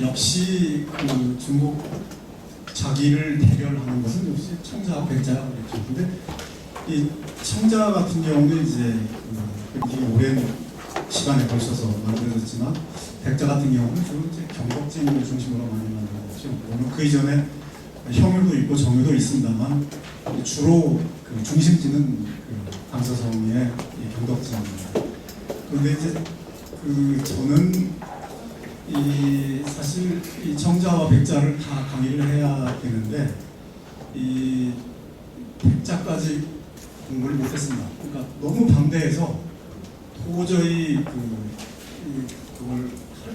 역시 그 중국 자기를 대결하는 것은 역시 청자와 백자가 그랬죠. 근데 이 청자 같은 경우는 이제 굉장히 오랜 시간에 걸쳐서 만들어졌지만 백자 같은 경우는 주로 이제 경덕진을 중심으로 많이 만들어졌죠. 물론 그 이전에 형유도 있고 정유도 있습니다만 주로 그 중심지는 그 강서성의 경덕진입니다. 그런데 이제 그 저는 사실 이 청자와 백자를 다 강의를 해야 되는데 이 백자까지 공부를 못했습니다. 그러니까 너무 방대해서 도저히 그걸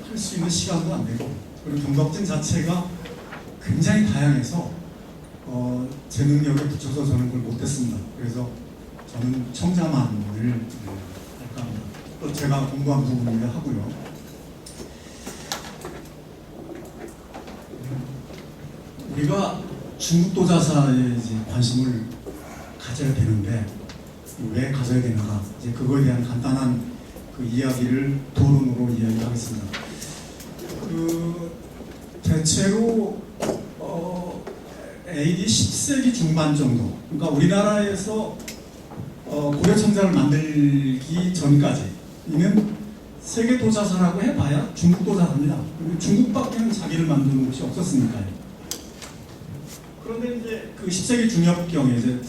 할 수 있는 시간도 안 되고, 그리고 경덕진 자체가 굉장히 다양해서 제 능력에 붙여서 저는 그걸 못했습니다. 그래서 저는 청자만을 할까 합니다. 또 제가 공부한 부분이라 하고요. 우리가 중국 도자사에 이제 관심을 가져야 되는데 왜 가져야 되는가? 이제 그거에 대한 간단한 그 이야기를 토론으로 이야기하겠습니다. 대체로 AD 10세기 중반 정도, 그러니까 우리나라에서 고려 청자를 만들기 전까지는 세계 도자사라고 해봐야 중국 도자사입니다. 중국밖에는 자기를 만드는 곳이 없었으니까요. 그런데 이제 그 10세기 중엽경에 이제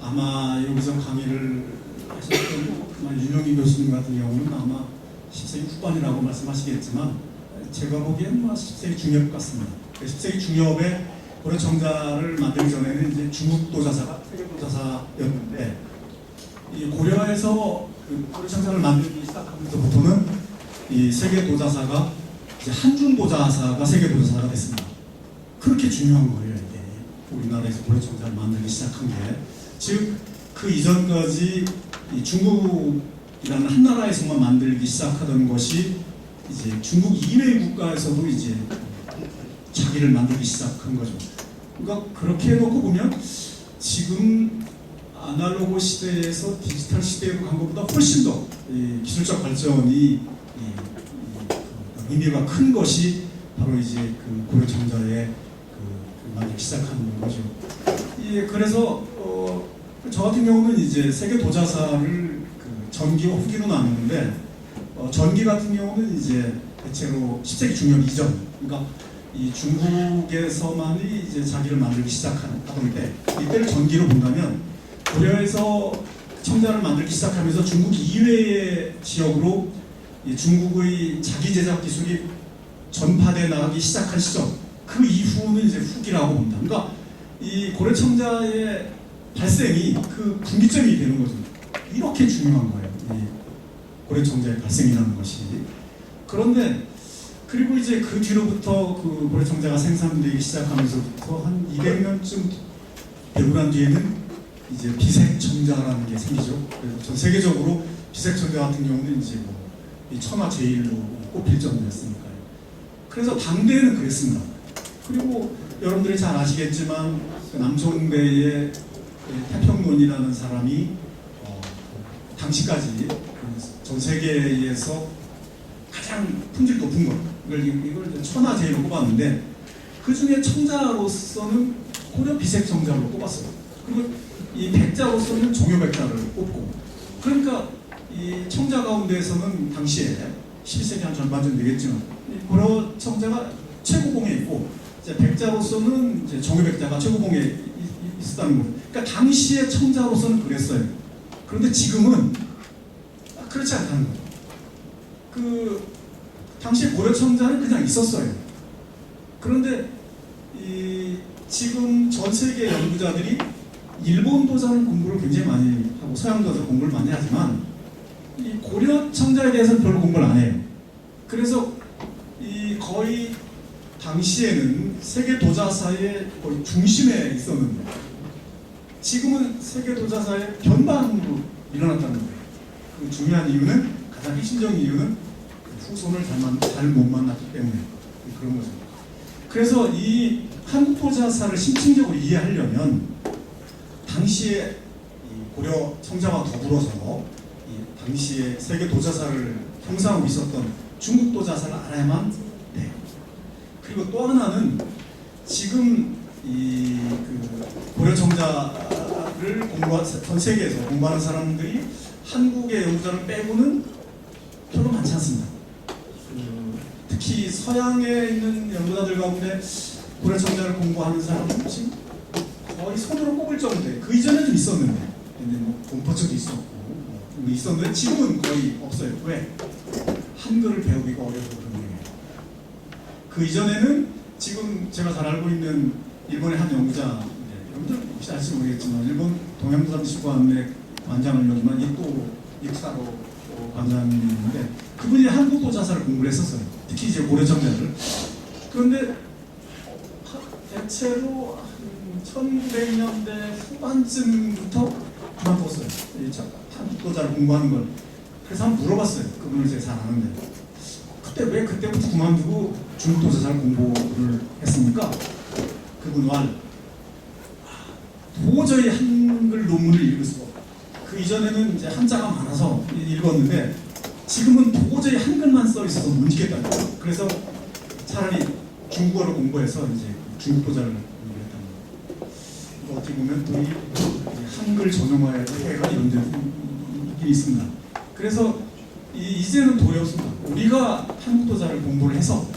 아마 여기서 강의를 하셨던 윤영희 교수님 같은 경우는 아마 10세기 후반이라고 말씀하시겠지만 제가 보기엔 10세기 중엽 같습니다. 10세기 중엽에 고려 청자를 만들기 전에는 이제 중국 도자사가 세계 도자사였는데 이 고려에서 그 고려 청자를 만들기 시작하면서부터는 이 세계 도자사가 이제 한중 도자사가 세계 도자사가 됐습니다. 그렇게 중요한 거예요. 이게 우리나라에서 고려 청자를 만들기 시작한 게, 즉 그 이전까지 이 중국이라는 한 나라에서만 만들기 시작하던 것이 이제 중국 이외의 국가에서도 이제 자기를 만들기 시작한 거죠. 그러니까 그렇게 해놓고 보면 지금 아날로그 시대에서 디지털 시대로 간 것보다 훨씬 더 기술적 발전이 의미가 큰 것이 바로 이제 그 고려 청자의 만들기 시작하는 거죠. 그래서 저 같은 경우는 이제 세계 도자사를 그 전기와 후기로 나누는데 전기 같은 경우는 이제 대체로 10세기 중엽 이전, 그러니까 이 중국에서만이 이제 자기를 만들기 시작하던 때, 이때를 전기로 본다면 고려에서 청자를 만들기 시작하면서 중국 이외의 지역으로 이 중국의 자기 제작 기술이 전파돼 나가기 시작한 시점, 그 이후는 이제 후기라고 봅니다. 그러니까 이 고려 청자의 발생이 그 분기점이 되는 거죠. 이렇게 중요한 거예요. 이 고려 청자의 발생이라는 것이. 그런데 그리고 이제 그 뒤로부터 그 고려 청자가 생산되기 시작하면서부터 한 200년쯤 되고 난 뒤에는 이제 비색 청자라는 게 생기죠. 그래서 전 세계적으로 비색 청자 같은 경우는 이제 이 천하 제일로 꼽힐 정도였으니까요. 그래서 당대에는 그랬습니다. 그리고 여러분들이 잘 아시겠지만 그 남송대의 태평론이라는 사람이 당시까지 전 세계에서 가장 품질 높은 것, 이걸 천하제일로 꼽았는데 그 중에 청자로서는 고려 비색 청자로 꼽았어요. 그리고 이 백자로서는 종효백자를 꼽고, 그러니까 이 청자 가운데에서는 당시에 11세기 한 전반쯤 되겠지만 고려 청자가 최고봉에 있고, 이제 백자로서는 이제 종효백자가 최고봉에 있었다는 거예요. 그러니까 당시의 청자로서는 그랬어요. 그런데 지금은 그렇지 않다는 거예요. 그 당시 고려 청자는 그냥 있었어요. 그런데 지금 전 세계 연구자들이 일본 도자는 공부를 굉장히 많이 하고 서양 도자 공부를 많이 하지만 이 고려 청자에 대해서는 별로 공부를 안 해요. 그래서 거의 당시에는 세계 도자사의 거의 중심에 있었는데 지금은 세계 도자사의 변방으로 일어났다는 거예요. 그 중요한 이유는, 가장 핵심적인 이유는 후손을 잘 못 만났기 때문에 그런 거죠. 그래서 이 한국 도자사를 심층적으로 이해하려면 당시에 고려 청자와 더불어서 당시에 세계 도자사를 형성하고 있었던 중국 도자사를 알아야만 돼요. 그리고 또 하나는 지금 이 그 고려청자를 공부한 전 세계에서 공부하는 사람들이 한국의 연구자를 빼고는 별로 많지 않습니다. 특히 서양에 있는 연구자들 가운데 고려청자를 공부하는 사람은 지금 거의 손으로 꼽을 정도인데, 그 이전에 좀 있었는데, 뭐 공포증도 있었고 있었는데 지금은 거의 없어요. 왜? 한글을 배우기가 어려서 그런 거예요. 그 이전에는 지금 제가 잘 알고 있는 일본의 한 연구자, 여러분들 혹시 아실지 모르겠지만 일본 동양부산치과학원의 관장을였지만 이또 익사로 관장님인데, 그분이 한국도 자사를 공부를 했었어요. 특히 이제 고려청자를. 그런데 대체로 1900년대 후반쯤부터 그만뒀어요. 한국도자를 공부하는 걸. 그래서 한번 물어봤어요. 그분을 제가 잘 아는데, 그때 왜 그때부터 그만두고 중국도자를 공부를 했습니까? 그분 말, 도저히 한글 논문을 읽을 수가 없고, 그 이전에는 이제 한자가 많아서 읽었는데 지금은 도저히 한글만 써 있어서 못 읽겠다는 거예요. 그래서 차라리 중국어를 공부해서 이제 중국도자를 공부했다는 거예요. 어떻게 보면 또 이 한글 전용화의 폐해가 이런 데 있긴 있습니다. 그래서 이제는 도리없습니다. 우리가 한국도자를 공부를 해서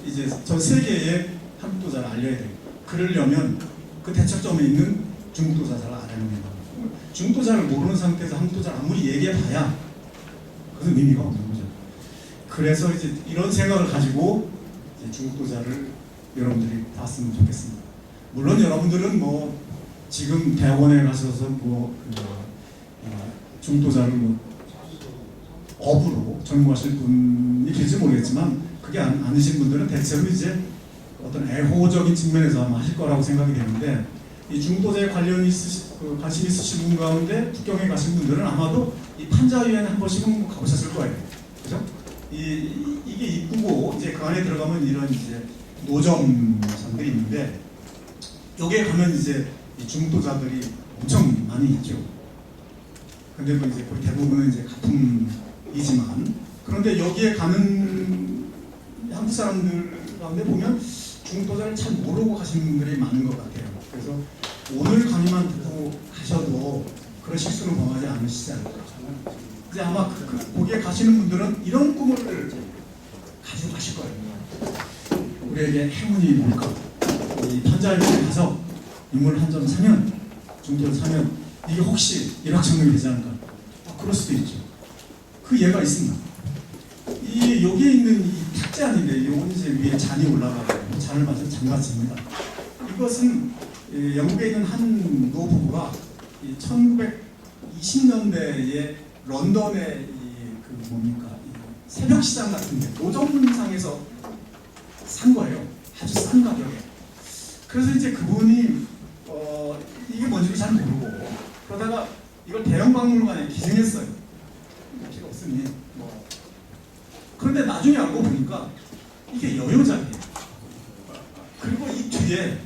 이제 전 세계에 한국도자를 알려야 돼요. 그러려면 그 대척점에 있는 중국도자를 알아야 됩니다. 중국도자를 모르는 상태에서 한국도자를 아무리 얘기해봐야 그것은 의미가 없는 거죠. 그래서 이제 이런 생각을 가지고 이제 중국도자를 여러분들이 봤으면 좋겠습니다. 물론 여러분들은 뭐 지금 대학원에 가셔서 뭐 중국도자를 뭐 업으로 전공하실 분이 계실지 모르겠지만, 그게 아니신 분들은 대체로 이제 어떤 애호적인 측면에서 아마 하실 거라고 생각이 되는데, 이 중국도자에 관심 있으신 분 가운데 북경에 가신 분들은 아마도 이 판자위에는 한 번씩은 가보셨을 거예요. 그죠? 이게 이쁘고 이제 그 안에 들어가면 이런 이제 노점상들이 있는데, 여기에 가면 이제 이 중국도자들이 엄청 많이 있죠. 근데 뭐 이제 거의 대부분은 이제 가품이지만, 그런데 여기에 가는 한국 사람들 가운데 보면 중국도자를 잘 모르고 가시는 분들이 많은 것 같아요. 그래서 오늘 강의만 듣고 가셔도 그런 실수는 범하지 않으시지 않을까. 이제 아마 거기에 가시는 분들은 이런 꿈을 가지고 가실 거예요. 우리에게 행운이 뭘까? 이 판자위에 가서 인물 한 점 사면, 중도를 사면 이게 혹시 일확천금이 되지 않을까? 그럴 수도 있죠. 그 예가 있습니다. 여기에 있는 이 탁재 아닌데, 이건 이제 위에 잔이 올라가고 잔을 맞은 잔같습니다. 이것은 영국에 있는 한 노부부가 1920년대에 런던의 새벽 시장 같은데 노점상에서 산 거예요. 아주 싼 가격에. 그래서 이제 그분이 이게 뭔지 잘 모르고 그러다가 이걸 대형 박물관에 기증했어요. 필요 없으니 뭐. 그런데 나중에 알고 보니까 이게 여효작이에요. 그리고 이 뒤에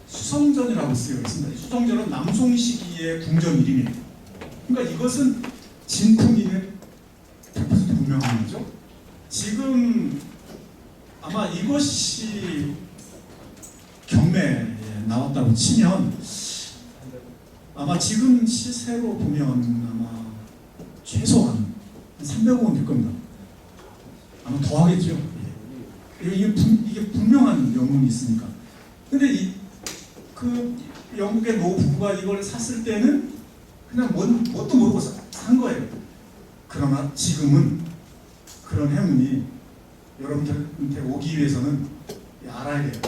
수성전이라고 쓰여 있습니다. 수성전은 남송 시기의 궁전 이름이에요. 그러니까 이것은 진품임에 100% 분명한 거죠. 지금 아마 이것이 경매에 나왔다고 치면 아마 지금 시세로 보면 아마 최소한 300억 원 될 겁니다. 아마 더 하겠죠. 이게 분명한 영문이 있으니까. 근데 그 영국의 노부부가 이걸 샀을 때는 그냥 뭣도 모르고 산 거예요. 그러나 지금은 그런 행운이 여러분들한테 오기 위해서는 알아야 돼요.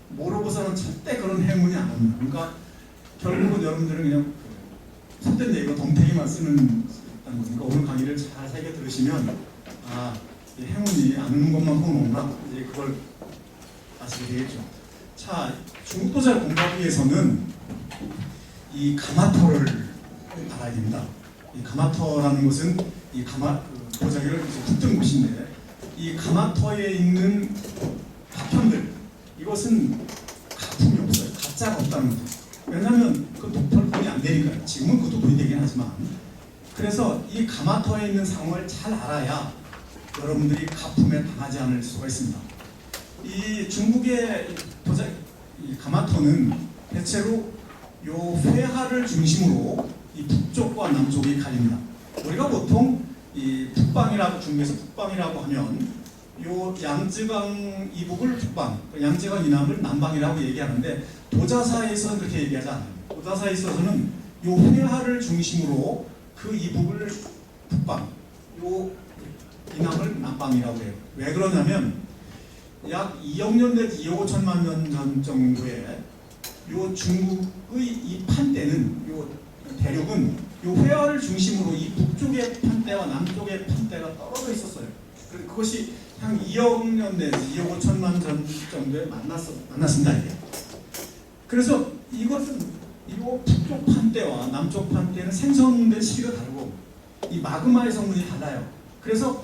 모르고서는 절대 그런 행운이 안 옵니다. 그러니까 결국은 여러분들은 그냥 속된 얘기가 덤태기만 쓰는 거니까 오늘 강의를 잘 새겨 들으시면 이 행운이 안 오는 것만 보면 온다. 이제 그걸 아시게 되겠죠. 자, 중국도자를 공부하기 위해서는 이 가마터를 알아야 됩니다. 이 가마터라는 것은 이 도자기를 붙든 곳인데, 이 가마터에 있는 파편들, 이것은 가품이 없어요. 가짜가 없다는 거죠. 왜냐하면 그 돈이 안 되니까요. 지금은 그것도 돈이 되긴 하지만. 그래서 이 가마터에 있는 상황을 잘 알아야 여러분들이 가품에 당하지 않을 수가 있습니다. 이 중국의 이 가마터는 대체로 요 회하를 중심으로 이 북쪽과 남쪽이 갈립니다. 우리가 보통 이 북방이라고, 중국에서 북방이라고 하면 요 양쯔강 이북을 북방, 양쯔강 이남을 남방이라고 얘기하는데 도자사에서는 그렇게 얘기하지 않아요. 도자사에 있어서는 요 회하를 중심으로 그 이북을 북방, 요 이남을 남방이라고 해요. 왜 그러냐면 약 2억 년 내지 2억 5천만 년 전 정도에 요 중국의 이 판때는, 요 대륙은 요 회화를 중심으로 이 북쪽의 판때와 남쪽의 판때가 떨어져 있었어요. 그것이 한 2억 년 내지 2억 5천만 년 정도에 만났습니다. 이게. 그래서 이것은 이 북쪽 판때와 남쪽 판때는 생성된 시기가 다르고 이 마그마의 성분이 달라요. 그래서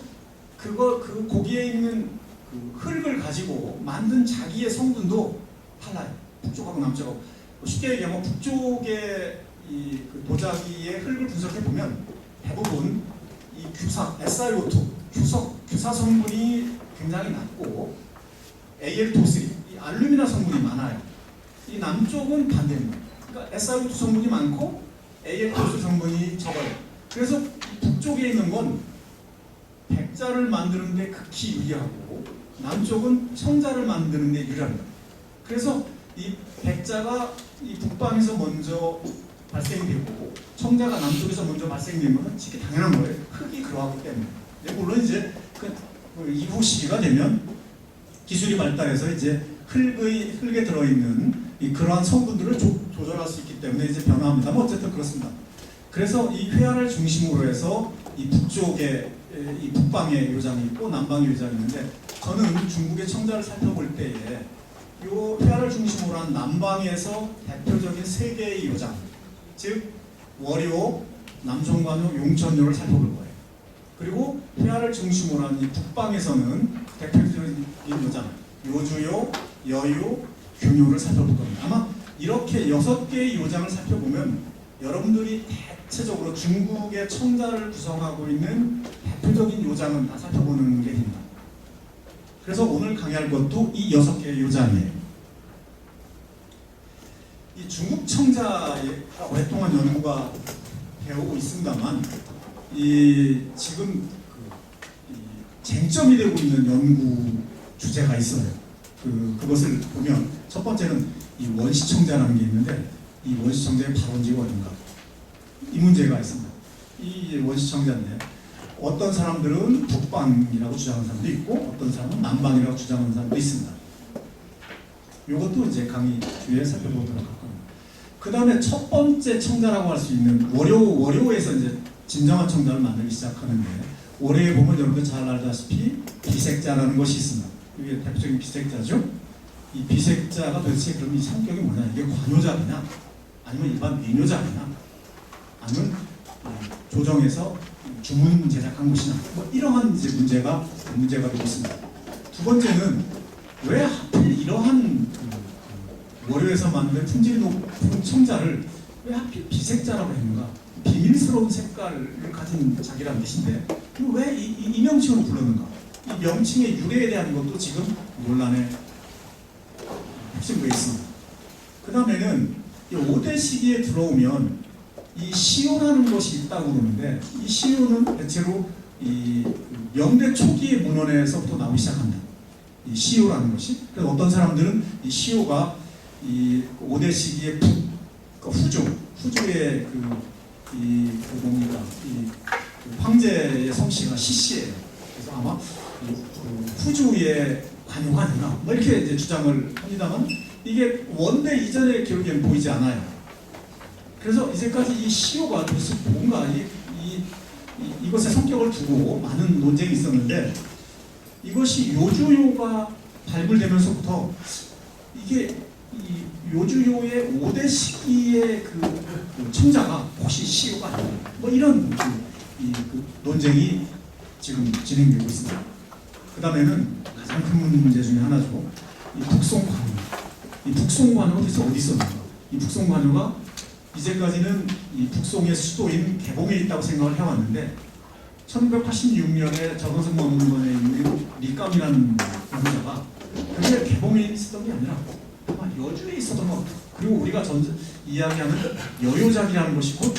그 고기에 있는 그 흙을 가지고 만든 자기의 성분도 달라요. 북쪽하고 남쪽하고. 쉽게 얘기하면 북쪽의 그 도자기의 흙을 분석해 보면 대부분 이 규사, SiO2, 규사 성분이 굉장히 낮고 Al2O3, 이 알루미나 성분이 많아요. 이 남쪽은 반대입니다. 그러니까 SiO2 성분이 많고 Al2O3 성분이 적어요. 그래서 북쪽에 있는 건 백자를 만드는데 극히 유리하고 남쪽은 청자를 만드는데 유리합니다. 그래서 이 백자가 이 북방에서 먼저 발생되고 청자가 남쪽에서 먼저 발생되는 것은 쉽게 당연한 거예요. 흙이 그러하기 때문에. 물론 이제 그 이후 시기가 되면 기술이 발달해서 이제 흙에 들어있는 그러한 성분들을 조절할 수 있기 때문에 이제 변화합니다. 어쨌든 그렇습니다. 그래서 이 회화를 중심으로 해서 이 북쪽에 이 북방의 요장이 있고 남방의 요장이 있는데 저는 중국의 청자를 살펴볼 때에 이 회화를 중심으로 한 남방에서 대표적인 세 개의 요장, 즉 월요, 남송관요, 용천요를 살펴볼 거예요. 그리고 회화를 중심으로 한 이 북방에서는 대표적인 요장, 요주요, 여요, 균요를 살펴볼 겁니다. 아마 이렇게 6개의 요장을 살펴보면 여러분들이 대체적으로 중국의 청자를 구성하고 있는 대표적인 요장은 다 살펴보는 게 됩니다. 그래서 오늘 강의할 것도 이 6개의 요장이에요. 이 중국 청자에 오랫동안 연구가 되어오고 있습니다만 지금 쟁점이 되고 있는 연구 주제가 있어요. 그것을 보면 첫 번째는 이 원시청자라는 게 있는데 이 원시청자의 발원지가 어딘가, 이 문제가 있습니다. 이 원시청자인데 어떤 사람들은 북방이라고 주장하는 사람도 있고 어떤 사람은 남방이라고 주장하는 사람도 있습니다. 이것도 이제 강의 뒤에 살펴보도록 할 겁니다. 그 다음에 첫 번째 청자라고 할 수 있는 월요에서 이제 진정한 청자를 만들기 시작하는데, 월요에 보면 여러분들 잘 알다시피 비색자라는 것이 있습니다. 이게 대표적인 비색자죠. 이 비색자가 도대체 그럼 이 성격이 뭐냐? 이게 관요자냐? 아니면 일반 민요자냐? 아니면 조정해서 주문 제작한 것이냐? 이러한 이제 문제가 되고 있습니다. 두 번째는 왜 하필 이러한 월요에서 만든 품질이 높은 청자를 왜 하필 비색자라고 했는가? 비밀스러운 색깔을 가진 자기라는 뜻인데 왜 이 명칭으로 불렀는가? 이 명칭의 유래에 대한 것도 지금 논란의 핵심부에 있습니다. 그 다음에는 이 5대 시기에 들어오면 이 시효라는 것이 있다고 그러는데 이 시효는 대체로 이 명대 초기의 문헌에서부터 나오기 시작합니다. 이 시효라는 것이. 그래서 어떤 사람들은 이 시효가 이 5대 시기의 후주의 황제의 성씨가 시씨예요. 그래서 아마 후주의 관요가 아닌가 이렇게 이제 주장을 합니다만 이게 원대 이전의 기록에는 보이지 않아요. 그래서 이제까지 이 시효가 도대체 뭔가 이것의 성격을 두고 많은 논쟁이 있었는데 이것이 요주요가 발굴되면서부터 이게 이 요주요의 5대 시기의 그 청자가 혹시 시효가 아닌가 이런 논쟁이 지금 진행되고 있습니다. 그 다음에는 가장 큰 문제 중에 하나죠. 이 북송관요. 이 북송관요가 어디 있었는가? 이 북송관요가 이제까지는 이 북송의 수도인 개봉에 있다고 생각을 해왔는데 1986년에 정은승 원문관에 있는 리감이라는 연구자가 그게 개봉에 있었던 게 아니라 아마 여주에 있었던 것 같아요. 그리고 우리가 이야기하는 여요작이라는 것이 곧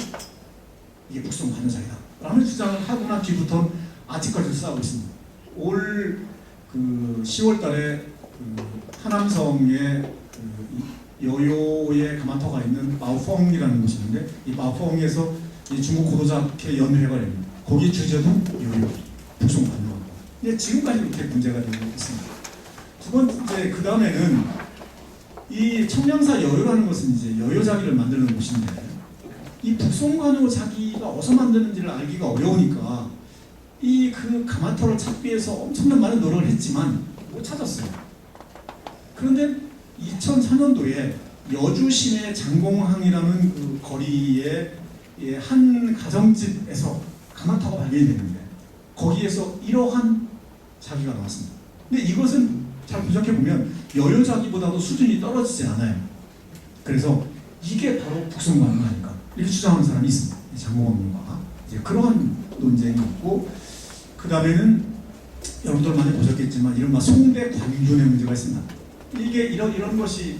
이게 북송 관여작이다 라는 주장을 하고 난 뒤부터 아직까지도 싸우고 있습니다. 올 그 10월 달에 그 하남성에 그 여요의 가마터가 있는 마오펑이라는 곳이 있는데 이 마오펑에서 이 중국 고도작회 연회가 됩니다. 거기 주제도 여요 북송 관여. 근데 지금까지 이렇게 문제가 되고 있습니다. 두 번째, 그 다음에는 이 청량사 여요라는 것은 이제 여요자기를 만드는 곳인데 이 북송관여 자기가 어디서 만드는지를 알기가 어려우니까 이 그 가마터를 찾기 위해서 엄청난 많은 노력을 했지만 못 찾았어요. 그런데 2004년도에 여주 시내 장공항이라는 그 거리에 한 가정집에서 가마터가 발견이 됐는데 거기에서 이러한 자기가 나왔습니다. 근데 이것은 잘 분석해 보면 여요자기보다도 수준이 떨어지지 않아요. 그래서 이게 바로 북송관여 아닌가 이렇게 주장하는 사람이 있습니다. 장공원과 이제 그러한 논쟁이 있고, 그 다음에는 여러분들 많이 보셨겠지만 이른바 송대 관균의 문제가 있습니다. 이게 이런 것이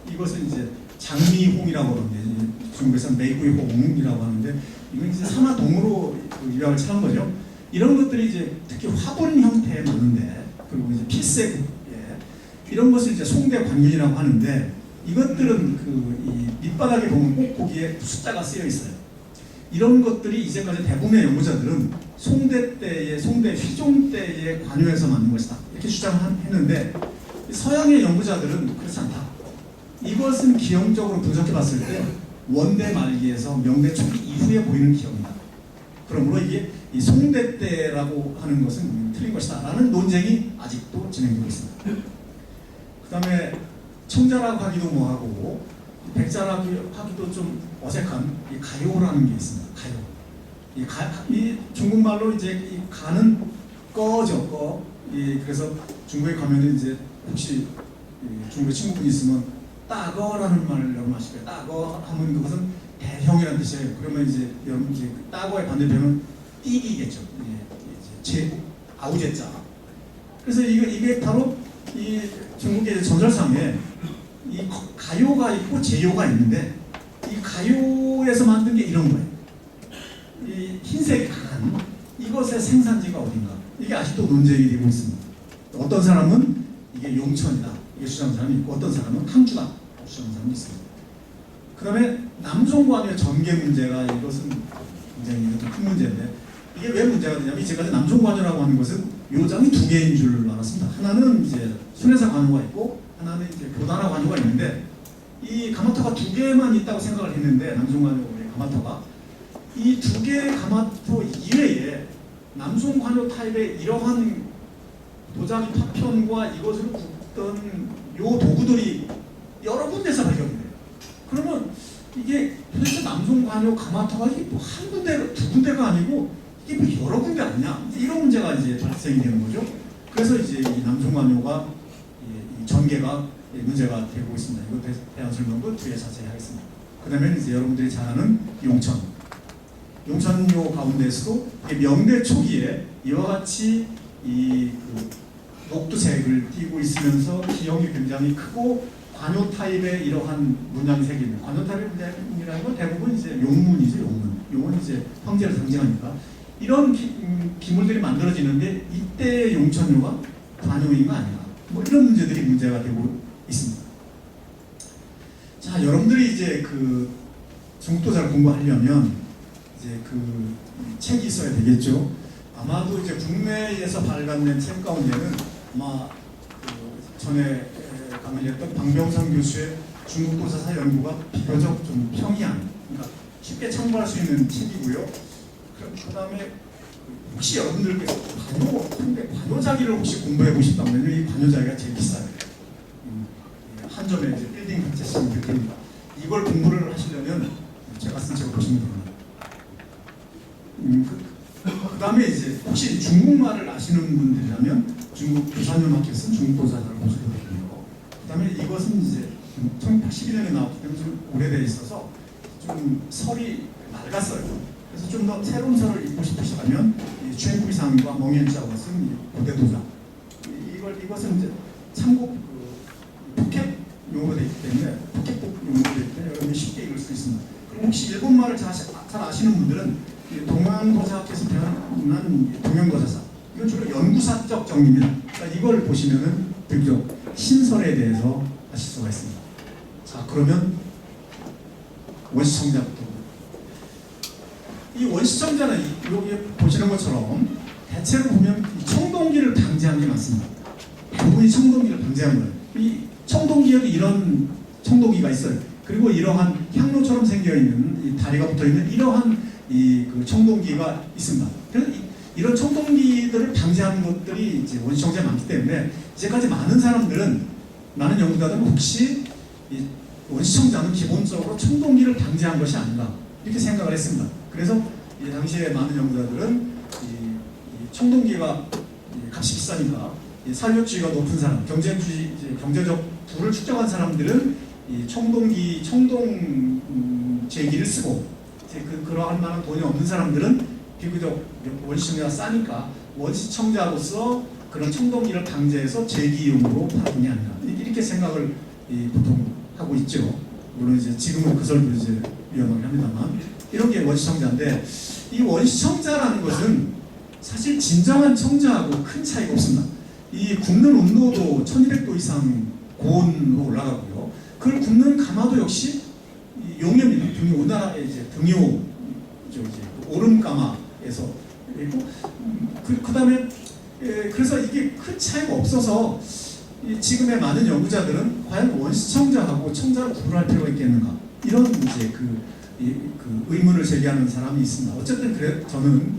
이것은 이제 장미홍이라고 그러는데 중국에서는 메이구이홍이라고 하는데 이건 이제 산화동으로 유학을 차는 거죠. 이런 것들이 이제 특히 화분 형태의 많은데 그리고 이제 필색 이런 것을 이제 송대 관균이라고 하는데 이것들은 이 밑바닥에 보면 꼭 거기에 숫자가 쓰여 있어요. 이런 것들이 이제까지 대부분의 연구자들은 송대 때의 송대 휘종 때의 관여에서 만든 것이다 이렇게 주장했는데 서양의 연구자들은 그렇지 않다. 이것은 기형적으로 분석해봤을 때 원대 말기에서 명대 초기 이후에 보이는 기형이다. 그러므로 이게 이 송대 때라고 하는 것은 틀린 것이다라는 논쟁이 아직도 진행되고 있습니다. 그 다음에 청자라고 하기도 뭐하고 백자라고 하기도 좀 어색한 이 가요라는 게 있습니다. 가요. 이 중국말로 이제 이 가는 꺼죠, 꺼. 그래서 중국에 가면은 이제 혹시 중국에 친구분이 있으면 따거라는 말을 여러분 아시고요. 따거 하면 그것은 대형이라는 뜻이에요. 그러면 이제 여러분 이제 따거의 반대편은 띠기겠죠. 제 아우제자. 그래서 이게 바로 이 중국의 전설상에 이 가요가 있고 제요가 있는데 이 가요에서 만든 게 이런 거예요. 이 흰색 간 이것의 생산지가 어딘가 이게 아직도 논쟁이 되고 있습니다. 어떤 사람은 이게 용천이다 이게 주장하는 사람이 있고 어떤 사람은 항주다 주장하는 사람이 있습니다. 그 다음에 남송관여 전개 문제가 이것은 굉장히 큰 문제인데 이게 왜 문제가 되냐면 이제까지 남송관여라고 하는 것은 요장이 두 개인 줄 알았습니다. 하나는 이제 순회사 관여가 있고 하나는 이제 교단화 관여가 있는데 이 가마터가 두 개만 있다고 생각을 했는데 남송관여의 가마터가 이 두 개의 가마터 이외에 남송관여 타입의 이러한 도자기 파편과 이것을 굽던 요 도구들이 여러 군데서 발견이 돼요. 그러면 이게 도대체 남송관여 가마터가 이게 뭐 한 군데 두 군데가 아니고 이게 뭐 여러 군데 아니냐 이런 문제가 이제 발생이 되는 거죠. 그래서 이제 이 남송관여가 이 전개가 문제가 되고 있습니다. 이거 대한 설명도 뒤에 자세히 하겠습니다. 그 다음에 이제 여러분들이 잘 아는 용천요 가운데서도 명대 초기에 이와 같이 그 녹두색을 띠고 있으면서 기형이 굉장히 크고 관요 타입의 이러한 문양이 새깁니다. 관요 타입의 문양이라는 건 대부분 이제 용문이죠. 용은 이제 황제를 상징하니까 이런 기물들이 만들어지는데 이때 용천요가 관요인가 아닌가 뭐 이런 문제들이 문제가 되고 있습니다. 자, 여러분들이 이제 그 중국도자를 공부하려면 이제 그 책이 있어야 되겠죠. 아마도 이제 국내에서 발간된 책 가운데는 아마 그 전에 강의했던 방병선 교수의 중국도자사 연구가 비교적 좀 평이한, 그러니까 쉽게 참고할 수 있는 책이고요. 그 다음에 혹시 여러분들께서 관요자기를 혹시 공부해보고 싶다면 이 관요자기가 제일 비싸요. 한전에 이제 빌딩 컨체션 뷰입니다. 이걸 공부를 하시려면 제가 쓴 책을 보시면 됩니다. 그 다음에 이제 혹시 중국말을 아시는 분들이라면 중국 부산연합회 쓴 중국도자사를 보셔도 되고요. 그 다음에 이것은 이제 1981년에 나왔기 때문에 좀 오래돼 있어서 좀 설이 낡았어요. 그래서 좀 더 새로운 설을 읽고 싶으시다면 최구이상과 멍현자가 쓴 고대도자 이것은 이제 참고 포켓 용어가 되기 때문에 포켓북 용어가 되기 때문에 여러분이 쉽게 읽을 수 있습니다. 그럼 혹시 일본말을 잘 아시는 분들은 동양도사학에서 태어난 동양도사사, 이건 주로 연구사적 정리입니다. 그러니까 이걸 보시면은 비교적 신설에 대해서 아실 수가 있습니다. 자, 그러면 원시청자부터. 이 원시청자는 여기 보시는 것처럼 대체로 보면 이 청동기를 방지한 게 많습니다. 대부분이 청동기를 방지한 거예요. 이 청동기에도 이런 청동기가 있어요. 그리고 이러한 향로처럼 생겨 있는 이 다리가 붙어 있는 이러한 그 청동기가 있습니다. 그래서 이런 청동기들을 방지하는 것들이 이제 원시청자가 많기 때문에 이제까지 많은 연구자들은 혹시 이 원시청자는 기본적으로 청동기를 방지한 것이 아닌가 이렇게 생각을 했습니다. 그래서 이 당시에 많은 연구자들은 이 청동기가 값이 비싸니까 산료주의가 높은 사람, 경제적 부를 축적한 사람들은 이 청동 제기를 쓰고 그러할 만한 돈이 없는 사람들은 비교적 원시청자가 싸니까 원시청자로서 그런 청동기를 방지해서 제기용으로 팔았는 게 아니라 이렇게 생각을 보통 하고 있죠. 물론 이제 지금은 그 설도 이제 위험하긴 합니다만 이런 게 원시청자인데 이 원시청자라는 것은 사실 진정한 청자하고 큰 차이가 없습니다. 이 굽는 온도도 1200도 이상 고온으로 올라가고요. 그걸 굽는 가마도 역시 용해입니다. 등유, 우리나라의 이제 등유, 이제 오름가마에서 있고, 그 다음에, 그래서 이게 큰 차이가 없어서, 지금의 많은 연구자들은 과연 원시청자하고 청자를 구분할 필요가 있겠는가? 이런 이제 그 의문을 제기하는 사람이 있습니다. 어쨌든 저는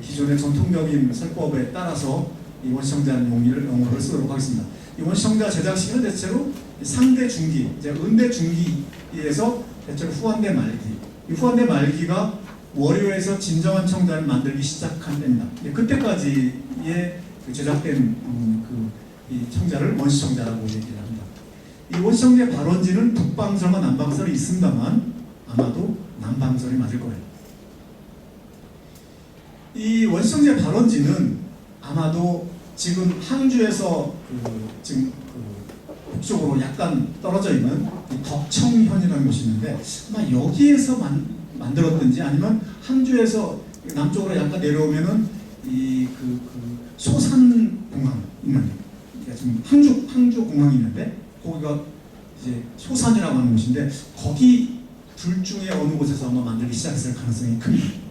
기존의 전통적인 설법에 따라서 이 원시청자 용어를 쓰도록 하겠습니다. 이 원시청자 제작 시기는 대체로 상대 중기, 이제 은대 중기에서 대체로 후한대 말기. 이 후한대 말기가 월요에서 진정한 청자를 만들기 시작한 때입니다. 그때까지의 제작된 이 청자를 원시청자라고 얘기를 합니다. 이 원시청자의 발원지는 북방설과 남방설이 있습니다만 아마도 남방설이 맞을 거예요. 이 원시청자의 발원지는 아마도 지금 항주에서 지금 북쪽으로 약간 떨어져 있는 이 덕청현이라는 곳이 있는데 아마 여기에서 만들었든지 아니면 항주에서 남쪽으로 약간 내려오면은 소산공항 있는 지금 항주 공항이 있는데 거기가 이제 소산이라고 하는 곳인데 거기 둘 중에 어느 곳에서 아마 만들기 시작했을 가능성이 큽니다.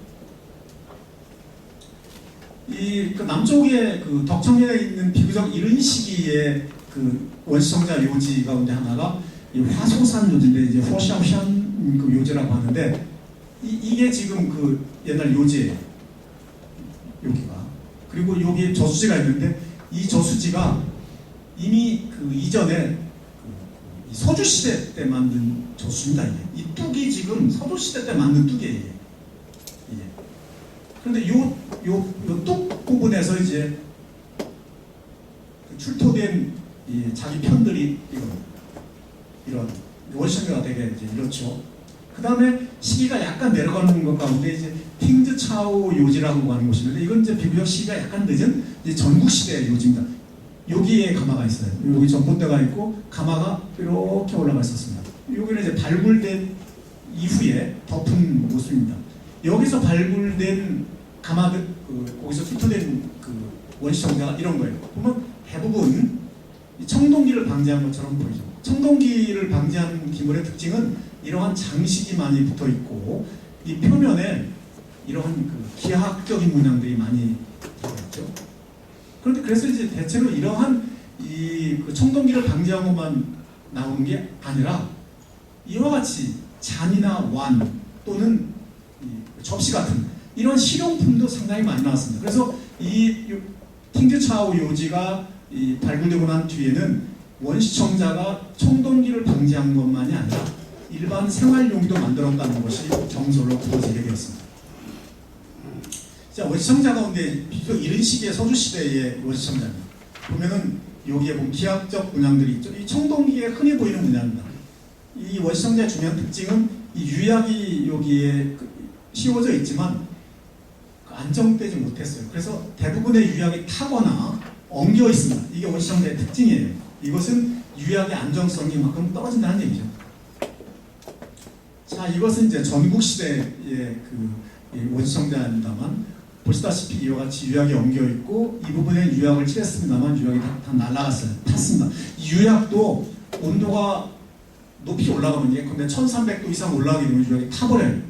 그 남쪽에 덕청현에 있는 비교적 이른 시기에 원시청자 요지 가운데 하나가 이 화소산 요지인데 이제 호샤오샨 요지라고 하는데 이게 지금 옛날 요지예요. 여기가. 그리고 여기에 저수지가 있는데 이 저수지가 이미 이전에 서주 시대 때 만든 저수지입니다. 이 뚝이 지금 서주 시대 때 만든 뚝이에요. 이게. 그런데 요 뚝 부분에서 이제 출토된 자기 편들이 이런 원시청자가 되게 이제 이렇죠. 그 다음에 시기가 약간 내려가는 것 가운데 이제 팅즈차오 요지라고 하는 곳이 있는데 이건 이제 비교적 시기가 약간 늦은 이제 전국시대 요지입니다. 여기에 가마가 있어요. 여기 전봇대가 있고 가마가 이렇게 올라가 있었습니다. 여기는 이제 발굴된 이후에 덮은 모습입니다. 여기서 발굴된 가마들 거기서 출토된 원시청자가 이런 거예요. 보면 대부분 청동기를 방지한 것처럼 보이죠. 청동기를 방지한 기물의 특징은 이러한 장식이 많이 붙어 있고 이 표면에 이러한 기하학적인 문양들이 많이 들어있죠. 그런데 그래서 이제 대체로 이러한 청동기를 방지한 것만 나오는 게 아니라 이와 같이 잔이나 완 또는 접시 같은 이런 실용품도 상당히 많이 나왔습니다. 그래서 이 팅즈차오 요지가 발굴되고 난 뒤에는 원시청자가 청동기를 방지한 것만이 아니라 일반 생활용기도 만들었다는 것이 정설로 부어지게 되었습니다. 자, 원시청자 가운데 비교적 이른 시기의 서주시대의 원시청자입니다. 보면은 여기에 보면 기하학적 문양들이 있죠. 이 청동기에 흔히 보이는 문양입니다. 이 원시청자의 중요한 특징은 이 유약이 여기에 씌워져 있지만 안정되지 못했어요. 그래서 대부분의 유약이 타거나 엉겨 있습니다. 이게 원시청자의 특징이에요. 이것은 유약의 안정성이 만큼 떨어진다는 얘기죠. 자, 이것은 이제 전국 시대의 그 원시청자입니다만 보시다시피 이와 같이 유약이 엉겨 있고 이 부분에 유약을 칠했습니다만 유약이 다 날아갔어요. 탔습니다. 이 유약도 온도가 높이 올라가면 근데 1300도 이상 올라가게 되면 유약이 타버려요.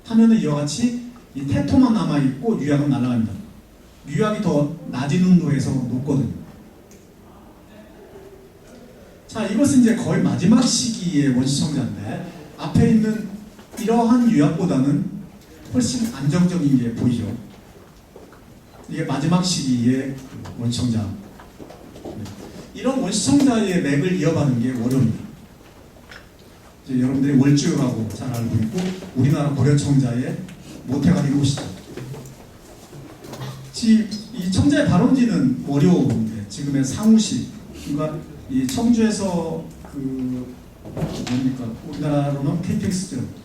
타면은 이와 같이 이 태토만 남아있고 유약은 날아갑니다. 유약이 더 낮은 온도에서 녹거든요. 자, 이것은 이제 거의 마지막 시기의 원시청자인데 앞에 있는 이러한 유약보다는 훨씬 안정적인 게 보이죠. 이게 마지막 시기의 원시청자. 이런 원시청자의 맥을 이어가는 게 월요입니다. 이제 여러분들이 월주라고 잘 알고 있고 우리나라 고려청자의 모태가 된 곳이죠. 이 청자의 발원지는 월요인데 지금의 상우시, 그러니까 이 청주에서 우리나라로는 KTX죠.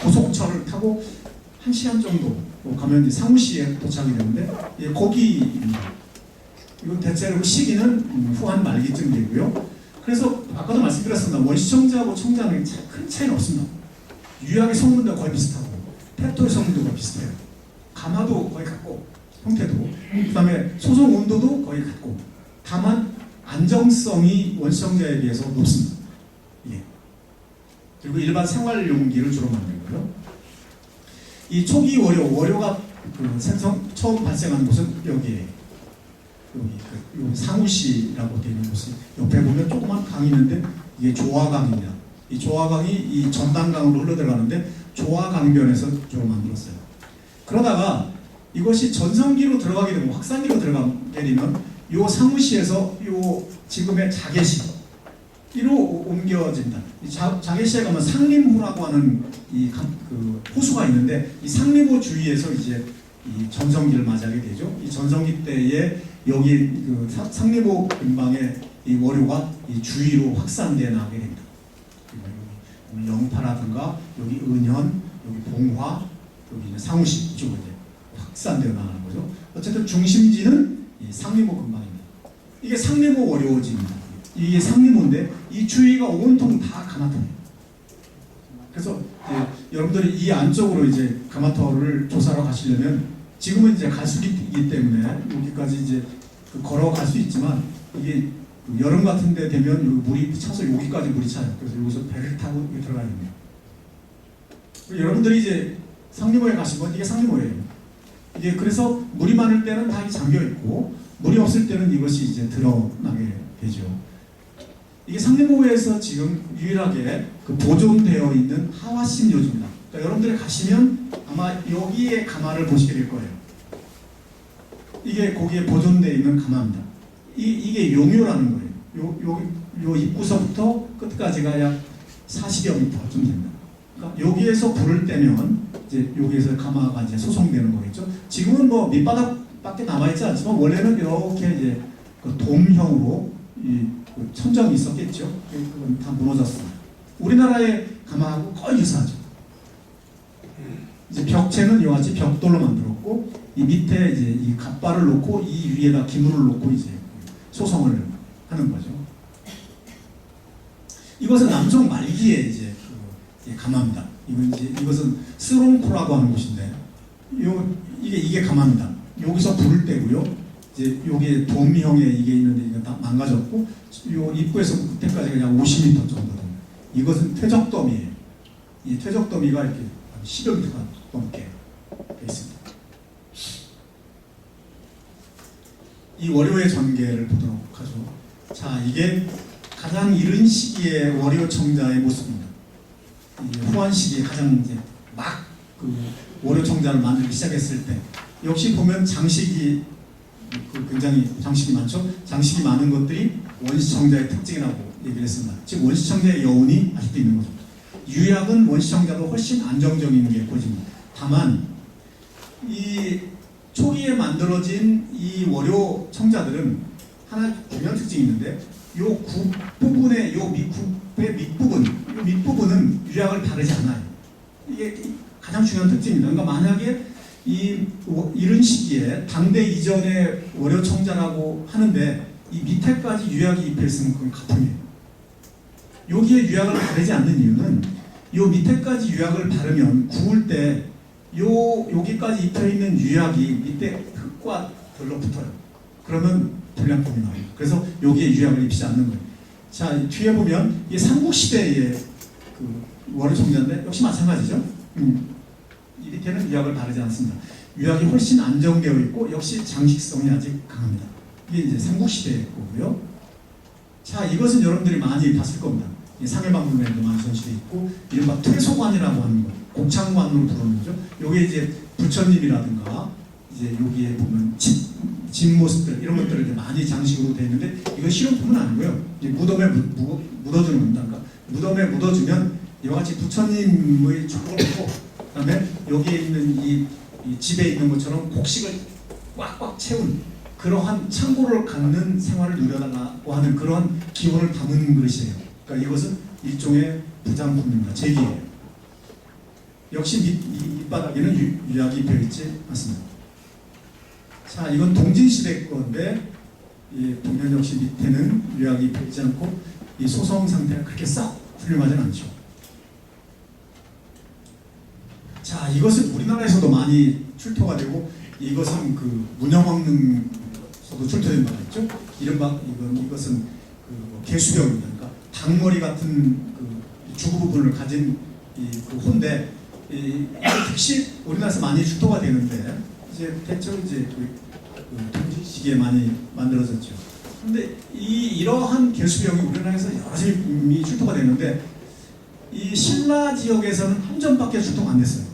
고속철을 타고 1시간 정도 가면 상우시에 도착이 되는데 거기입니다. 이건 대체로 시기는 후한 말기쯤 되고요. 그래서 아까도 말씀드렸습니다. 원시청자하고 청자는 큰 차이는 없습니다. 유약의 성분도 거의 비슷하고 페토의 성분도 거의 비슷해요. 가마도 거의 같고 형태도, 그 다음에 소송 온도도 거의 같고, 다만 안정성이 원시청자에 비해서 높습니다. 예. 그리고 일반 생활용기를 주로 만들고요. 이 초기 월요가 생성 처음 발생하는 곳은 여기에 여기 상우시라고 되어 있는 곳이 옆에 보면 조그만 강이 있는데 이게 조화강입니다. 이 조화강이 이 전단강으로 흘러들어가는데 조화강변에서 주로 만들었어요. 그러다가 이것이 전성기로 들어가게 되면 확산기로 들어가게 되면 요 상우시에서 요 지금의 자계시로 옮겨진다. 이 자계시에 가면 상림호라고 하는 그 호수가 있는데 이 상림호 주위에서 이제 이 전성기를 맞이하게 되죠. 이 전성기 때에 여기 그 상림호 근방에 이 월요가 이 주위로 확산되어 나가게 됩니다. 여기 영파라든가 여기 은현, 여기 봉화, 여기 이제 상우시 이쪽으로 이제 확산되어 나가는 거죠. 어쨌든 중심지는 이 상림호 근방입니다. 이게 상림호 월요지입니다. 이게 상림호인데 이 주위가 온통 다 가마터예요. 그래서 여러분들이 이 안쪽으로 이제 가마터를 조사하러 가시려면 지금은 이제 가수기이기 때문에 여기까지 이제 걸어갈 수 있지만 이게 여름 같은데 되면 여기 물이 차서 여기까지 물이 차요. 그래서 여기서 배를 타고 여기 들어가야 됩니다. 여러분들이 이제 상림호에 가시면 이게 상림호예요. 이게 그래서 물이 많을 때는 다 잠겨 있고 물이 없을 때는 이것이 이제 드러나게 되죠. 이게 상림호에서 지금 유일하게 보존되어 있는 하와신 요지입니다. 그러니까 여러분들이 가시면 아마 여기에 가마를 보시게 될 거예요. 이게 거기에 보존되어 있는 가마입니다. 이게 용요라는 거예요. 요 입구서부터 끝까지가 약 40여 미터 좀 됩니다. 그러니까 여기에서 불을 떼면 이제 여기에서 가마가 이제 소송되는 거겠죠. 지금은 뭐 밑바닥밖에 남아있지 않지만 원래는 이렇게 이제 그 돔형으로 그 천정이 있었겠죠. 그건 다 무너졌습니다. 우리나라의 가마하고 거의 유사하죠. 이제 벽체는 이와 같이 벽돌로 만들었고 이 밑에 이제 이 갓발을 놓고 이 위에다 기물을 놓고 이제 소송을 하는 거죠. 이것은 남성 말기에 이제 가마입니다. 이것은 스롱코라고 하는 곳인데 이게 가마입니다. 여기서 불을 떼고요. 이제 여기에 돔형의 이게 있는데 이게 다 망가졌고 요 입구에서 끝에까지 그냥 50m 정도 됩니다. 이것은 퇴적더미예요. 이 퇴적더미가 이렇게 10여 미터가 넘게 되어 있습니다. 이 월요의 전개를 보도록 하죠. 자, 이게 가장 이른 시기의 월요 청자의 모습입니다. 후한 시기에 가장 이제 막 월요 청자를 만들기 시작했을 때 역시 보면 장식이 굉장히 장식이 많죠. 장식이 많은 것들이 원시청자의 특징이라고 얘기를 했습니다. 즉 원시청자의 여운이 아직도 있는 거죠. 유약은 원시청자도 훨씬 안정적인 게 보여집니다. 다만 이 초기에 만들어진 이 월요 청자들은 하나 중요한 특징이 있는데 요 굽 부분의 요 굽의 밑부분은 유약을 바르지 않아요. 이게 가장 중요한 특징입니다. 그러니까 만약에 이른 시기에 당대 이전의 월요 청자라고 하는데 이 밑에까지 유약이 입혀 있으면 그건 가품이에요. 여기에 유약을 바르지 않는 이유는 요 밑에까지 유약을 바르면 구울 때 여기까지 입혀 있는 유약이 밑에 흙과 들러붙어요. 그러면 불량품이 나와요. 그래서 여기에 유약을 입히지 않는 거예요. 자, 뒤에 보면 이게 삼국시대의 그 월요총자인데 역시 마찬가지죠. 이 밑에는 유약을 바르지 않습니다. 유약이 훨씬 안정되어 있고 역시 장식성이 아직 강합니다. 이게 이제 삼국시대의 거고요. 자, 이것은 여러분들이 많이 봤을 겁니다. 상해방문에도 많이 전시되어 있고 이른바 퇴소관이라고 하는 거, 곡창관으로 부르는 거죠. 요게 이제 부처님이라든가 이제 여기에 보면 집 모습들 이런 것들을 이제 많이 장식으로 되어 있는데 이건 실용품은 아니고요. 이제 무덤에 묻어주는 겁니다. 그러니까 무덤에 묻어주면 이와 같이 부처님의 축복을 받고 그다음에 여기에 있는 이 집에 있는 것처럼 곡식을 꽉꽉 채운 그러한 창고를 갖는 생활을 누려달라고 하는 그러한 기원을 담은 그릇이에요. 그러니까 이것은 일종의 부장품입니다. 제기예요. 역시 밑바닥에는 유약이 입혀있지 않습니다. 자, 이건 동진시대 건데 보면 역시 밑에는 유약이 입혀있지 않고 이 소성 상태가 그렇게 싹 훌륭하진 않죠. 자, 이것은 우리나라에서도 많이 출토가 되고 이것은 그 문영왕릉에서도 출토된 바가 있죠. 이것은 그 개수병입니다. 그러니까 닭머리 같은 그 주부 부분을 가진 그 호인데 특히 우리나라에서 많이 출토가 되는데 이제 대체로 이제 그 동진시기에 많이 만들어졌죠. 그런데 이러한 개수병이 우리나라에서 여러 점이 출토가 되는데 이 신라 지역에서는 한 점밖에 출토가 안 됐어요.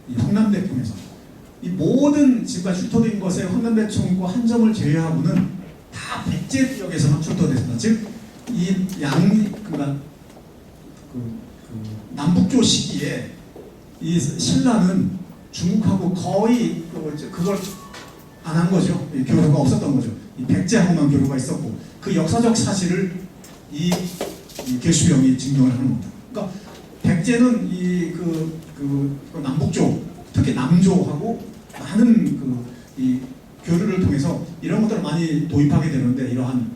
이 황남대총에서 이 모든 지금까지 출토된 것에 황남대총과 한 점을 제외하고는 다 백제 지역에서만 출토됐습니다. 즉 이 그러니까 그 남북조 시기에 이 신라는 중국하고 거의 그걸 안 한 거죠. 교류가 없었던 거죠. 이 백제하고만 교류가 있었고 그 역사적 사실을 이 개수병이 증명을 하는 겁니다. 그러니까 백제는 그 남북조 특히 남조하고 많은 이 교류를 통해서 이런 것들을 많이 도입하게 되는데 이러한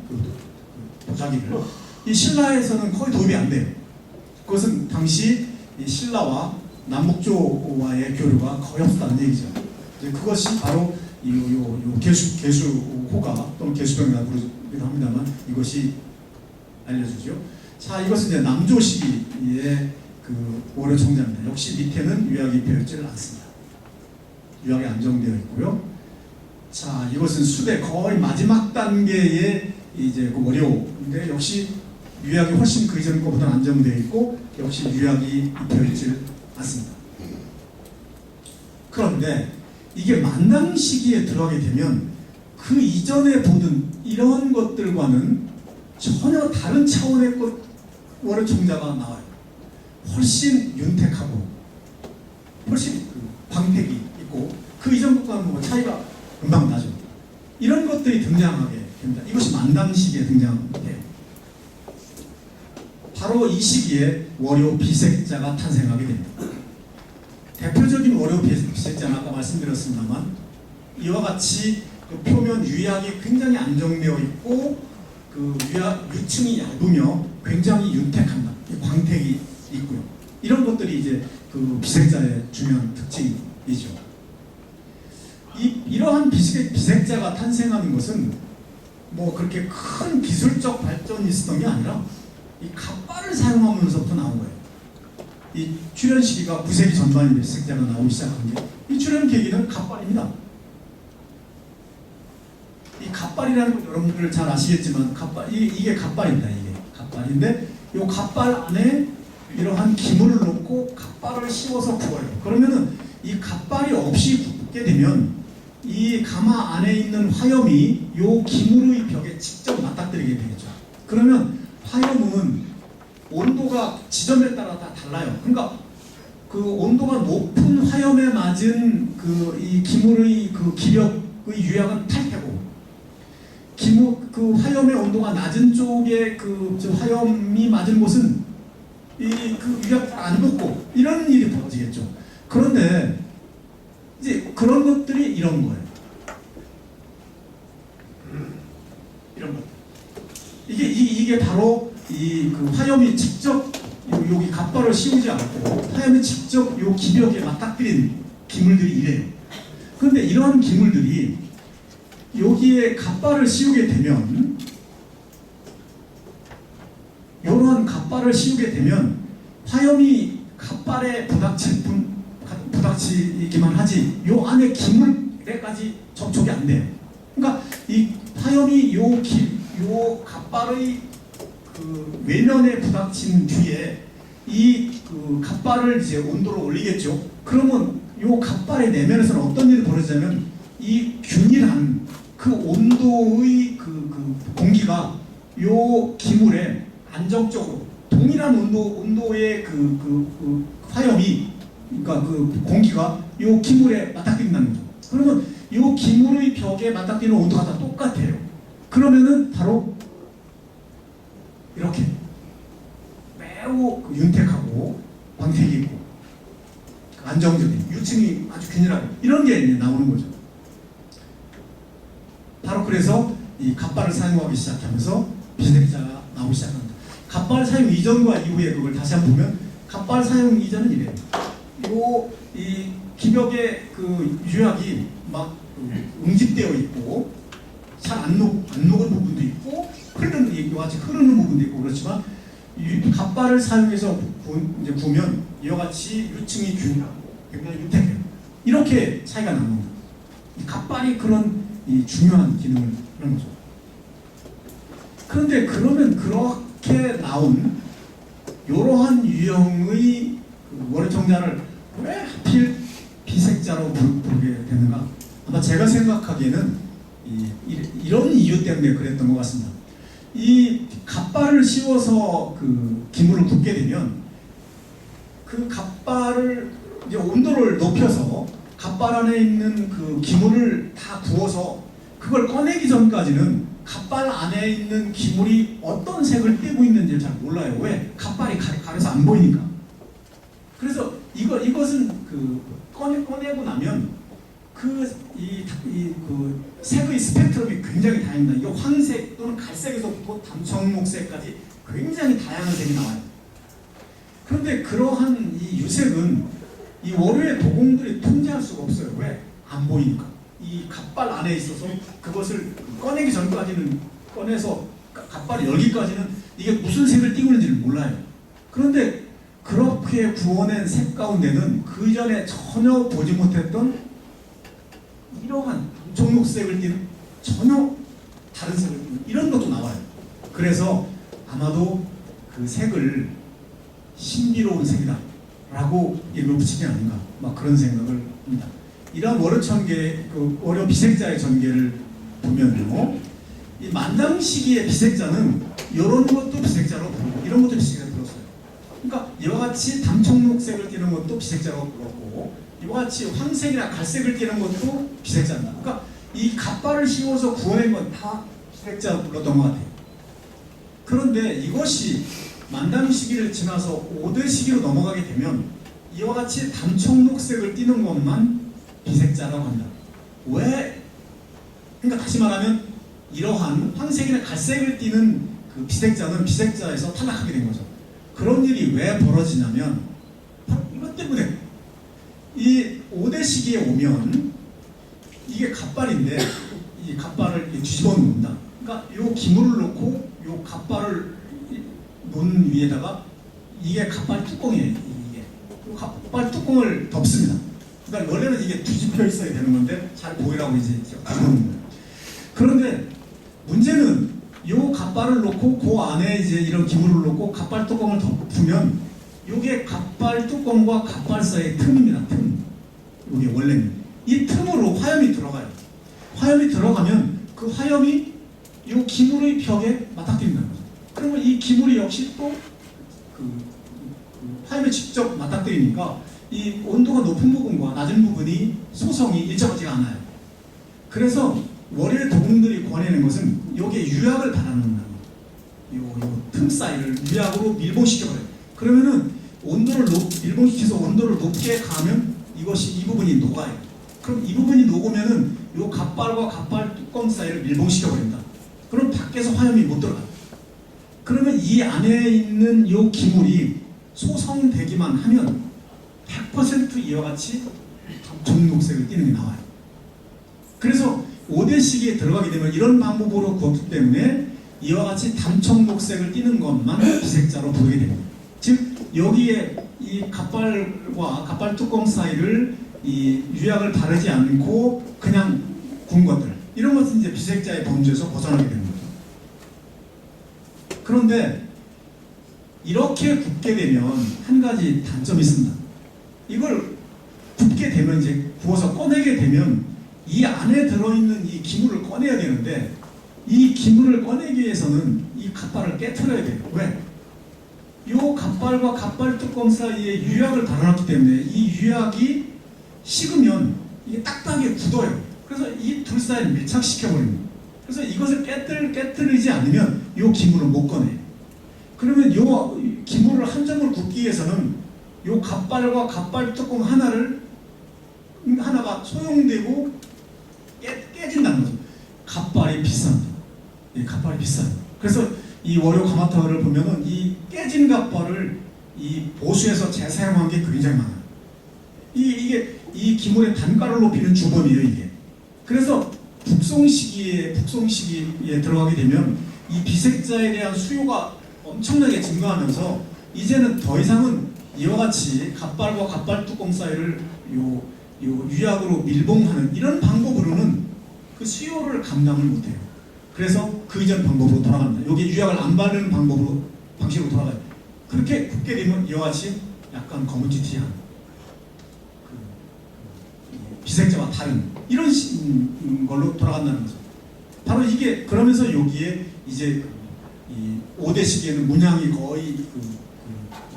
도자기를 이 신라에서는 거의 도입이 안 돼요. 그것은 당시 이 신라와 남북조와의 교류가 거의 없었다는 얘기죠. 그것이 바로 개수호가 또는 개수병이라고 부르기도 합니다만 이것이 알려주죠. 자, 이것은 이제 남조 시기의 그 월요총자입니다. 역시 밑에는 유약이 입혀있지 않습니다. 유약이 안정되어 있고요. 자, 이것은 수대 거의 마지막 단계의 이제 그 월요인데 역시 유약이 훨씬 그 이전 것보다 안정되어 있고 역시 유약이 입혀있지 않습니다. 그런데 이게 만당 시기에 들어가게 되면 그 이전에 보던 이런 것들과는 전혀 다른 차원의 월요총자가 나와요. 훨씬 윤택하고 훨씬 광택이 있고 그 이전 것과는 뭐 차이가 금방 나죠. 이런 것들이 등장하게 됩니다. 이것이 만당 시기에 등장해요. 바로 이 시기에 월요 비색자가 탄생하게 됩니다. 대표적인 월요 비색자는 아까 말씀드렸습니다만 이와 같이 그 표면 유약이 굉장히 안정되어 있고 그 유층이 얇으며 굉장히 윤택합니다. 광택이 있고요. 이런 것들이 이제 그 비색자의 중요한 특징이죠. 이러한 비색자가 탄생하는 것은 뭐 그렇게 큰 기술적 발전이 있었던 게 아니라 이 갑발을 사용하면서부터 나온 거예요. 이 출현 시기가 9세기 전반에 비색자가 나오기 시작한 게 이 출현 계기는 갑발입니다. 이 갑발이라는 건 여러분들 잘 아시겠지만 이게 갑발입니다. 이게 갑발인데 이 갑발 안에 이러한 기물을 놓고 갑발을 씌워서 구워요. 그러면은 이 갑발이 없이 굽게 되면 이 가마 안에 있는 화염이 요 기물의 벽에 직접 맞닥뜨리게 되겠죠. 그러면 화염은 온도가 지점에 따라 다 달라요. 그러니까 그 온도가 높은 화염에 맞은 이 기물의 그 기력의 유약은 탈테고 그 화염의 온도가 낮은 쪽에 화염이 맞은 곳은 그 유약이 안 녹고 이런 일이 벌어지겠죠. 그런데 이제 그런 것들이 이런 거예요. 이런 것. 이게 바로 이 그 화염이 직접 여기 갑발을 씌우지 않고 화염이 직접 요 기벽에 맞닥뜨린 기물들이 이래요. 그런데 이러한 기물들이 여기에 갑발을 씌우게 되면, 이러한 갑발을 씌우게 되면 화염이 갑발에 부닥치기만 하지 요 안에 기물에까지 접촉이 안 돼요. 그러니까 이 화염이 요 갑발의 그 외면에 부닥친 뒤에 이 그 갑발을 이제 온도로 올리겠죠. 그러면 요 갑발의 내면에서는 어떤 일이 벌어지냐면 이 균일한 그 온도의 그 공기가 요 기물에 안정적으로 동일한 온도의 그 화염이, 그러니까 그 공기가 요 기물에 맞닥뜨린다는 거죠. 그러면 요 기물의 벽에 맞닥뜨리는 온도가 다 똑같아요. 그러면은 바로 이렇게 매우 윤택하고 광택이 있고 안정적인 유층이 아주 균일하고 이런 게 나오는 거죠. 바로 그래서 이 갑발을 사용하기 시작하면서 비색자가 나오기 시작합니다. 갑발 사용 이전과 이후에 그걸 다시 한번 보면, 갑발 사용 이전은 이래요. 이 기벽의 그 유약이 막 응집되어 있고 잘 안 녹은 부분도 있고 이와 같이 흐르는 부분도 있고 그렇지만, 갑발을 사용해서 이제 보면 이와 같이 유층이 균일하고 굉장히 윤택해요. 이렇게 차이가 납니다. 갑발이 그런 이 중요한 기능을 하는 거죠. 그런데 그러면 그렇게 나온 이러한 유형의 그 월요청자를 왜 하필 비색자로 부르게 되는가? 아마 제가 생각하기에는 이런 이유 때문에 그랬던 것 같습니다. 이 갑발을 씌워서 그 기물을 굽게 되면 그 갑발을 이제 온도를 높여서 갑발 안에 있는 그 기물을 다 구워서 그걸 꺼내기 전까지는 갑발 안에 있는 기물이 어떤 색을 띠고 있는지 잘 몰라요. 왜? 갑발이 가려서 안 보이니까. 그래서 이것은 그 꺼내고 나면 그 색의 스펙트럼이 굉장히 다양합니다. 이게 황색 또는 갈색에서부터 담청록색까지 굉장히 다양한 색이 나와요. 그런데 그러한 이 유색은 이 월요의 도공들이 통제할 수가 없어요. 왜? 안 보이니까. 이 갑발 안에 있어서 그것을 꺼내기 전까지는, 꺼내서 갑발을 열기까지는 이게 무슨 색을 띠고 있는지를 몰라요. 그런데 그렇게 구워낸 색 가운데는 그 전에 전혀 보지 못했던 이러한 청록색을 띠는 전혀 다른 색을 띠는 이런 것도 나와요. 그래서 아마도 그 색을 신비로운 색이다 라고 이름을 붙이지 않는가, 막 그런 생각을 합니다. 이러한 월요천계, 그 월요 비색자의 전개를 보면요, 이 만당 시기의 비색자는 이런 것도 비색자로 부르고 이런 것도 비색자로 불렀어요. 그러니까 이와 같이 담청록색을 띠는 것도 비색자로 불렀고 이와 같이 황색이나 갈색을 띠는 것도 비색자입니다. 그러니까 이 갑발을 씌워서 구워낸 건 다 비색자로 불렀던 것 같아요. 그런데 이것이 만당 시기를 지나서 5대 시기로 넘어가게 되면 이와 같이 담청록색을 띠는 것만 비색자라고 합니다. 왜? 그러니까 다시 말하면 이러한 황색이나 갈색을 띠는 그 비색자는 비색자에서 탈락하게 된 거죠. 그런 일이 왜 벌어지냐면 바로 이것 때문에 이 5대 시기에 오면 이게 갑발인데 이 갑발을 뒤집어 놓는다. 그러니까 이 기물을 놓고 이 갑발을 놓은 위에다가 이게 갑발 뚜껑이에요. 이게 갑발 뚜껑을 덮습니다. 그러니까 원래는 이게 뒤집혀 있어야 되는 건데 잘 보이라고 이제 덮는 거예요. 그런데 문제는 이 갑발을 놓고 그 안에 이제 이런 기물을 놓고 갑발 뚜껑을 덮으면 이게 갑발 뚜껑과 갑발 사이의 틈입니다. 틈. 이게 원래는 이 틈으로 화염이 들어가요. 화염이 들어가면 그 화염이 이 기물의 벽에 맞닥뜨린다는 거죠. 그러면 이 기물이 역시 또 화염에 직접 맞닥뜨리니까 이 온도가 높은 부분과 낮은 부분이 소성이 일정하지가 않아요. 그래서 월요의 도공들이 권해낸 것은 여기에 유약을 발라놓는다. 요 틈 사이를 유약으로 밀봉시켜버려요. 그러면은 밀봉시켜서 온도를 높게 가면 이것이 이 부분이 녹아요. 그럼 이 부분이 녹으면은 요 갑발과 갑발 뚜껑 사이를 밀봉시켜버린다. 그럼 밖에서 화염이 못 들어가요. 그러면 이 안에 있는 요 기물이 소성되기만 하면 100% 이와 같이 점녹색을 띠는 게 나와요. 그래서 5대 시기에 들어가게 되면 이런 방법으로 구웠기 때문에 이와 같이 단청녹색을 띠는 것만 비색자로 부르게 됩니다. 즉 여기에 이 갓발과 갓발 뚜껑 사이를 이 유약을 바르지 않고 그냥 구운 것들, 이런 것은 이제 비색자의 범주에서 벗어나게 되는 거죠. 그런데 이렇게 굽게 되면 한 가지 단점이 있습니다. 이걸 굽게 되면, 이제 구워서 꺼내게 되면 이 안에 들어있는 이 기물을 꺼내야 되는데, 이 기물을 꺼내기 위해서는 이 갓발을 깨트려야 돼요. 왜? 요 갓발과 갓발 뚜껑 사이에 유약을 달아놨기 때문에 이 유약이 식으면 이게 딱딱하게 굳어요. 그래서 이 둘 사이를 밀착시켜버립니다. 그래서 이것을 깨뜨리지 않으면 요 기물을 못 꺼내요. 그러면 요 기물을 한 점을 굽기 위해서는 요 갓발과 갓발 뚜껑 하나가 소용되고 깨진다는 거죠. 갓발이 비쌉니다. 예, 갓발이 비싸요. 그래서 이 월요 가마타를 보면은 이 깨진 갓발을 이 보수해서 재사용한 게 굉장히 많아요. 이게 이 기물의 단가를 높이는 주범이에요, 이게. 그래서 북송 시기에 들어가게 되면 이 비색자에 대한 수요가 엄청나게 증가하면서 이제는 더 이상은 이와 같이 갓발과 갓발 뚜껑 사이를 요 유약으로 밀봉하는 이런 방법으로는 그 수요를 감당을 못해요. 그래서 그 이전 방법으로 돌아갑니다. 여기 유약을 안 바르는 방식으로 돌아가요. 그렇게 굽게 되면 이와 같이 약간 거무튀튀한 비색자와 다른 이런 걸로 돌아간다는 거죠. 바로 이게, 그러면서 여기에 이제 이 5대 시기에는 문양이 거의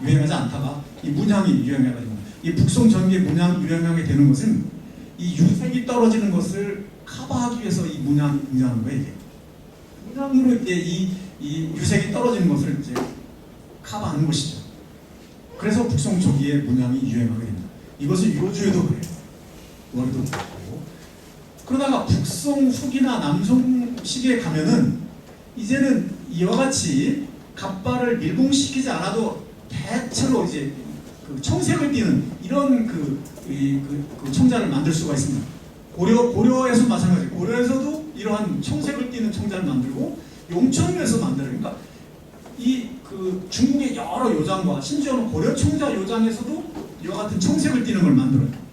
유행하지 않다가 이 문양이 유행하게 됩니다. 이 북송 전기의 문양 유행하게 되는 것은 이 유색이 떨어지는 것을 커버하기 위해서 이 문양이 등장하는 거예요. 이게 문양으로 이제 이 유색이 떨어지는 것을 이제 커버하는 것이죠. 그래서 북송 초기에 문양이 유행하게 됩니다. 이것은 요주에도 그래요. 월요도 그렇고. 그러다가 북송 후기나 남송 시기에 가면은 이제는 이와 같이 갓발을 밀봉시키지 않아도 대체로 이제 그 청색을 띠는 이런 그 청자를 만들 수가 있습니다. 고려에서 마찬가지. 고려에서도 이러한 청색을 띠는 청자를 만들고 용천에서 만들어요. 그러니까 그 중국의 여러 요장과 심지어는 고려 청자 요장에서도 이와 같은 청색을 띠는 걸 만들어요.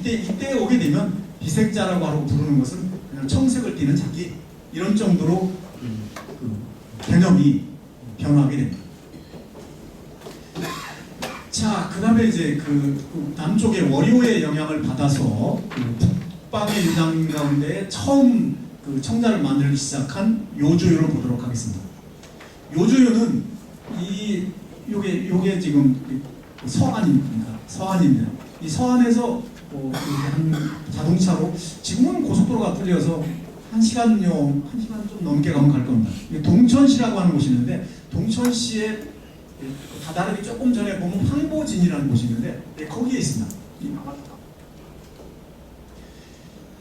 이때 오게 되면 비색자라고 하고 부르는 것은 그냥 청색을 띠는 자기, 이런 정도로 개념이 변화하게 됩니다. 자, 그 다음에 이제 그 남쪽의 월요의 영향을 받아서 북방의 유장 가운데 처음 그 청자를 만들기 시작한 요조요를 보도록 하겠습니다. 요조요는 요게 지금 서안입니다. 서안입니다. 이 서안에서 한 자동차로, 지금은 고속도로가 뚫려서 1시간 좀 넘게 가면 갈 겁니다. 동천시라고 하는 곳이 있는데, 동천시에 다다르기 조금 전에 보면 황보진이라는 곳이 있는데, 거기에 있습니다.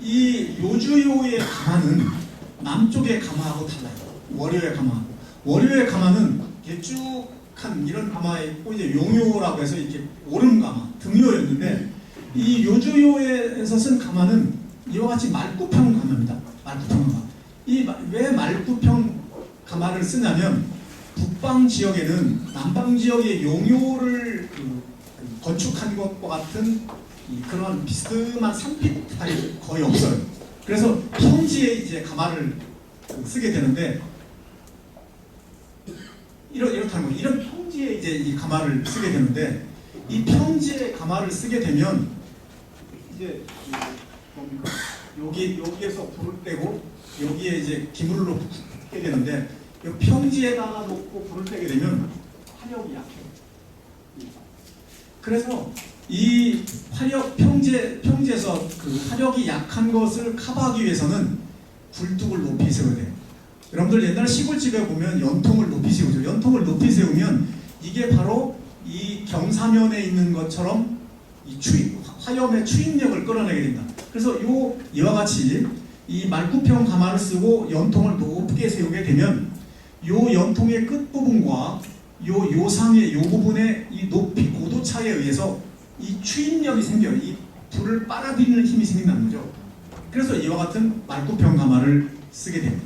이 요주요의 가마는 남쪽의 가마하고 달라요. 월요의 가마. 월요의 가마는 길쭉한 이런 가마에 있고, 이제 용요라고 해서 이렇게 오름 가마, 등요였는데, 이 요주요에서 쓴 가마는 이와 같이 말구평 가마입니다. 말구평 가마. 왜 말구평 가마를 쓰냐면, 북방 지역에는 남방 지역의 용요를 건축한 것과 같은 그런 비스듬한 산빛 스타일이 거의 없어요. 그래서 평지에 이제 가마를 쓰게 되는데, 이렇다는 거예요. 이런 평지에 이제 이 가마를 쓰게 되는데, 이 평지에 가마를 쓰게 되면 이제 여기에서 불을 떼고 여기에 이제 기물을 놓고 굽게 되는데, 이 평지에다가 놓고 불을 떼게 되면 화력이 약해요. 그래서 이 평지에서 그 화력이 약한 것을 커버하기 위해서는 굴뚝을 높이 세워야 돼요. 여러분들 옛날 시골집에 보면 연통을 높이 세우죠. 연통을 높이 세우면 이게 바로 이 경사면에 있는 것처럼 이 화염의 추인력을 끌어내게 된다. 그래서 이와 같이 이 말구평 가마를 쓰고 연통을 높게 세우게 되면 요 연통의 끝 부분과 요 요상의 요 부분의 이 높이 고도 차이에 의해서 이 추인력이 생겨요. 이 불을 빨아들이는 힘이 생긴다는 거죠. 그래서 이와 같은 말구평 가마를 쓰게 됩니다.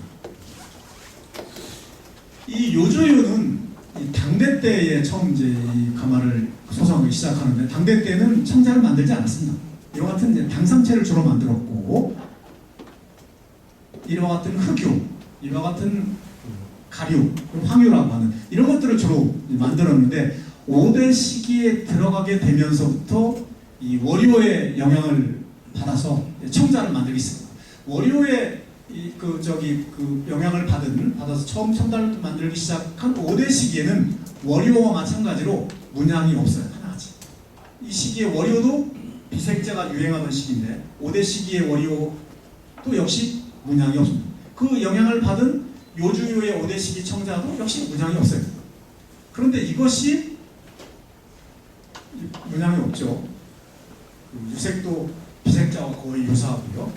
이 요조요는 이 당대 때에 처음 이제 이 가마를 소성하기 시작하는데, 당대 때는 청자를 만들지 않았습니다. 이와 같은 이제 당상체를 주로 만들었고, 이와 같은 흑유, 이와 같은 가류, 황유라고 하는 이런 것들을 주로 만들었는데, 5대 시기에 들어가게 되면서부터 이 월요의 영향을 받아서 청자를 만들기 시작합니다. 월요의 영향을 받아서 처음 청자를 만들기 시작한 5대 시기에는 월요와 마찬가지로 문양이 없어요. 하나같이. 이 시기에 월요도 비색제가 유행하던 시기인데 5대 시기의 월요도 역시 문양이 없습니다. 그 영향을 받은 요주요의 5대 시기 청자도 역시 문양이 없어요. 그런데 이것이 문양이 없죠. 유색도 비색자와 거의 유사하고요.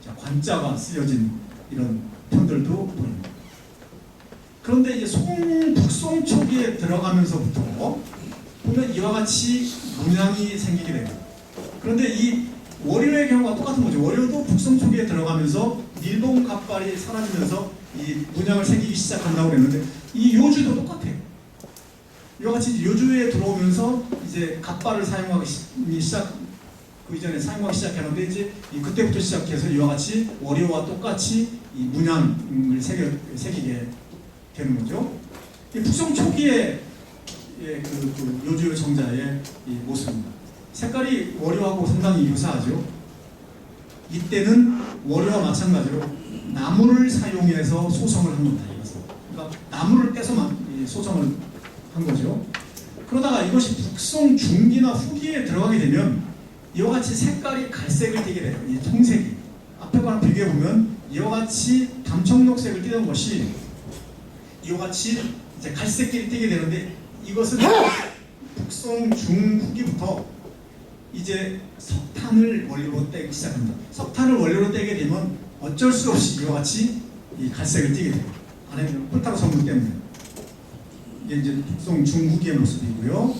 자, 관자가 쓰여진 이런 편들도 보입니다. 그런데 이제 북송 초기에 들어가면서부터 보면 이와 같이 문양이 생기게 됩니다. 그런데 이 월요의 경우가 똑같은 거죠. 월요도 북송 초기에 들어가면서 일본 갑발이 사라지면서 이 문양을 생기기 시작한다고 그랬는데, 이 요주도 똑같아요. 이와 같이 요주에 들어오면서 이제 갑발을 사용하기 시작, 그 이전에 사용하기 시작했는데, 이제 그때부터 시작해서 이와 같이 월요와 똑같이 이 문양을 새기게 되는 거죠. 이 북송 초기의 그 요주요 정자의 이 모습입니다. 색깔이 월요하고 상당히 유사하죠. 이때는 월요와 마찬가지로 나무를 사용해서 소성을 한 겁니다. 그러니까 나무를 떼서 소성을 한 거죠. 그러다가 이것이 북송 중기나 후기에 들어가게 되면 이와 같이 색깔이 갈색을 띠게 돼요. 이 통색이. 앞에 거랑 비교해 보면 이와 같이 담청록색을 띠던 것이 이와 같이 이제 갈색끼리 띠게 되는데, 이것은 북송 중후기부터 이제 석탄을 원료로 떼기 시작합니다. 석탄을 원료로 떼게 되면 어쩔 수 없이 이와 같이 이 갈색을 띠게 돼요. 안에는 홀타로 성분 때문에. 이게 이제 북송 중후기의 모습이고요.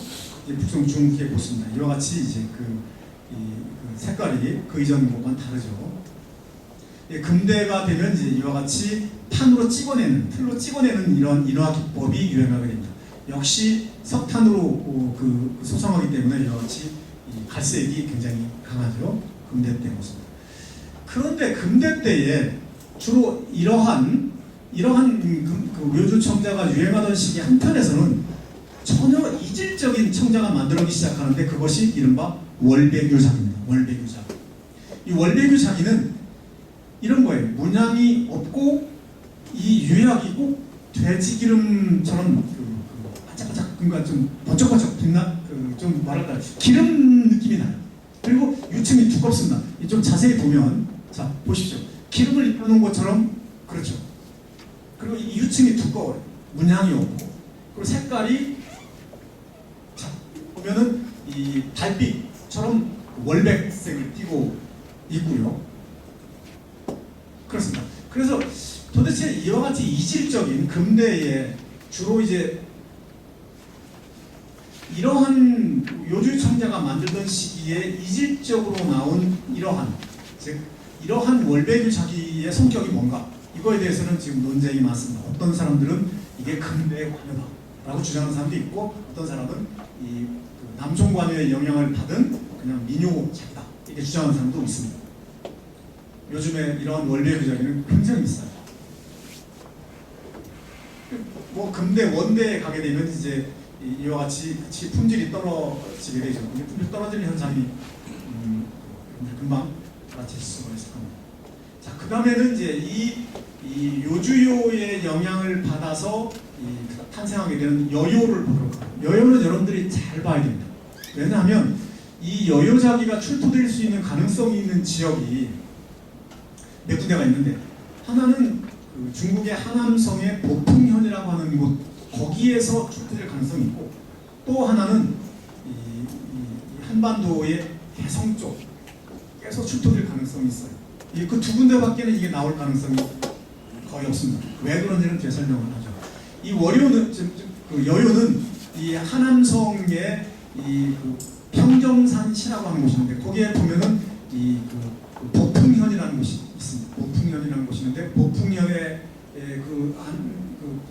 이제 북송 중후기의 모습입니다. 이와 같이 이제 그 색깔이 그 이전 것과는 다르죠. 근대가 되면 이제 이와 같이 판으로 찍어내는, 틀로 찍어내는 이런 인화 기법이 유행하게 됩니다. 역시 석탄으로 소성하기 때문에 이와 같이 이 갈색이 굉장히 강하죠. 근대 때 모습. 그런데 근대 때에 주로 이러한 묘주 청자가 유행하던 시기 한편에서는 전혀 이질적인 청자가 만들어지기 시작하는데, 그것이 이른바 월배규작입니다. 월배규작. 이 월배규작이는 이런 거예요. 문양이 없고 이 유약이 꼭 돼지기름처럼 반짝반짝, 그러니까 좀 번쩍번쩍 빛나, 좀 뭐랄까 기름 느낌이 나요. 그리고 유층이 두껍습니다. 좀 자세히 보면, 자 보십시오. 기름을 입혀놓은 것처럼, 그렇죠. 그리고 이 유층이 두꺼워요. 문양이 없고, 그리고 색깔이, 자 보면은 이 달빛처럼 월백색을 띠고 있고요. 그렇습니다. 그래서 도대체 이와 같이 이질적인 근대에 주로 이제 이러한 요주 청자가 만들던 시기에 이질적으로 나온 이러한 월배규 자기의 성격이 뭔가, 이거에 대해서는 지금 논쟁이 많습니다. 어떤 사람들은 이게 근대의 관여다라고 주장하는 사람도 있고, 어떤 사람은 이 남촌 관여의 영향을 받은 그냥 민요 자기다 이렇게 주장하는 사람도 있습니다. 요즘에 이러한 월배규 자기는 굉장히 비싸요. 뭐 근대 원대에 가게 되면 이제 이와 같이 품질이 떨어지게 되죠. 품질 떨어지는 현상이 금방 알아챌 수가 있을 겁니다. 자, 그 다음에는 이제 이 요주요의 영향을 받아서 탄생하게 되는 여요를 보도록 합니다. 여요는 여러분들이 잘 봐야 됩니다. 왜냐하면 이 여요자기가 출토될 수 있는 가능성이 있는 지역이 몇 군데가 있는데, 하나는 그 중국의 하남성의 보풍현이라고 하는 곳, 거기에서 출토될 가능성이 있고, 또 하나는 이 한반도의 개성 쪽에서 출토될 가능성이 있어요. 그 두 군데밖에는 이게 나올 가능성이 거의 없습니다. 왜 그런지는 뒤에 설명을 하죠. 이 월요는 그 여요는 이 하남성의 이 평정산시라고 하는 곳인데 거기에 보면은 그 보풍현이라는 곳이 있습니다. 보풍현이라는 곳이 있는데 보풍현의 그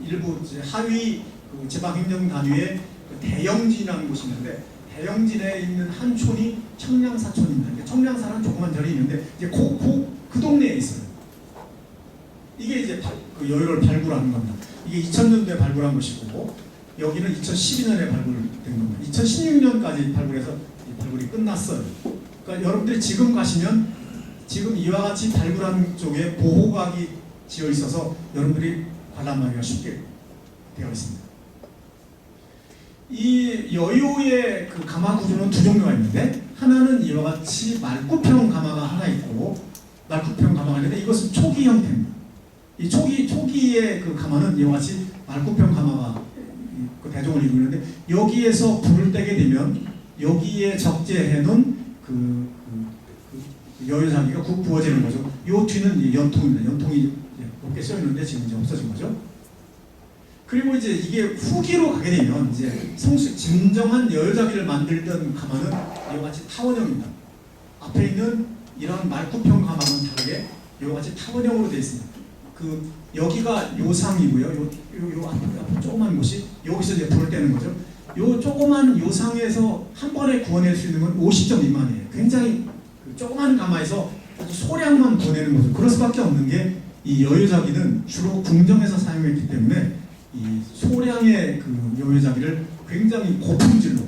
일부 하위 그 지방행정 단위의 그 대영진이라는 곳이 있는데 대영진에 있는 한 촌이 청량사촌입니다. 청량사라는 조그만 절이 있는데 이제 그 동네에 있어요. 이게 이제 그 여유를 발굴하는 겁니다. 이게 2000년도에 발굴한 것이고 여기는 2012년에 발굴된 겁니다. 2016년까지 발굴해서 발굴이 끝났어요. 그러니까 여러분들이 지금 가시면 지금 이와 같이 발굴한 쪽에 보호각이 지어 있어서 여러분들이 관람하기가 쉽게 되어 있습니다. 이 여유의 그 가마 구조는 두 종류가 있는데 하나는 이와 같이 말구평 가마가 하나 있고 말구평 가마가 있는데 이것은 초기 형태입니다. 이 초기의 그 가마는 이와 같이 말구평 가마가 그 대종을 이루고 있는데 여기에서 불을 떼게 되면 여기에 적재해놓은 그 여유자기가 부어지는 거죠. 이 뒤는 연통입니다. 연통이 이렇게 써 있는데 지금 이제 없어진 거죠. 그리고 이제 이게 후기로 가게 되면 이제 진정한 여유자기를 만들던 가마는 이와 같이 타원형입니다. 앞에 있는 이런 말구평 가마는 다르게 이와 같이 타원형으로 되어 있습니다. 그 여기가 요상이고요. 요 앞에 조그만 곳이 여기서 이제 불을 떼는 거죠. 요 조그만 요상에서 한 번에 구워낼 수 있는 건 50점 미만이에요. 굉장히 그 조그만 가마에서 아주 소량만 구워내는 거죠. 그럴 수밖에 없는 게 이 여유자기는 주로 궁정에서 사용했기 때문에 이 소량의 그 여유자기를 굉장히 고품질로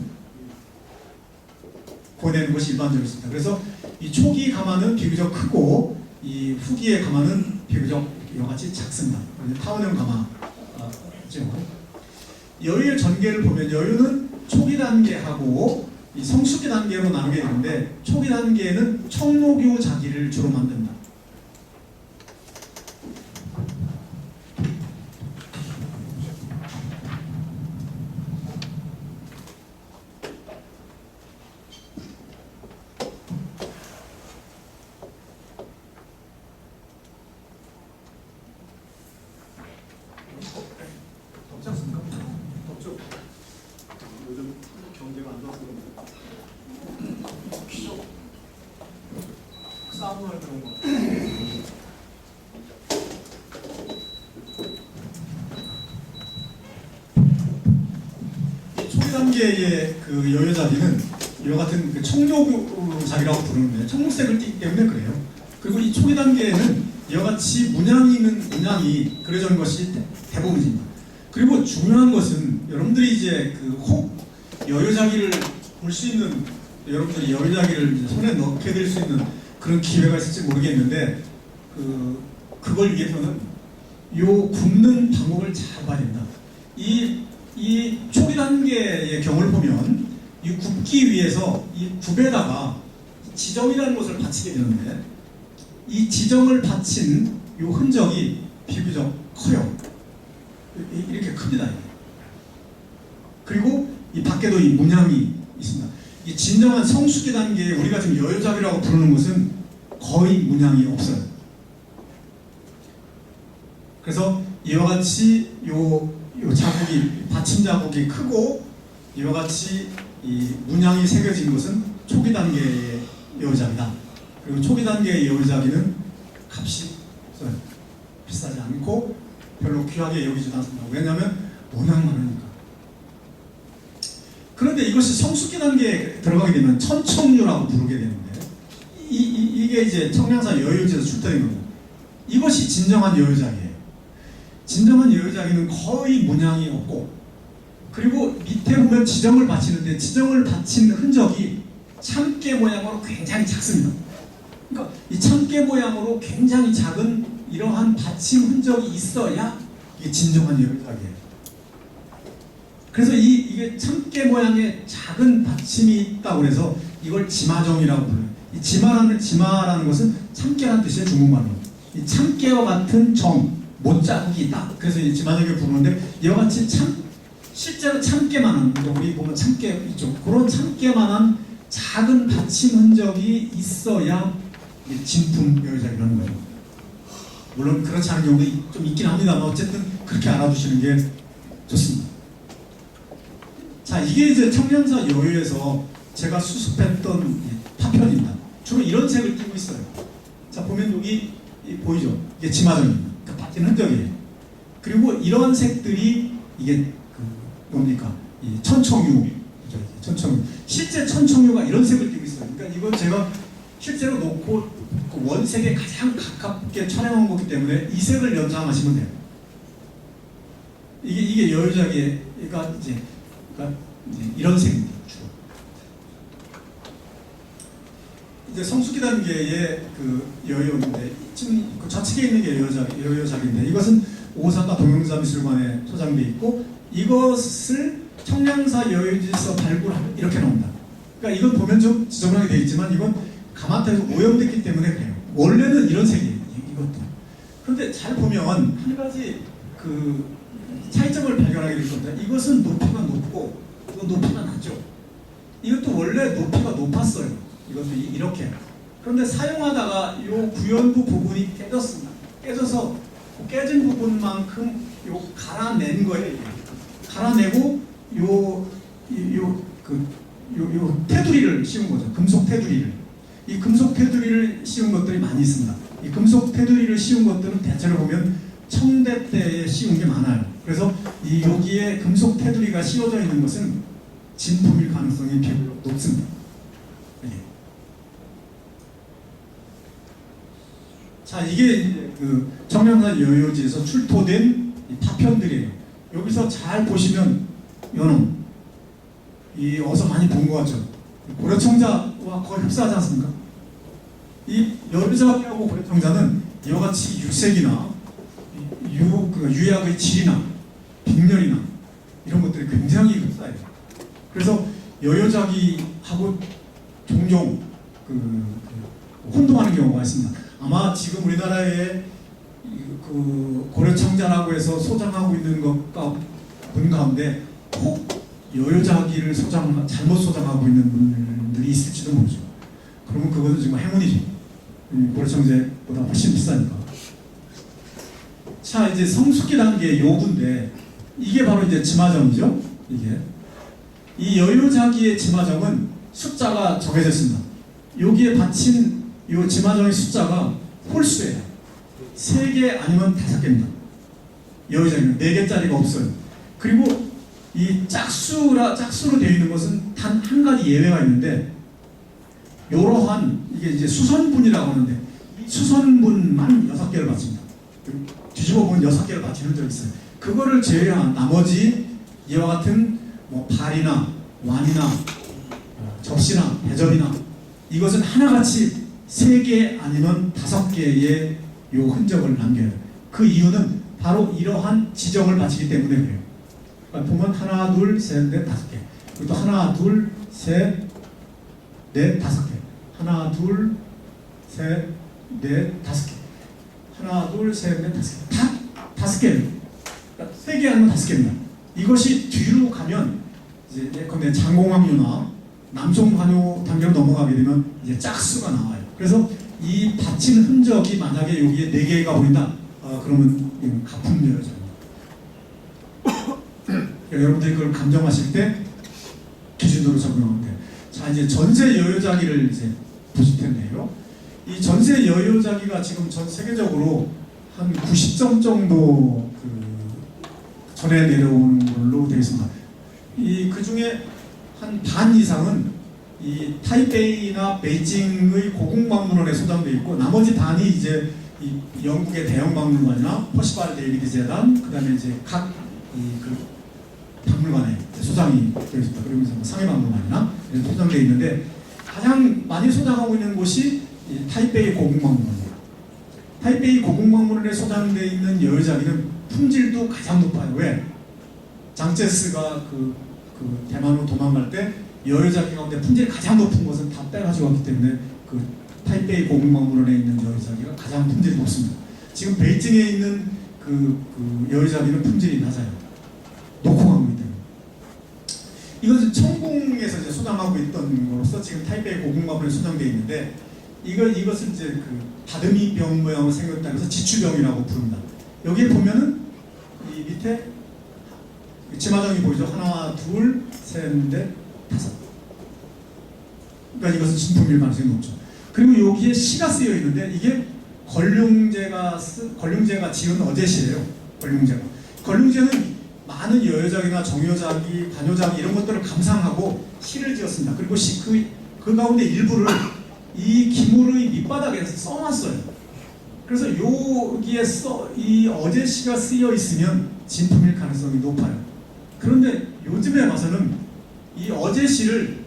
구워내는 것이 일반적이었습니다. 그래서 이 초기 가마는 비교적 크고 이 후기의 가마는 비교적 이와 같이 작습니다. 타원형 가마죠. 여유의 전개를 보면 여유는 초기 단계하고 이 성숙기 단계로 나누게 되는데 초기 단계에는 청록유 자기를 주로 만듭니다. 덥지 않습니까? 덥죠? 요즘 경제가 안 좋아서 그런데 귀죠? 사우나 할 그런 거. 이 초기 단계의 그 여유자기는 이와 같은 그 청록자기라고 부르는데 청록색을 띠기 때문에 그래요. 그리고 이 초기 단계에는 이와 같이 문양이 그려져 있는 것이 대부분입니다. 그리고 중요한 것은 여러분들이 이제 그 여유자기를 볼 수 있는 여러분들이 여유자기를 이제 손에 넣게 될 수 있는 그런 기회가 있을지 모르겠는데 그걸 위해서는 요 굽는 방법을 잘 봐야 된다. 이 초기 단계의 경우를 보면 이 굽기 위해서 이 굽에다가 지정이라는 것을 받치게 되는데 이 지정을 받친 요 흔적이 비교적 커요. 이렇게 큽니다. 그리고 이 밖에도 이 문양이 있습니다. 이 진정한 성숙기 단계에 우리가 지금 여유자기라고 부르는 것은 거의 문양이 없어요. 그래서 이와 같이 요 자국이 받침 자국이 크고 이와 같이 이 문양이 새겨진 것은 초기 단계의 여유자기다. 그리고 초기 단계의 여유자기는 값이 없어요. 비싸지 않고 별로 귀하게 여기지도 않습니다. 왜냐하면 문양 많으니까. 그런데 이것이 성숙기 단계에 들어가게 되면 천청유라고 부르게 되는데 이게 이제 청량사 여유지에서 출토된 겁니다. 이것이 진정한 여유자기예요. 진정한 여유자기는 거의 문양이 없고 그리고 밑에 보면 지정을 받치는데 지정을 받친 흔적이 참깨 모양으로 굉장히 작습니다. 그러니까 이 참깨 모양으로 굉장히 작은 이러한 받침 흔적이 있어야 이게 진정한 여유자기예요. 그래서 이게 참깨 모양의 작은 받침이 있다고 해서 이걸 지마정이라고 불러요. 이 지마라는 것은 참깨라는 뜻이에요. 중국말로. 이 참깨와 같은 못자국이 있다. 그래서 이 지마정을 부르는데 이와 같이 실제로 참깨만한 우리 보면 참깨 있죠. 그런 참깨만한 작은 받침 흔적이 있어야 진품 여유자기라는 거예요. 물론 그렇지 않은 경우도 좀 있긴 합니다만 어쨌든 그렇게 알아두시는 게 좋습니다. 자, 이게 이제 청량사 여유에서 제가 수습했던 파편입니다. 주로 이런 색을 띠고 있어요. 자, 보면 여기 보이죠? 이게 지마정입니다. 그러니까 바뀐 흔적이에요. 그리고 이러한 색들이 이게 뭡니까? 이 천청유. 천청유. 실제 천청유가 이런 색을 띠고 있어요. 그러니까 이건 제가 실제로 놓고 그 원색에 가장 가깝게 촬영한 거기 때문에 이 색을 연상하시면 돼요. 이게 여유자기가 이제 이런 색입니다. 주로. 이제 성숙기 단계의 그 여유인데 지금 그 좌측에 있는 게 여유자기인데 이것은 오사카 동영사미술관에 소장돼 있고 이것을 청량사 여유지에서 발굴하면 이렇게 나옵니다. 그러니까 이건 보면 좀 지저분하게 되어 있지만 이건 가마타에서 오염됐기 때문에 그래요. 원래는 이런 색이에요. 이것도. 그런데 잘 보면 한 가지 그 차이점을 발견하게 될 겁니다. 이것은 높이가 높고 이건 높이가 낮죠. 이것도 원래 높이가 높았어요. 이것도 이렇게. 그런데 사용하다가 이 구연부 부분이 깨졌습니다. 깨져서 그 깨진 부분만큼 요 갈아낸 거예요. 갈아내고 요 테두리를 씌운 거죠. 금속 테두리를. 이 금속 테두리를 씌운 것들이 많이 있습니다. 이 금속 테두리를 씌운 것들은 대체로 보면 청대 때에 씌운 게 많아요. 그래서 이 여기에 금속 테두리가 씌워져 있는 것은 진품일 가능성이 별로 높습니다. 네. 자, 이게 그 청량사 여유지에서 출토된 파편들이에요. 여기서 잘 보시면 요놈 이 어서 많이 본 것 같죠? 고려청자와 거의 흡사하지 않습니까? 이 여유자기하고 고려청자는 이와 같이 유색이나 유약의 질이나 빈혈이나 이런 것들이 굉장히 흡사해요. 그래서 여유자기하고 종종 혼동하는 경우가 있습니다. 아마 지금 우리나라에 그 고려청자라고 해서 소장하고 있는 분 가운데 혹 여유자기를 잘못 소장하고 있는 분들이 있을지도 모르죠. 그러면 그것은 정말 행운이죠. 고려청자보다 훨씬 비싸니까. 자, 이제 성숙기 단계의 요구인데 이게 바로 이제 지마정이죠. 이게 이 여유자기의 지마정은 숫자가 정해졌습니다. 여기에 받친 이 지마정의 숫자가 홀수예요. 3개 아니면 5개입니다. 여유자기는 4개짜리가 없어요. 그리고 이 짝수로 되어 있는 것은 단 한 가지 예외가 있는데 이러한 이게 이제 수선분이라고 하는데 이 수선분만 6개를 받습니다. 뒤집어 보면 6개를 받치는 적이 있어요. 그거를 제외한 나머지 이와 같은 뭐 발이나 완이나 접시나 배접이나 이것은 하나같이 3개 아니면 5개의 요 흔적을 남겨요. 그 이유는 바로 이러한 지정을 바치기 때문에 그래요. 그러니까 보면 하나, 둘, 셋, 넷, 5개. 그리고 또 하나, 둘, 셋, 넷, 5개. 하나, 둘, 셋, 넷, 5개. 하나, 둘, 셋, 넷, 5개. 다 5개예요. 그러니까 3개 아니면 5개입니다. 이것이 뒤로 가면 이제 예컨대 장공학류나 남송관요 단계로 넘어가게 되면 이제 짝수가 나와요. 그래서 이 받친 흔적이 만약에 여기에 4개가 보인다. 그러면 이건 가품여유자입니다. 여러분들이 그걸 감정하실 때 기준으로 적용하면 돼요. 자, 이제 전세 여유자기를 이제 보실 텐데요. 이 전세 여유자기가 지금 전 세계적으로 한 90점 정도 전해 내려오는 걸로 되어 있습니다. 그 중에 한 반 이상은 이 타이베이나 베이징의 고궁박물원에 소장되어 있고 나머지 반이 이제 이 영국의 대형 박물관이나 퍼시발 데이비드 재단 그다음에 이제 각 박물관에 소장이 되어 있습니다. 그리고 이제 상해 박물관이나 이런 소장되어 있는데 가장 많이 소장하고 있는 곳이 이 타이베이 고궁박물원입니다. 타이베이 고궁박물원에 소장되어 있는 여유자기는 품질도 가장 높아요. 왜? 장제스가 대만으로 도망갈 때 여유자기 가운데 품질이 가장 높은 것은 다 빼가지고 왔기 때문에 그 타이베이 고궁박물원에 있는 여유자기가 가장 품질이 높습니다. 지금 베이징에 있는 그 여유자기는 품질이 낮아요. 녹콩하기 때문에. 이것은 천공에서 이제 소장하고 있던 거로서 지금 타이베이 고궁박물원에 소장되어 있는데 이것을 이제 그 다듬이 병 모양으로 생겼다 해서 지추병이라고 부릅니다. 여기에 보면은 이 밑에 지마정이 보이죠? 하나, 둘, 셋, 넷, 다섯. 그러니까 이것은 진품일 가능성이 높죠. 그리고 여기에 시가 쓰여 있는데 이게 걸륭제가 지은 어제시예요. 걸륭제는 많은 여여작이나 정여작이, 반여작이 이런 것들을 감상하고 시를 지었습니다. 그리고 그 가운데 일부를 이 기물의 밑바닥에 써놨어요. 그래서 여기에 이 어제시가 쓰여 있으면 진품일 가능성이 높아요. 그런데 요즘에 와서는 이 어제시를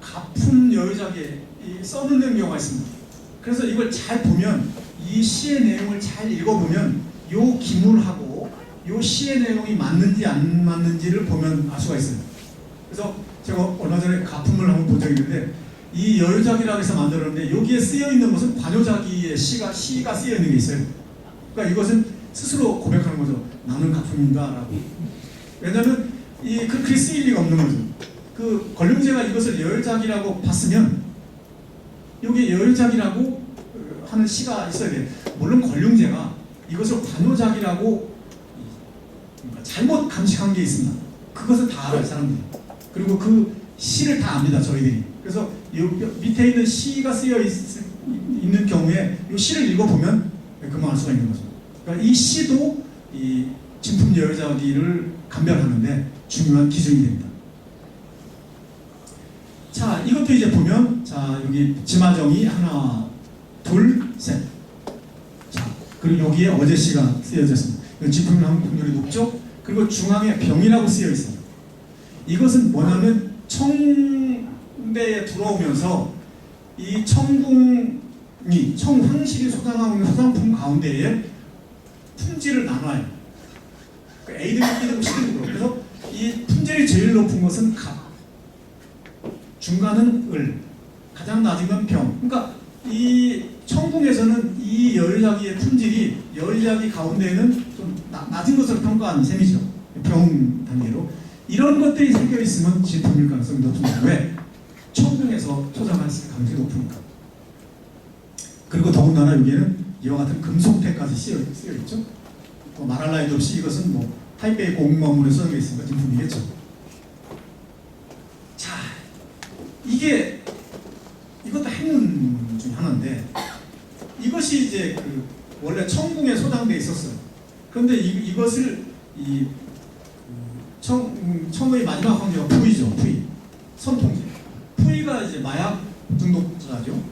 가품 여여작에 써놓는 경우가 있습니다. 그래서 이걸 잘 보면 이 시의 내용을 잘 읽어보면 요 기물하고 요 시의 내용이 맞는지 안 맞는지를 보면 알 수가 있어요. 그래서 제가 얼마 전에 가품을 한번 본 적이 있는데 이 여유작이라고 해서 만들었는데 여기에 쓰여 있는 것은 관요자기의 시가 쓰여 있는 게 있어요. 그러니까 이것은 스스로 고백하는 거죠. 나는 가품인가라고. 왜냐하면 그렇게 쓰일 리가 없는 거죠. 그 걸륭제가 이것을 여유작이라고 봤으면 여기에 여유작이라고 하는 시가 있어야 돼요. 물론 걸륭제가 이것을 관요작이라고 잘못 감식한 게 있습니다. 그것은 다 알아요, 사람들이. 그리고 그 시를 다 압니다, 저희들이. 그래서 밑에 있는 시가 쓰여 있는 경우에 이 시를 읽어보면 그만 알 수가 있는 거죠. 그러니까 이 시도 이 진품 여여자기를 감별하는데 중요한 기준이 됩니다. 자, 이것도 이제 보면, 자, 여기 지마정이 하나, 둘, 셋. 자, 그리고 여기에 어제시가 쓰여져 있습니다. 진품일 확률이 높죠? 그리고 중앙에 병이라고 쓰여 있습니다. 이것은 뭐냐면 청대에 들어오면서 이 황실이 소장하고 있는 소장품 가운데에 품질을 나눠요. 그러니까 A등, B등, C등으로. 그래서 이 품질이 제일 높은 것은 갑, 중간은 을, 가장 낮은 건 병. 그러니까 이 청궁에서는 이 여유자기의 품질이 여유자기 가운데에는 좀 낮은 것으로 평가하는 셈이죠. 병 단계로. 이런 것들이 섞여 있으면 진품일 가능성이 높습니다. 왜? 청궁에서 소장할 가능성이 높으니까. 그리고 더군다나 여기에는 이와 같은 금속태까지 쓰여 있죠. 말할 나위도 없이 이것은 뭐 타이베이 공무원물에 써져 있으니까 진품이겠죠. 자, 이것도 행운 중에 하나인데 이것이 이제 그 원래 청궁에 소장돼 있었어요. 그런데 이것을 청의 마지막 황제가 푸이죠. 푸이. 선통제. 푸이가 이제 마약 중독자죠.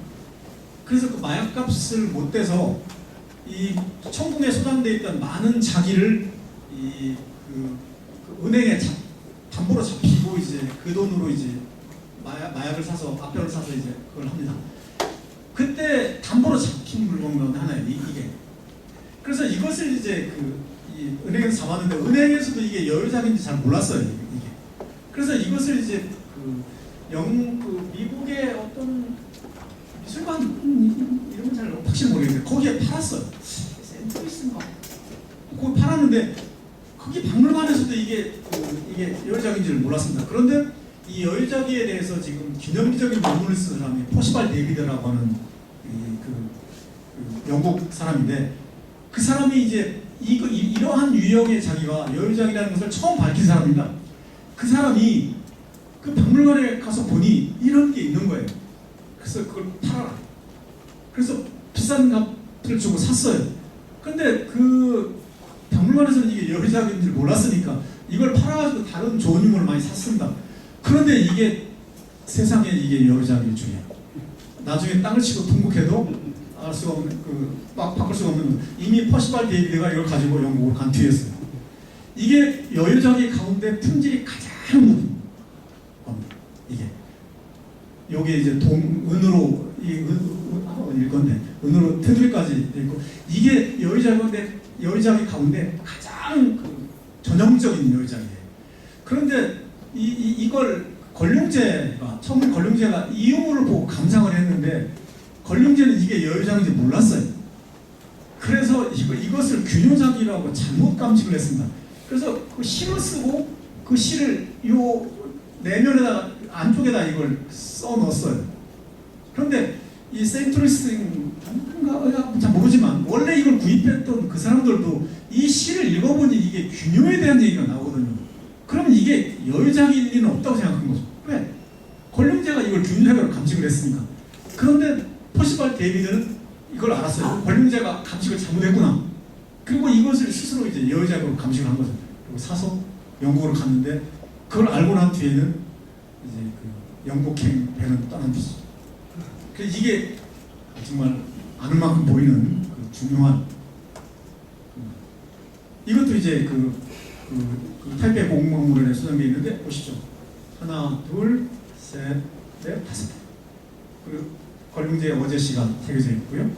그래서 그 마약 값을 못 대서 이 청궁에 소장돼 있던 많은 자기를 그 은행에 담보로 잡히고 이제 그 돈으로 이제 마약을 사서 앞뼈를 사서 이제 그걸 합니다. 그때 담보로 잡힌 물건 가운데 하나예요. 이게. 그래서 이것을 이제 이 은행에서 잡았는데 은행에서도 이게 여유작인지 잘 몰랐어요. 이게. 그래서 이것을 이제 미국의 어떤 미술관 이름은 잘 확실히 모르겠는데 거기에 팔았어요. 센트리스인가? 거기 팔았는데 거기 박물관에서도 이게 여유작인지를 몰랐습니다. 그런데 이 여유자기에 대해서 지금 기념비적인 논문을 쓴 사람이 퍼시발 데이비드라고 하는 그 영국 사람인데 그 사람이 이제 이러한 유형의 자기가 여유자기라는 것을 처음 밝힌 사람입니다. 그 사람이 그 박물관에 가서 보니 이런 게 있는 거예요. 그래서 그걸 팔아라. 그래서 비싼 값을 주고 샀어요. 근데 그 박물관에서는 이게 여유자기인 줄 몰랐으니까 이걸 팔아가지고 다른 좋은 유물을 많이 샀습니다. 그런데 이게 세상에 이게 여유자기의 주의야. 나중에 땅을 치고 통곡해도 알 수가 없는 바꿀 수가 없는 이미 퍼시발 데이비드가 이걸 가지고 영국으로 간 뒤였어요. 이게 여유자기 가운데 품질이 가장 높은 겁니다. 이게 여기에 이제 은으로 어디일 건데 은으로 테두리까지 있고 이게 여유자기 가운데 가장 전형적인 여유자기예요. 그런데 이걸 청문 걸륭제가 이 유물을 보고 감상을 했는데 걸륭제는 이게 여유작인지 몰랐어요. 그래서 이것을 균요작이라고 잘못 감식을 했습니다. 그래서 그 시를 쓰고 그 시를 요 내면에다가 안쪽에다 이걸 써 넣었어요. 그런데 이 세인트루이스인가 잘 모르지만 원래 이걸 구입했던 그 사람들도 이 시를 읽어보니 이게 균형에 대한 얘기가 나오거든요. 그러면 이게 여유작일 리는 없다고 생각한 거죠. 왜? 권력제가 이걸 균형으로 감식을 했으니까. 그런데 퍼시발 데이비드는 이걸 알았어요. 권력제가 감식을 잘못했구나. 그리고 이것을 스스로 이제 여유작으로 감식을 한 거죠. 그리고 사서 영국으로 갔는데 그걸 알고 난 뒤에는 이제 그 영국행 배는 떠난 거죠. 그래서 이게 정말 아는 만큼 보이는 그 중요한 이것도 이제 그 타이페이 공공문헌에 수정되어 있는데 보시죠. 하나, 둘, 셋, 넷, 다섯 개. 그리고 권룡제의 어제시가 새겨져 있고요.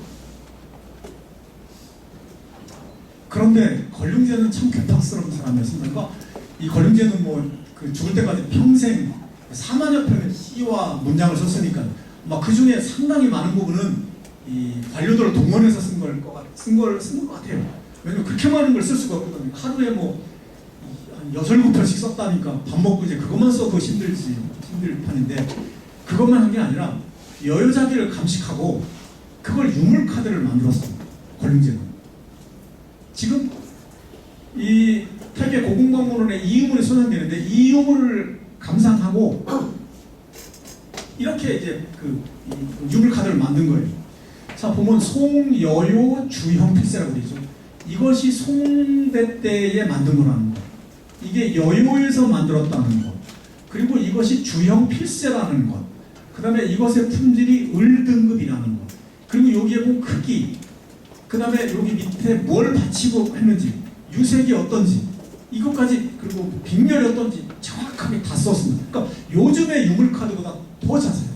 그런데 권룡제는 참 괴팍스러운 사람이었습니다. 그러니까 이 권룡제는 뭐 그 죽을 때까지 평생 4만여 편의 시와 문장을 썼으니까 막 그 중에 상당히 많은 부분은 이 관료들을 동원해서 쓴 것 같아요. 왜냐면 그렇게 많은 걸 쓸 수가 없거든요. 하루에 뭐 한 6, 7편씩 썼다니까 밥 먹고 이제 그것만 써도 힘들 판인데 그것만 한 게 아니라 여유자기를 감식하고 그걸 유물카드를 만들었습니다. 권룡제는. 지금 이 타이페이 고궁광문헌에 이 유물이 소장되는데 이 유물을 감상하고 이렇게 이제 그 유물카드를 만든 거예요. 자 보면 송여요 주형 필세라고 되죠. 이것이 송대 때에 만든 거라는 거. 이게 여요에서 만들었다는 것. 그리고 이것이 주형 필세라는 것. 그 다음에 이것의 품질이 을등급이라는 것. 그리고 여기에 보면 크기. 그 다음에 여기 밑에 뭘 받치고 했는지, 유색이 어떤지, 이것까지, 그리고 빅렬이 어떤지 정확하게 다 썼습니다. 그러니까 요즘의 유물카드보다 더 자세해요.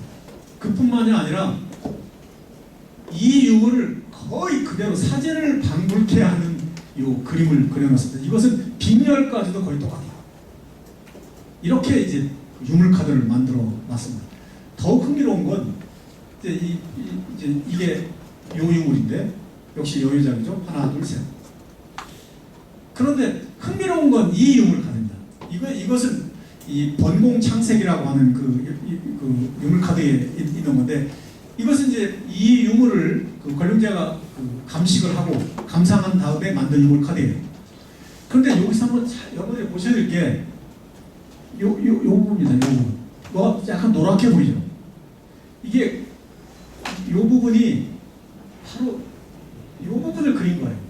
그뿐만이 아니라 이 유물을 거의 그대로 사진을 방불케 하는 요 그림을 그려놨습니다. 이것은 빅렬까지도 거의 똑같아요. 이렇게 이제 유물카드를 만들어 놨습니다. 더욱 흥미로운 건 이제 이게 요 유물인데 역시 여유작이죠. 하나, 둘, 셋. 그런데 흥미로운 건 이 유물카드입니다. 이것은 이 번공창색이라고 하는 그 유물카드에 있는 건데 이것은 이제 이 유물을 그 권룡제가 감식을 하고 감상한 다음에 만든 유물카드예요. 그런데 여기서 한번 여러분들이 보셔야 될 게 요 부분입니다. 요 부분. 뭐 약간 노랗게 보이죠? 이게 요 부분이 바로 요 부분을 그린 거예요.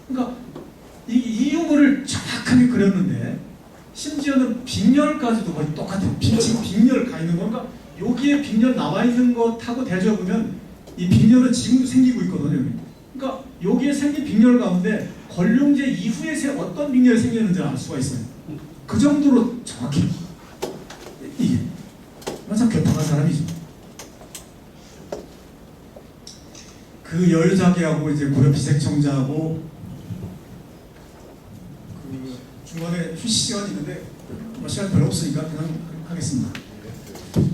그러니까 이 유물을 정확하게 그렸는데 심지어는 빅렬까지도 거의 똑같아요. 지금 빅렬 가 있는 건가? 여기에 빅렬 나와 있는 것하고 대조해보면 이 빅렬은 지금도 생기고 있거든요. 그러니까 여기에 생긴 빅렬 가운데 권룡제 이후에 어떤 빅렬이 생겼는지 알 수가 있어요. 그 정도로 정확히 이게 참 괴팍한 사람이죠. 그 여유자기하고 이제 고려 비색청자하고 그 중간에 휴식 시간이 있는데 시간 별로 없으니까 그냥 하겠습니다.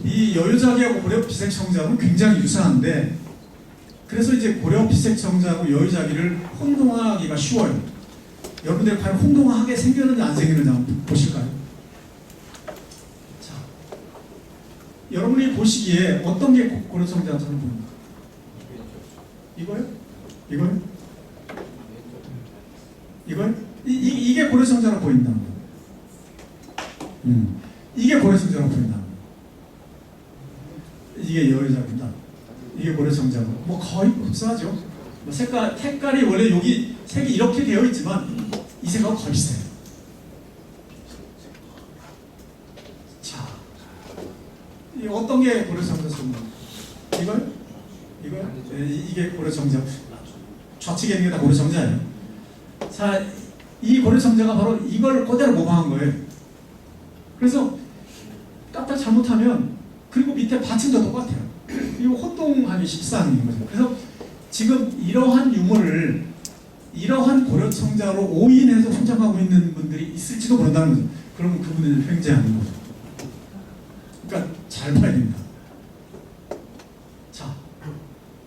이 여유자기하고 고려 비색청자하고는 굉장히 유사한데 그래서 이제 고려 비색청자하고 여유자기를 혼동하기가 쉬워요. 여러분들 과연 혼동하게 생겼는지 안 생겼는지 한번 보실까요? 자, 여러분이 보시기에 어떤 게 고려 청자처럼 보입니까? 이거요? 이거요? 이거요? 이게 고려 청자로 보인다는 거예요. 이게 고려 청자로 보인다는 거예요. 이게 여유자입니다. 이게 고려 청자고 뭐 거의 흡사하죠. 뭐 색깔이 원래 여기 색이 이렇게 되어 있지만 이 색하고 거의 비슷해요. 자, 이 어떤 게 고려 청자입니까? 이거요? 이거요? 네, 이게 고려 청자. 좌측에 있는 게 다 고려 청자예요. 자, 이 고려 청자가 바로 이걸 그대로 모방한 거예요. 그래서 까딱 잘못하면 그리고 밑에 받침도 똑같아요. 이거 혼동하기 쉽사한 거죠. 그래서 지금 이러한 유물을 이러한 고려청자로 오인해서 훈장하고 있는 분들이 있을지도 모른다는 거죠. 그러면 그분은 횡재하는 거죠. 그러니까 잘 봐야 됩니다. 자,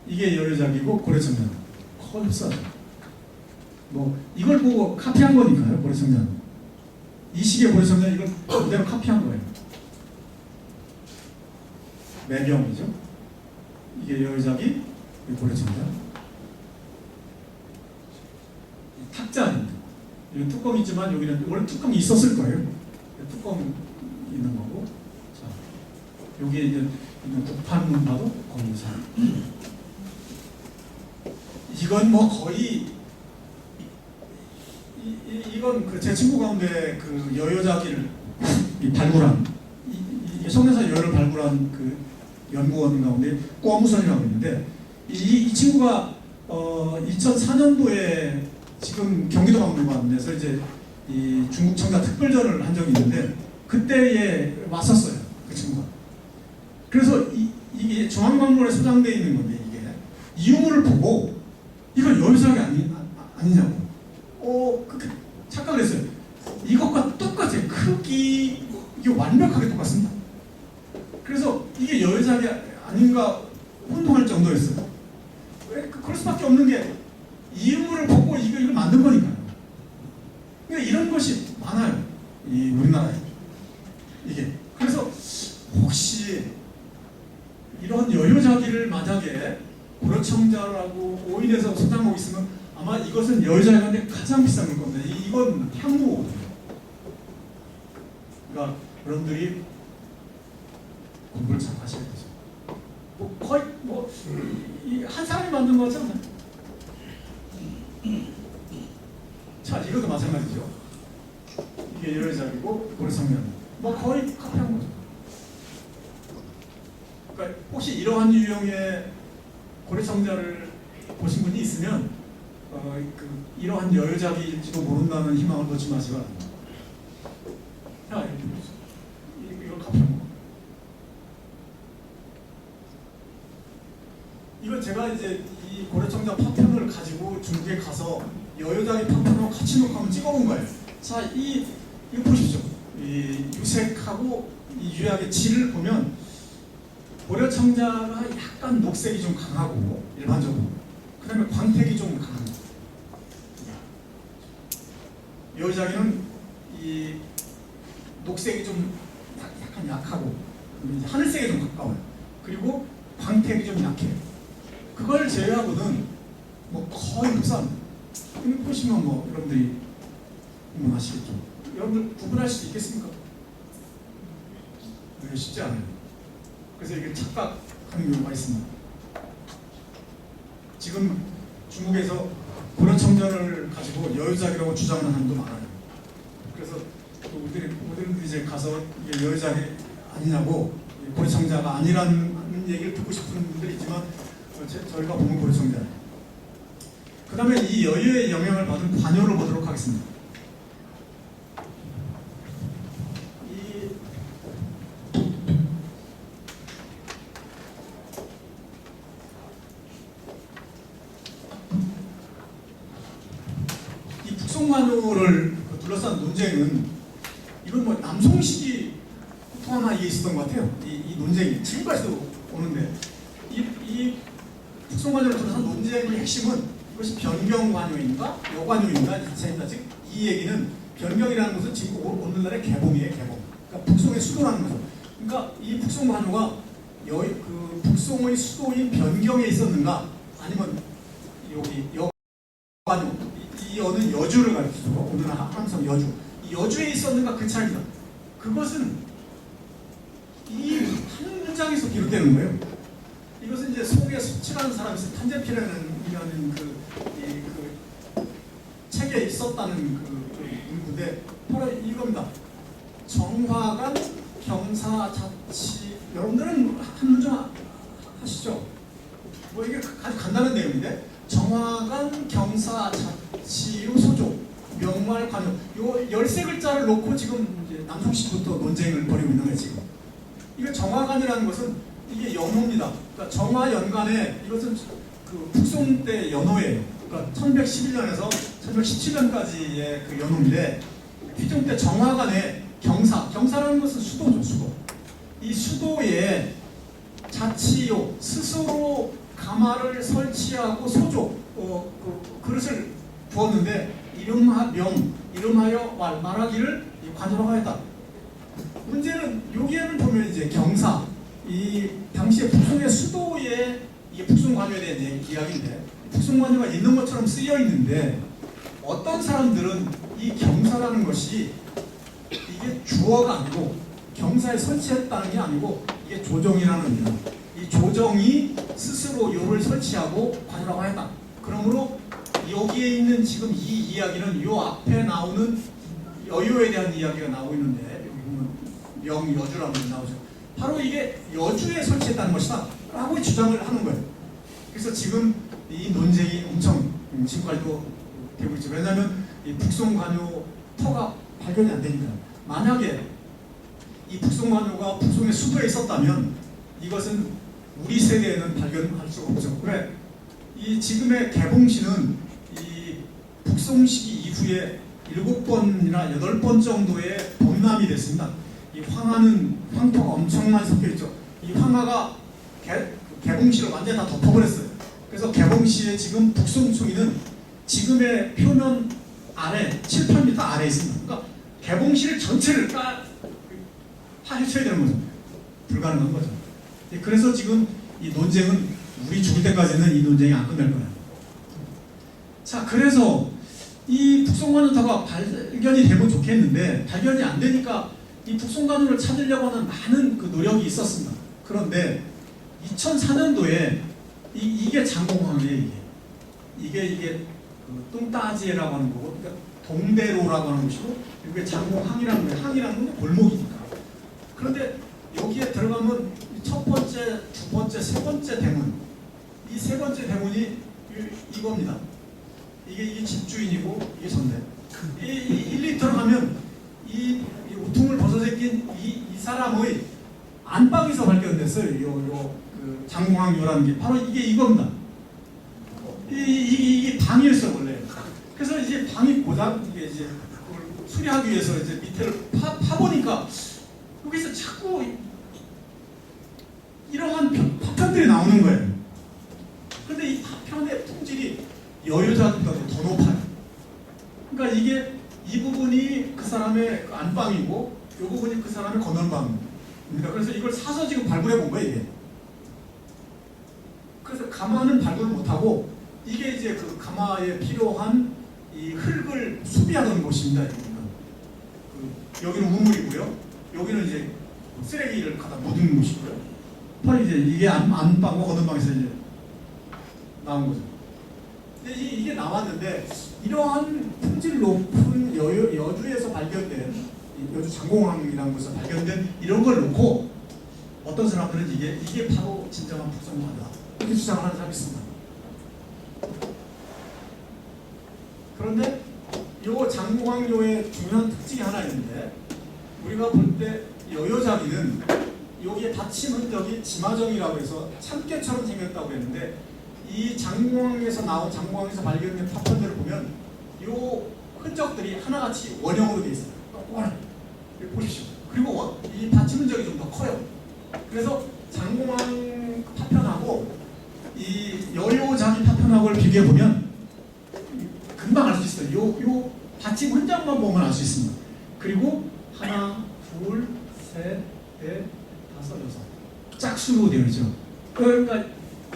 이게 여유작이고 고려청자는 거의 흡사하죠. 뭐 이걸 보고 카피한 거니까요. 고려청자는 이 시기의 고려청자는 이걸 그대로 카피한 거예요. 매병이죠. 이게 여의작이 고려청자. 탁자입니다. 여기 뚜껑이 있지만 여기는 원래 뚜껑이 있었을 거예요. 뚜껑 있는 거고. 자, 여기에 이제 있는 북판문 봐도 검사. 이건 뭐 거의 이건 그 제 친구 가운데 그 여여자기를 발굴한 성내사 여여를 발굴한 그 연구원 가운데 꼬무선이라고 있는데 이 친구가 2004년도에 지금 경기도 박물관에서 이제 이 중국 청자 특별전을 한 적이 있는데 그때에 왔었어요, 그 친구가. 그래서 이게 중앙박물관에 소장되어 있는 건데 이게 이유물을 보고 이건 여유작이 아니냐고. 그렇게 착각을 했어요. 이것과 똑같아요. 크기 이게 완벽하게 똑같습니다. 그래서 이게 여유작이 아닌가 혼동할 정도였어요. 왜 그럴 수밖에 없는 게 이유물을 보고 이걸 만든 거니까요. 그러니까 이런 것이 많아요. 이 우리나라에 이게. 그래서 혹시 이런 여유자기를 만약에 고려청자라고 오인해서 소장하고 있으면 아마 이것은 여유자기한테 가장 비싼 걸 겁니다. 이건 향무거든요. 그러니까 여러분들이 공부를 잘 하셔야 되죠. 뭐 거의 한 사람이 만든 거잖아요. 자, 이것도 마찬가지죠. 이게 여유자기고 고려청자는 뭐 거의 카피한 거죠. 그러니까 혹시 이러한 유형의 고려청자를 보신 분이 있으면 이러한 여유작일지도 모른다는 희망을 놓지 마시기 바랍니다. 자, 이거 카피한 거. 이거 제가 이제 이 고려청자 파편을 가지고 중국에 가서 여유작일 파편하고 같이 놓고 한번 찍어본 거예요. 자, 이거 보십시오. 이 유색하고 이 유약의 질을 보면 고려청자가 약간 녹색이 좀 강하고 일반적으로 그 다음에 광택이 좀 강합니다. 여유작이는 이 녹색이 좀 약간 약하고 이제 하늘색에 좀 가까워요. 그리고 광택이 좀 약해요. 그걸 제외하고는 뭐 거의 흡사합니다. 보시면 뭐 여러분들이 아시겠죠. 여러분들 구분할 수 있겠습니까? 쉽지 않아요. 그래서 이게 착각하는 경우가 있습니다. 지금 중국에서 고려청자를 가지고 여유작이라고 주장하는 사람도 많아요. 그래서 우리들이 이제 가서 이게 여유작이 아니냐고 고려청자가 아니라는 얘기를 듣고 싶은 분들이 있지만 저희가 보면 고려청자예요. 그 다음에 이 여유의 영향을 받은 관요를 보도록 하겠습니다. 북송관요를 둘러싼 논쟁은 이건 뭐 남송식이 또 하나 있었던 것 같아요. 이 논쟁이 지금까지도 오는데 이 북송관요를 둘러싼 논쟁의 핵심은 이것이 변경관요인가 여관요인가 즉 이 얘기는 변경이라는 것은 지금 오늘날의 개봉이에요. 개봉. 그러니까 북송의 수도라는 거죠. 그러니까 이 북송관요가 그 북송의 수도인 변경에 있었는가 아니면 여기 여관요 이 어느 여주를 가리키죠. 오늘 함성 여주. 이 여주에 있었는가 그 차이다. 그것은 이 한 문장에서 비롯되는 거예요. 이것은 이제 속에 수치라는 사람이 탄제피라는 그 책에 있었다는 그 문구인데 바로 이겁니다. 정화관 경사자치. 여러분들은 한 문장 하시죠. 뭐 이게 아주 간단한 내용인데 정화관 경사자치요 소조 명말관요 요 13글자를 놓고 지금 이제 남송식부터 논쟁을 벌이고 있는 거예요. 지금 이거 정화관이라는 것은 이게 연호입니다. 그러니까 정화연간에 이것은 그 북송 때 연호예요. 그러니까 1111년에서 1117년까지의 그 연호인데 휘종 때 정화관에 경사라는 것은 수도죠. 수도. 이 수도에 자치요 스스로 가마를 설치하고 소조 그 그릇을 부었는데 이름하여 말하기를 관조라고 하였다. 문제는 여기에는 보면 이제 경사 이 당시에 북송의 수도에 이게 북송관요에 대한 이야기인데 북송관요가 있는 것처럼 쓰여 있는데 어떤 사람들은 이 경사라는 것이 이게 주어가 아니고 경사에 설치했다는 게 아니고 이게 조정이라는 의미다. 이 조정이 스스로 요를 설치하고 관요라고 했다. 그러므로 여기에 있는 지금 이 이야기는 요 앞에 나오는 여요에 대한 이야기가 나오고 있는데 여기 보면 명여주라고 나오죠. 바로 이게 여주에 설치했다는 것이다 라고 주장을 하는 거예요. 그래서 지금 이 논쟁이 엄청 지금까지도 되고 있죠. 왜냐하면 이 북송관요 터가 발견이 안 되니까. 만약에 이 북송관요가 북송의 수도에 있었다면 이것은 우리 세대에는 발견할 수가 없죠. 왜? 이 지금의 개봉시는 이 북송시기 이후에 7번이나 8번 정도의 범람이 됐습니다. 이 황하는 황토가 엄청 많이 섞여 있죠. 이 황하가 개봉시를 완전히 다 덮어버렸어요. 그래서 개봉시에 지금 북송초기는 지금의 표면 아래 7, 8m 아래에 있습니다. 그러니까 개봉시를 전체를 파헤쳐야 되는 거죠. 불가능한 거죠. 그래서 지금 이 논쟁은 우리 죽을 때까지는 이 논쟁이 안 끝날 거예요. 자, 그래서 이 북송관요터가 발견이 되면 좋겠는데 발견이 안 되니까 이 북송관요를 찾으려고 하는 많은 그 노력이 있었습니다. 그런데 2004년도에 이게 장공항이에요. 이게 그 뚱따지에라고 하는 거고, 그러니까 동대로라고 하는 곳이고, 이게 장공항이라는 거예요. 항이라는 건 골목이니까. 그런데 여기에 들어가면 첫 번째, 두 번째, 세 번째 대문, 이 세 번째 대문이 이겁니다. 이게 집주인이고 이게 선대. 일리 들어가면 이 우퉁을 벗어제낀 이 사람의 안방에서 발견됐어요. 그 장공항요라는 게 바로 이겁니다. 이게 방이었어요 원래. 그래서 이제 방이 고장 이게 이제 그걸 수리하기 위해서 이제 밑에를 파보니까 여기서 자꾸 이러한 파편들이 나오는 거예요. 근데 이 파편의 품질이 여유자보다도 더 높아요. 그러니까 이게 이 부분이 그 사람의 안방이고 이 부분이 그 사람의 건넌방입니다. 그래서 이걸 사서 지금 발굴해 본 거예요, 이게. 그래서 가마는 발굴을 못하고 이게 이제 그 가마에 필요한 이 흙을 수비하던 곳입니다. 여기는 우물이고요. 여기는 이제 쓰레기를 갖다 묻는 곳이고요. 바로 이제 이게 안방과 건넌방에서 이제 나온 거죠. 근데 이게 나왔는데 이러한 품질 높은 여주에서 발견된 여주 장공항이라는 곳에서 발견된 이런 걸 놓고 어떤 사람들은 이게 바로 진정한 북송관요다 이렇게 주장을 하는 사람이 있습니다. 그런데 이 장공항요의 중요한 특징이 하나 있는데 우리가 볼 때 여여자기는 여기에 받침 흔적이 지마정이라고 해서 참깨처럼 생겼다고 했는데 이 장공항에서 발견된 파편들을 보면 이 흔적들이 하나같이 원형으로 되어 있어요. 보십시오. 그리고 이 받침 흔적이 좀 더 커요. 그래서 장공항 파편하고 이 여여자기 파편하고를 비교해 보면 금방 알 수 있어요. 요 받침 흔적만 보면 알 수 있습니다. 그리고 하나, 둘, 셋, 넷, 다섯, 여섯 짝수로 되어 있죠. 그러니까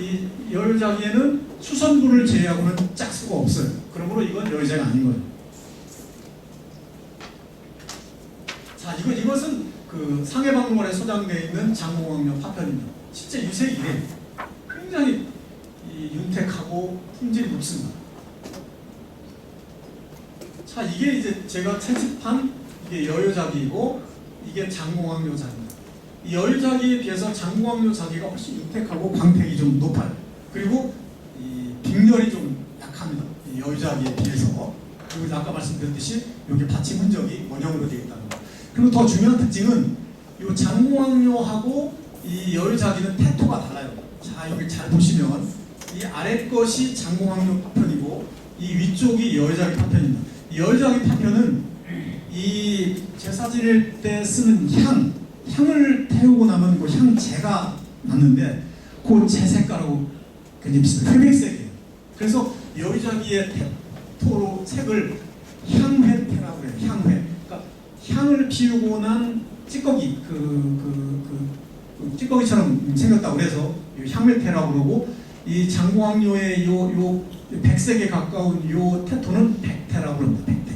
이 여유자기에는 수선부를 제외하고는 짝수가 없어요. 그러므로 이건 여유자기가 아닌 거예요. 자, 이것은 그 상해박물관에 소장되어 있는 장공항요 파편입니다. 실제 유색이 굉장히 윤택하고 품질이 높습니다. 자, 이게 이제 제가 채집한 이게 여유자기이고 이게 장공항요 자기입니다. 이 여유자기에 비해서 장공항요 자기가 훨씬 윤택하고 광택이 좀 높아요. 그리고 이 빅렬이 좀 약합니다. 이 여유자기에 비해서. 그리고 아까 말씀드렸듯이 여기 받침 흔적이 원형으로 되어 있다는 거. 그리고 더 중요한 특징은 이 장공항요하고 이 여유자기는 태토가 달라요. 자, 여기 잘 보시면 이 아래 것이 장공항요 파편이고 이 위쪽이 여유자기 파편입니다. 이 여유자기 파편은 이 제사 지낼 때 쓰는 향을 태우고 나면 그 향재가 났는데 그 재 색깔하고 굉장히 비슷해요. 회백색이에요. 그래서 여유자기의 태토로 색을 향회태라고 해요. 향회. 그러니까 향을 피우고 난 찌꺼기 찌꺼기처럼 생겼다고 그래서 향매태라고 그러고, 이 장공학료의 요 100색에 가까운 요 테토는 백태라고 그럽니다. 백태.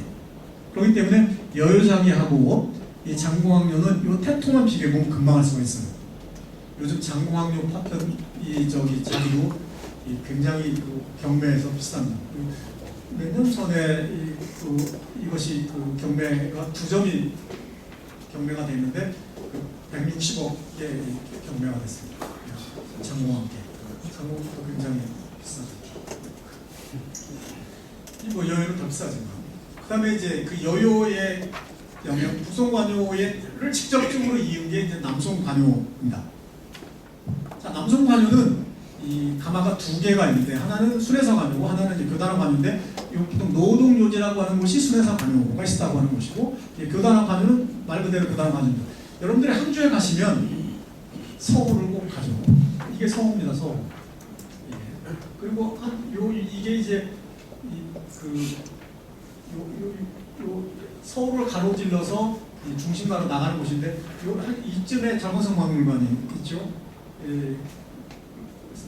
그렇기 때문에 여유자기하고 이 장공학료는 요 테토만 비교해보면 금방 알 수가 있어요. 요즘 장공학료 파편 자기도 굉장히 그 경매에서 비쌉니다. 몇 년 전에 이것이 경매가 2점이 경매가 됐는데 160억에 경매가 됐습니다. 장공학계. 장공학도 굉장히 비싸죠. 뭐 여유는 더 비싸지만. 그 다음에 이제 그 여유의 영역, 북송관요를 직접적으로 이은 게 이제 남송관요입니다. 자, 남송관요는 이 가마가 2개가 있는데, 하나는 순회사 관요고 하나는 이제 교단화 관요인데, 보통 노동요지라고 하는 곳이 순회사 관요가 있다고 하는 곳이고, 교단화 관요는 말 그대로 교단화 관요입니다. 여러분들이 항주에 가시면 서울을 꼭 가죠. 이게 서울입니다, 서울. 예. 그리고 이게 이제 서울을 가로질러서 중심가로 나가는 곳인데, 한 이쯤에 장건성 박물관이 있죠. 예.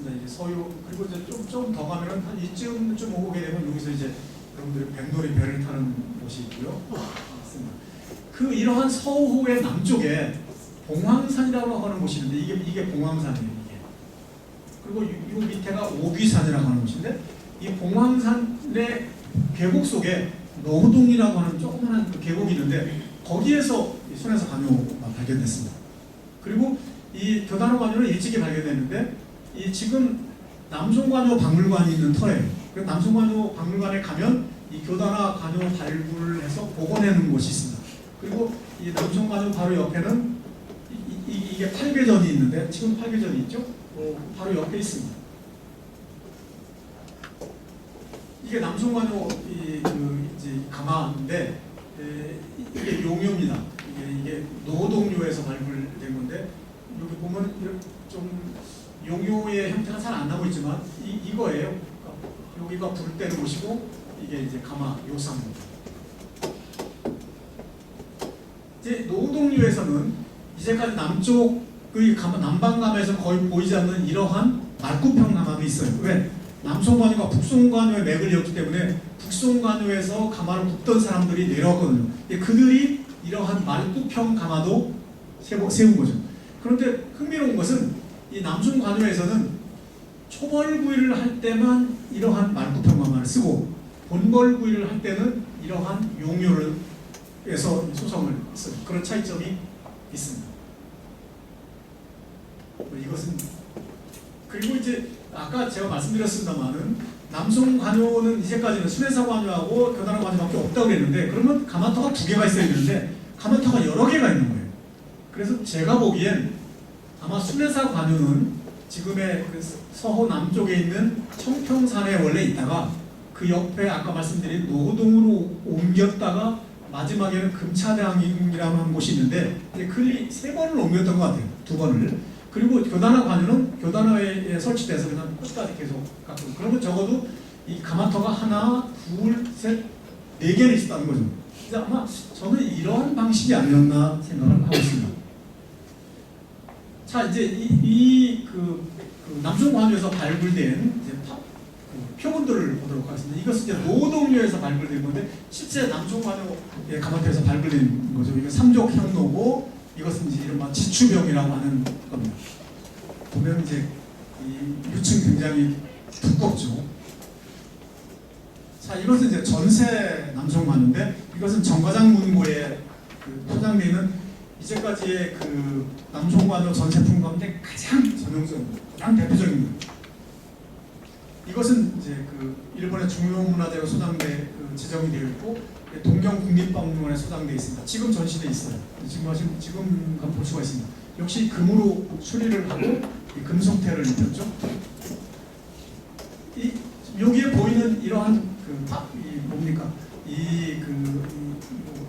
이제 서유, 그리고 이제 좀 더 가면은 한 이쯤 오게 되면 여기서 이제 여러분들이 백놀이 배를 타는 곳이 있고요. 이러한 서호의 남쪽에 봉황산이라고 하는 곳이 있는데, 이게 봉황산이에요. 이게. 그리고 이 밑에가 오귀산이라고 하는 곳인데, 이 봉황산의 계곡 속에 노동이라고 하는 조그마한 계곡이 있는데, 거기에서 손에서 관요가 발견됐습니다. 그리고 이 교단화 관요는 일찍이 발견됐는데, 이 지금 남송관요 박물관이 있는 터예요. 남송관요 박물관에 가면 이 교단화 관요 발굴해서 복원해놓은 곳이 있습니다. 그리고 이 남송관요 바로 옆에는 이게 팔계전이 있는데, 지금 팔계전이 있죠? 바로 옆에 있습니다. 이게 남송관요 이제 가마인데, 이게 용요입니다. 이게 노동요에서 발굴된 건데, 여기 보면 좀 용요의 형태가 잘 안 나고 있지만 이거예요. 여기가 불 때는 곳이고, 이게 이제 가마 요상입니다. 이제 노동요에서는 이제까지 남쪽의 남방감에서 거의 보이지 않는 이러한 말굽형 가마도 있어요. 왜? 남송관요가 북송관요의 맥을 이었기 때문에 북송관요에서 가마를 굽던 사람들이 내려왔거든요. 그들이 이러한 말굽형 가마도 세운 거죠. 그런데 흥미로운 것은 이 남송관요에서는 초벌구이를 할 때만 이러한 말굽형 가마를 쓰고, 본벌구이를 할 때는 이러한 용요에서 소성을 써요. 그런 차이점이 있습니다. 이것은, 그리고 이제 아까 제가 말씀드렸습니다만은 남송관요는 이제까지는 순회사 관요하고 교단화 관요밖에 없다고 그랬는데, 그러면 가마터가 2개가 있어야 되는데 가마터가 여러 개가 있는 거예요. 그래서 제가 보기엔 아마 순회사 관요는 지금의 그 서호 남쪽에 있는 청평산에 원래 있다가 그 옆에 아까 말씀드린 노동으로 옮겼다가 마지막에는 금차량이라는 한 곳이 있는데, 글리 3번을 옮겼던 것 같아요. 2번을. 그리고 교단화 관요는 교단화에 설치돼서 그냥 끝까지 계속 갖고, 그러면 적어도 이 가마터가 하나, 둘, 셋, 4개는 있었다는 거죠. 그래서 아마 저는 이러한 방식이 아니었나 생각을 하고 있습니다. 자, 이제 남송관요에서 발굴된 이제 표본들을 보도록 하겠습니다. 이것은 이제 노동요에서 발굴된 건데, 실제 남송관요의 가마터에서 발굴된 거죠. 이거 삼족향로고, 이것은 이제 이른바 지추병이라고 하는 겁니다. 보면 이제 이 유층 굉장히 두껍죠. 자, 이것은 이제 전세 남송관요인데, 이것은 정과장 문고에 포장되어 있는 이제까지의 남송관요 전세품 가운데 가장 전형적입니다. 가장 대표적입니다. 이것은 이제 일본의 중요문화재로 소장돼 지정이 되어 있고, 동경국립박물관에 소장되어 있습니다. 지금 전시돼 있어요. 지금 볼 수가 있습니다. 역시 금으로 수리를 하고 금속태를 입혔죠. 여기에 보이는 이러한 뭡니까?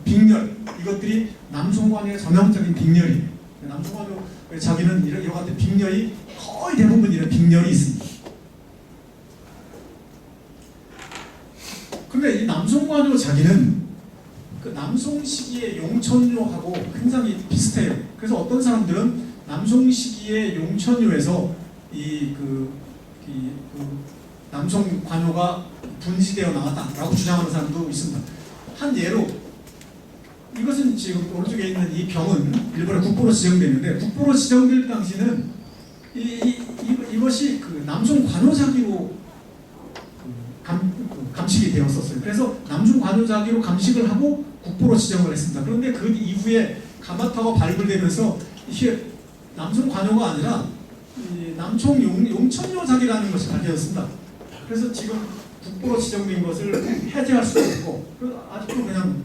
빅렬, 이것들이 남송관요의 전형적인 빅렬이에요. 남송관요 자기는 이런 같은 빅렬이 거의 대부분 이런 빅렬이 있습니다. 근데 이 남송관요 자기는 그 남송 시기의 용천요하고 굉장히 비슷해요. 그래서 어떤 사람들은 남송 시기의 용천요에서 남송 관요가 분지되어 나왔다라고 주장하는 사람도 있습니다. 한 예로 이것은 지금 오른쪽에 있는 이 병은 일본의 국보로 지정되는데 국보로 지정될 당시는 이것이 그 남송 관요자기로 감식이 되었었어요. 그래서 남송 관요자기로 감식을 하고 국보로 지정을 했습니다. 그런데 그 이후에 가마타가 발굴되면서 이게 남송 관요가 아니라 남청 용천요 자기라는 것이 밝혀졌습니다. 그래서 지금 국보로 지정된 것을 해제할 수가 없고 아직도 그냥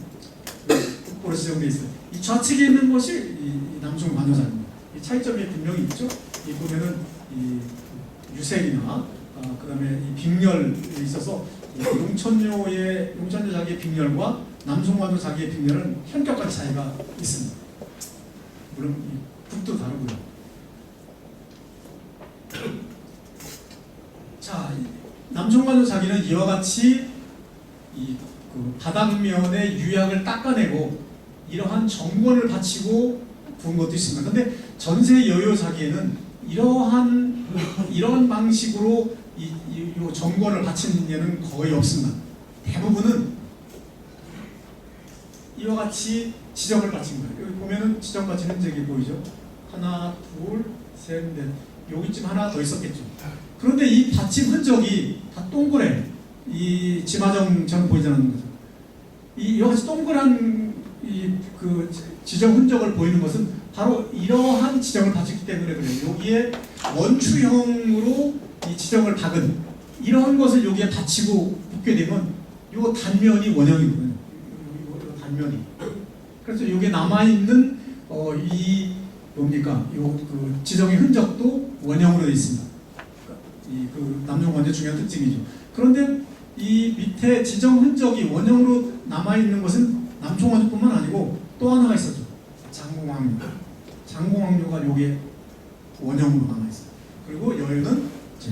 국보로 지정돼 있어요. 이 좌측에 있는 것이 이 남청 관요 자기입니다. 이 차이점이 분명히 있죠. 이 보면은 이 유색이나 그다음에 이 빅렬에 있어서 용천요 자기의 빅렬과 남송 관요 자기의 빅렬은 현격한 차이가 있습니다. 물론 붓도 다르고요. 자, 남송 관요 자기는 이와 같이 그 바닥면의 유약을 닦아내고 이러한 정권을 바치고 본 것도 있습니다. 근데 전세 여요 자기에는 이러한 방식으로 이 정권을 바치는 예는 거의 없습니다. 대부분은 이와 같이 지정을 바친 거예요. 여기 보면은 지정 바친 흔적이 보이죠? 하나, 둘, 셋, 넷. 여기쯤 하나 더 있었겠죠. 그런데 이 받침 흔적이 다 동그래. 이 지마정처럼 보이지 않는 거죠. 이와 같이 동그란 그 지정 흔적을 보이는 것은 바로 이러한 지정을 바쳤기 때문에 그래요. 여기에 원추형으로 이 지정을 박은 이러한 것을 여기에 받치고 붙게 되면 이 단면이 원형이거든요. 이 단면이. 그래서 여기에 남아 있는 이 뭡니까? 그 지정의 흔적도 원형으로 되어 있습니다. 그 남송 관요 중요한 특징이죠. 그런데 이 밑에 지정 흔적이 원형으로 남아 있는 것은 남송 관요뿐만 아니고 또 하나가 있었죠. 장공왕요. 장공왕요가 여기에 원형으로 남아 있어요. 그리고 여유는 이제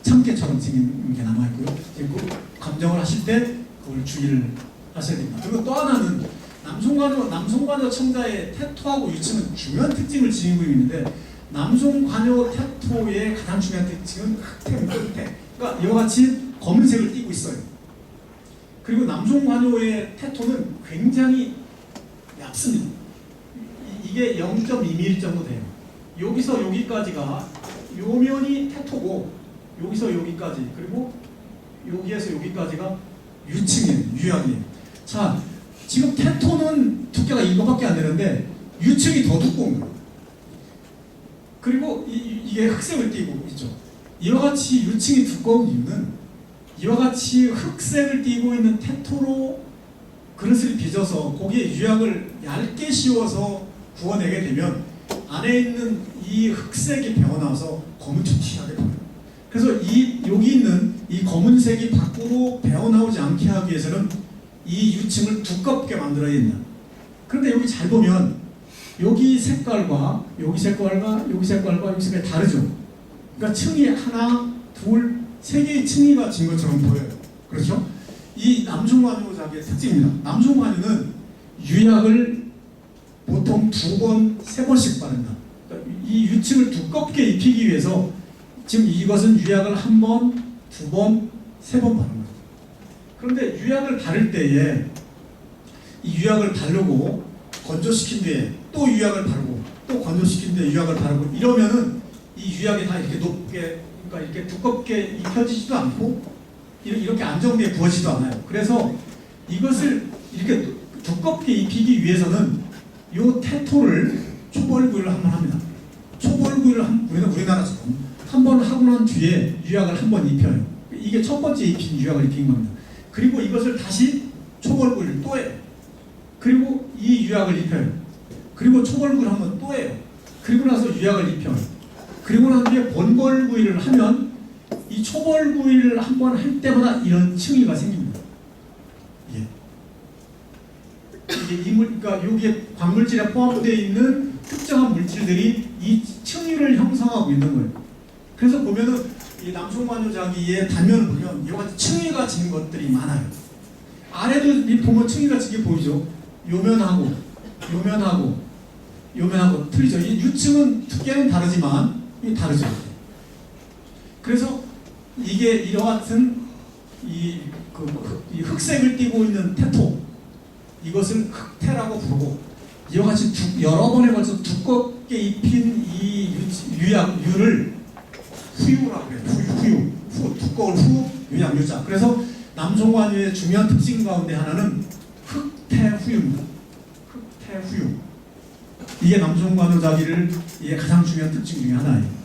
참깨처럼 생긴 게 남아 있고요. 그리고 감정을 하실 때 그걸 주의를 하셔야 됩니다. 그리고 또 하나는 남송관요 청자의 태토하고 유층은 중요한 특징을 지니고 있는데 남송관요 태토의 가장 중요한 특징은 흑태. 그러니까 이와 같이 검은색을 띠고 있어요. 그리고 남송관요의 태토는 굉장히 얇습니다. 이게 0.2mm 정도 돼요. 여기서 여기까지가 요면이 태토고 여기서 여기까지 그리고 여기에서 여기까지가 유층이에요. 유약이에요. 자, 지금 태토는 두께가 이거밖에 안 되는데 유층이 더 두꺼운 거예요. 그리고 이게 흑색을 띠고 있죠. 이와 같이 유층이 두꺼운 이유는 이와 같이 흑색을 띠고 있는 태토로 그릇을 빚어서 거기에 유약을 얇게 씌워서 구워내게 되면 안에 있는 이 흑색이 배어나와서 검은빛이 튀하게 보여요. 그래서 여기 있는 이 검은색이 밖으로 배어나오지 않게 하기 위해서는 이 유층을 두껍게 만들어야 된다. 그런데 여기 잘 보면 여기 색깔과 여기 색깔과 여기 색깔과 여기 색깔이 다르죠. 그러니까 층이 하나, 둘, 세 개의 층이가 진 것처럼 보여요. 그렇죠? 이 남송관요 자기의 특징입니다. 남송관요는 유약을 보통 2번, 3번씩 바른다. 그러니까 이 유층을 두껍게 입히기 위해서 지금 이것은 유약을 1번, 2번, 3번 바른 거죠. 그런데 유약을 바를 때에 이 유약을 바르고 건조시킨 뒤에 또 유약을 바르고 또 건조시킨 뒤에 유약을 바르고 이러면은 이 유약이 다 이렇게 높게 그러니까 이렇게 두껍게 입혀지지도 않고 이렇게 안정되게 부어지지도 않아요. 그래서 이것을 이렇게 두껍게 입히기 위해서는 이 태토를 초벌구이를 한번 합니다. 초벌구이를 우리나라처럼 한 번 하고 난 뒤에 유약을 한 번 입혀요. 이게 첫 번째 입힌 유약을 입힌 겁니다. 그리고 이것을 다시 초벌구이를 또 해요. 그리고 이 유약을 입혀요. 그리고 초벌구이를 한 번 또 해요. 그리고 나서 유약을 입혀요. 그리고 난 뒤에 본벌구이를 하면 이 초벌구이를 한 번 할 때마다 이런 층위가 생깁니다. 이게 그러니까 여기에 광물질에 포함되어 있는 특정한 물질들이 이 층위를 형성하고 있는 거예요. 그래서 보면은 이 남송관요 자기의 단면을 보면 이와 같이 층위가 진 것들이 많아요. 아래도 보면 층위가 진 게 보이죠. 요면하고 요면하고 틀리죠. 이 유층은 두께는 다르지만 이게 다르죠. 그래서 이게 이와 같은 이 흑색을 띠고 있는 태토, 이것을 흑태라고 부르고, 이와 같이 여러 번에 걸쳐 두껍게 입힌 이 유를 후유라고 해요. 후유, 두꺼울 후, 유양 유자. 그래서 남송관유의 중요한 특징 가운데 하나는 흑태후유입니다. 흑태후유. 이게 남송관유자기를 이게 가장 중요한 특징 중에 하나예요.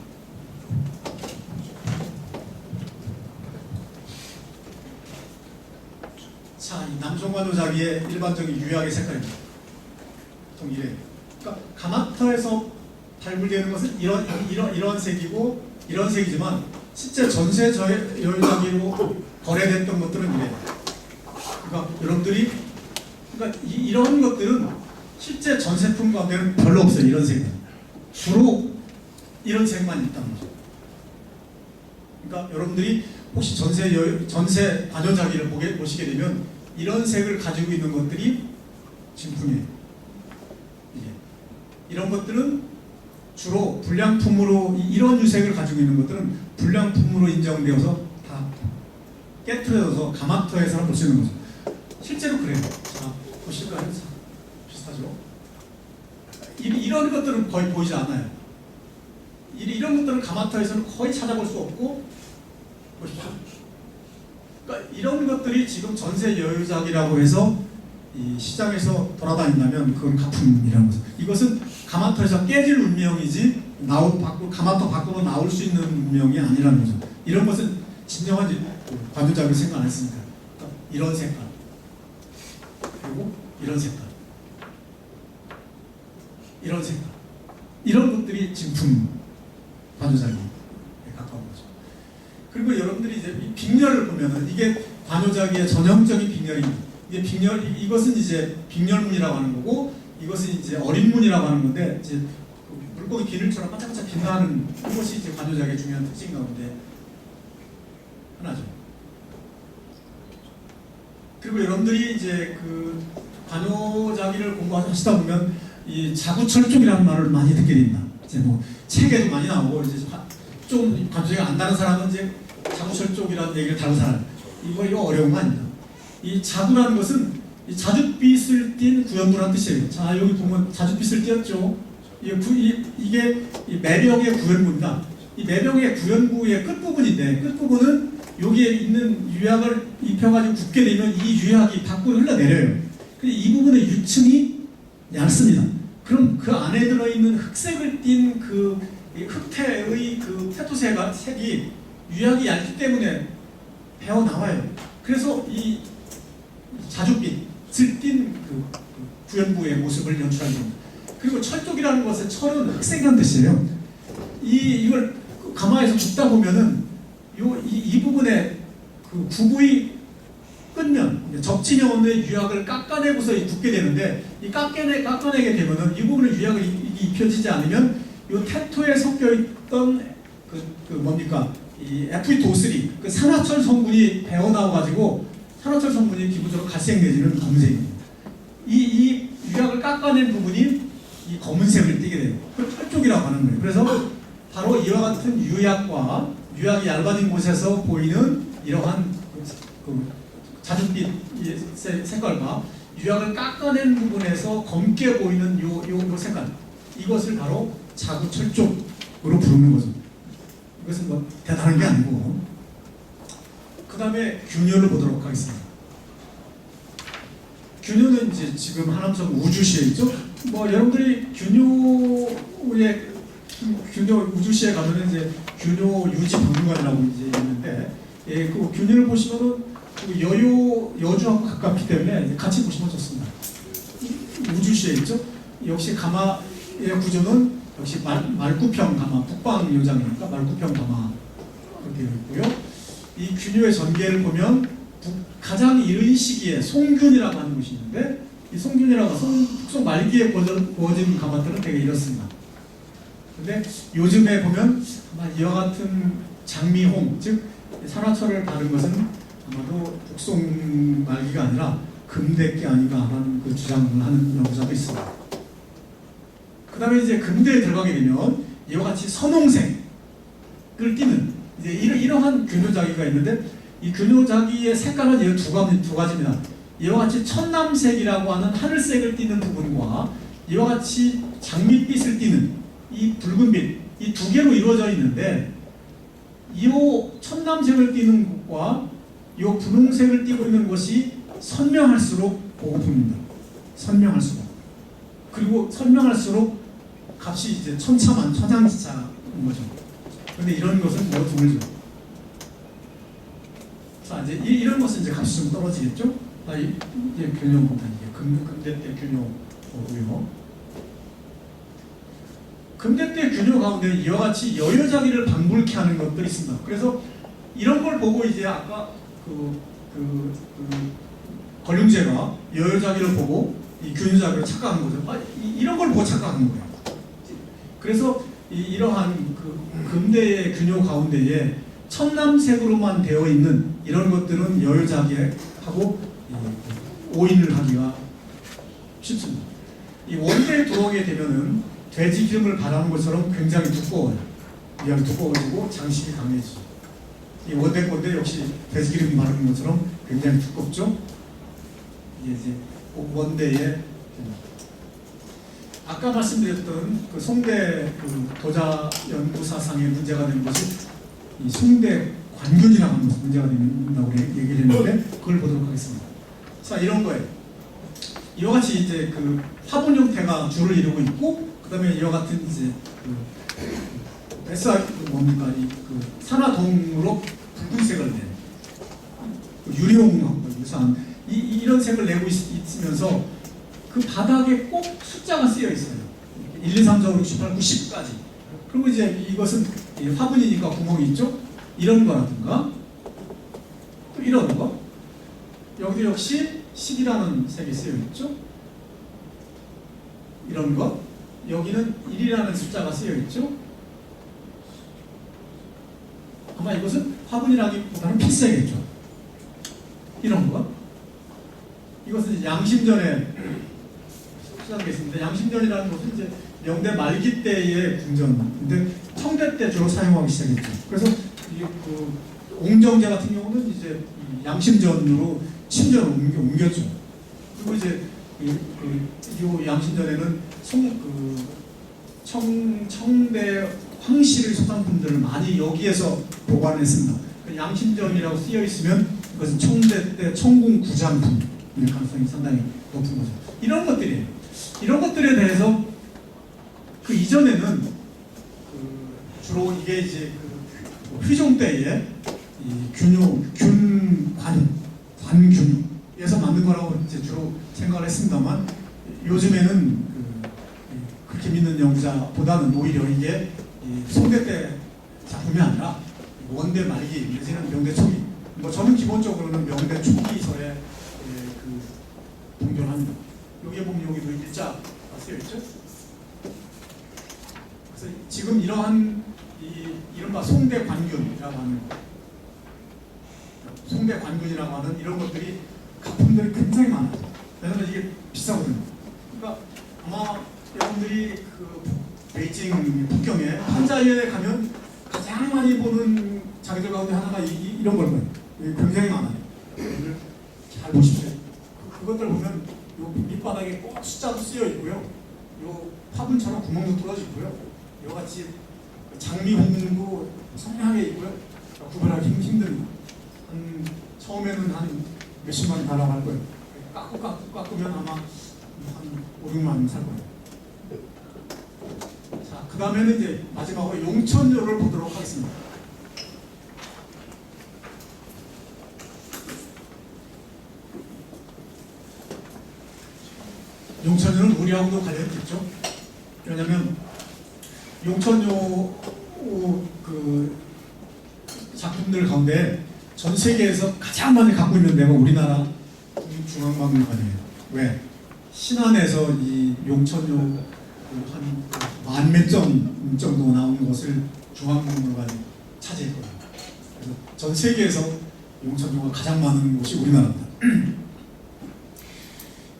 자, 이 남송관유자기의 일반적인 유약의 색깔입니다. 보통 이래요. 그러니까 가마터에서 발굴되는 것은 이런 색이고 이런 색이지만 실제 전세 여유자기로 거래됐던 것들은 이래요. 그러니까 여러분들이 이런 것들은 실제 전세품 가운데는 별로 없어요. 이런 색은 주로 이런 색만 있다는 거죠. 그러니까 여러분들이 혹시 전세 반여자기를 보시게 되면 이런 색을 가지고 있는 것들이 진품이에요. 이런 것들은 주로 불량품으로, 이런 유색을 가지고 있는 것들은 불량품으로 인정되어서 다 깨트려져서 가마터에서 볼 수 있는 거죠. 실제로 그래요. 자, 보실까요? 비슷하죠? 이런 것들은 거의 보이지 않아요. 이런 것들은 가마터에서는 거의 찾아볼 수 없고, 보십시오. 그러니까 이런 것들이 지금 전세 여유작이라고 해서 이 시장에서 돌아다닌다면 그건 가품이라는 거죠. 이것은 가마터에서 깨질 운명이지 가마터 밖으로 나올 수 있는 운명이 아니라는 거죠. 이런 것은 진정한 관유작을 생각 안 했으니까. 그러니까 이런 색깔, 그리고 이런 색깔, 이런 색깔, 이런 것들이 진품 관유작에 가까운 거죠. 그리고 여러분들이 이제 이 빅렬을 보면은 이게 관유작의 전형적인 빅렬입니다. 이게 이것은 이제 빅렬문이라고 하는 거고, 이것은 이제 어린문이라고 하는 건데, 이제 물고기 비늘처럼 반짝반짝 빛나는 이것이 이제 관유작의 중요한 특징 가운데 하나죠. 그리고 여러분들이 이제 그 관유작을 공부하시다 보면 이 자구철족이라는 말을 많이 듣게 됩니다. 이제 뭐 책에도 많이 나오고, 이제 좀 관유작이 안 다른 사람은 이제 자구철족이라는 얘기를 다룬 사람, 이거 어려운 거 아닙니다. 이 자구라는 것은 이 자줏빛을 띤 구연부라는 뜻이에요. 자, 여기 보면 자줏빛을 띄었죠. 이게 이 매병의 구연부입니다. 이 매병의 구연부의 끝부분인데, 끝부분은 여기에 있는 유약을 입혀가지고 굽게 되면 이 유약이 밖으로 흘러내려요. 근데 이 부분의 유층이 얇습니다. 그럼 그 안에 들어있는 흑색을 띤 그 흑태의 그 색이 유약이 얇기 때문에 배어 나와요. 그래서 이 자줏빛을 띤 그 구연부의 모습을 연출하는 겁니다. 그리고 철족이라는 것은 철은 흑색이라는 뜻이에요. 이걸 가마에서 굽다 보면은 이 부분에 그 구부의 끝면, 접지면의 유약을 깎아내고서 굽게 되는데, 이 깎아내게 되면은 이 부분에 유약을 입혀지지 않으면 이 태토에 섞여 있던 뭡니까? 이 FeO3, 그 산화철 성분이 배어 나와가지고 산화철 성분이 기본적으로 갈색 내지는 검은색입니다. 이 유약을 깎아낸 부분이 이 검은색을 띠게 돼요. 그걸 철족이라고 하는 거예요. 그래서 바로 이와 같은 유약과 유약이 얇아진 곳에서 보이는 이러한 자줏빛 색깔과 유약을 깎아낸 부분에서 검게 보이는 요 색깔, 이것을 바로 자구철족으로 부르는 거죠. 이것은 뭐 대단한 게 아니고. 그 다음에 균열을 보도록 하겠습니다. 균열은 이제 지금 하남섬 우주시에 있죠. 뭐 여러분들이 균요 우주시에 가면은 이제 균요 유지 박물관이라고 이제 있는데, 그 균열을 보시면은 여주하고 가깝기 때문에 같이 보시면 좋습니다. 우주시에 있죠. 역시 가마의 구조는 역시 말구평 가마, 북방 요장이니까 말구평 가마 이렇게 있고요. 이 균요의 전개를 보면 가장 이른 시기에 송균이라고 하는 곳이 있는데, 이 송균이라고 북송 말기에 구워진 가마들은 되게 이렇습니다. 근데 요즘에 보면 아마 이와 같은 장미홍, 즉 산화철을 바른 것은 아마도 북송 말기가 아니라 금대기 아닌가 하는 그 주장을 하는 연구자도 있습니다. 그 다음에 이제 근대에 들어가게 되면 이와 같이 선홍색을 띠는 이제 이러한 균효자기가 있는데 이 균효자기의 색깔은 이 두 가지입니다. 이와 같이 천남색이라고 하는 하늘색을 띠는 부분과 이와 같이 장밋빛을 띠는 이 붉은빛 이 두 개로 이루어져 있는데 이 천남색을 띠는 것과 이 분홍색을 띠고 있는 것이 선명할수록 보급품입니다. 선명할수록. 그리고 선명할수록 값이 이제 천차만천상지차인 거죠. 그런데 이런 것은 매우 드물죠. 자, 이제 이런 것은 이제 값이 좀 떨어지겠죠? 이게 균형입니다. 이게 근대 때 균형이고요. 근대 때 균형 가운데 이와 같이 여여자기를 방불케 하는 것들이 있습니다. 그래서 이런 걸 보고 이제 아까 권륭제가 여여자기를 보고 이 균효자기를 착각한 거죠. 이런 걸 보고 착각하는 거예요. 그래서 이러한 근대의 균효 가운데에 천남색으로만 되어 있는 이런 것들은 여여자기하고 오인을 하기가 쉽습니다. 이 원대에 들어오게 되면은 돼지 기름을 바라는 것처럼 굉장히 두꺼워요. 이하게 두꺼워지고 장식이 강해지죠. 이 원대 건데 역시 돼지 기름 바르는 것처럼 굉장히 두껍죠. 이게 이제 원대의 아까 말씀드렸던 그 송대 도자 연구 사상의 문제가 되는 것이 이 송대 관균이라고 하는 것이 문제가 된다고 얘기를 했는데 그걸 보도록 하겠습니다. 자, 이런 거예요. 이와 같이 이제 화분 형태가 줄을 이루고 있고, 그 다음에 이와 같은 이제 뭡니까 산화동으로 붉은색을 낸 유리용하고 유사한 이런 색을 내고 있으면서 그 바닥에 꼭 숫자가 쓰여 있어요. 1, 2, 3, 4, 5, 6, 7, 8, 9, 10까지. 그리고 이제 이것은 화분이니까 구멍이 있죠. 이런 거라든가 또 이런 거. 여기도 역시 10이라는 색이 쓰여 있죠. 이런 거. 여기는 1이라는 숫자가 쓰여 있죠. 아마 이것은 화분이라기보다는 필색이죠. 이런 거. 이것은 양심전에 수상되겠습니다. 양심전이라는 것은 이제 명대 말기 때의 궁전인데 청대 때 주로 사용하기 시작했죠. 그래서 이 옹정제 같은 경우는 이제 양심전으로 침전을 옮겼죠. 그리고 이제 이 양심전에는 청대 황실의 소장품들을 많이 여기에서 보관했습니다. 양심전이라고 쓰여 있으면 그것은 청대 때 청궁 구장품일 가능성이 상당히 높은 거죠. 이런 것들이에요. 이런 것들에 대해서 그 이전에는 주로 이게 이제 휘종 때에 관균에서 만든 거라고 이제 주로 생각을 했습니다만 요즘에는 그렇게 믿는 연구자보다는 오히려 이게 송대 때 작품이 아니라 원대 말기 내지는 명대 초기. 저는 기본적으로는 명대 초기서에 동결합니다. 여기에 보면 여기도 일자가 쓰여 있죠. 그래서 지금 이러한 이른바 송대 관균이라고 하는 이런 것들이 가품들이 굉장히 많아요. 왜냐하면 이게 비싸거든요. 그러니까 아마 여러분들이 베이징 북경에 한자리에 가면 가장 많이 보는 자기들 가운데 하나가 이런 걸 거예요. 굉장히 많아요. 잘 보십시오. 그것들 보면 요 밑바닥에 꼭 숫자도 쓰여 있고요. 요 화분처럼 구멍도 뚫어져 있고요. 이와 같이 장미 홍도 선명하게 있고요. 구별하기 힘듭니다. 처음에는 한 몇십만 달라고 할 거예요. 깎으면 아마 한 5, 6만 살 거예요. 자, 그 다음에는 이제 마지막으로 용천료를 보도록 하겠습니다. 용천료는 우리하고도 관련이 있죠. 왜냐하면 용천료 작품들 가운데 전 세계에서 가장 많이 갖고 있는 데가 우리나라 중앙박물관이에요. 왜? 신안에서 이 용천료 한 만 몇 점 정도 나오는 것을 중앙박물관이 차지했거든요. 그래서 전 세계에서 용천료가 가장 많은 곳이 우리나라입니다.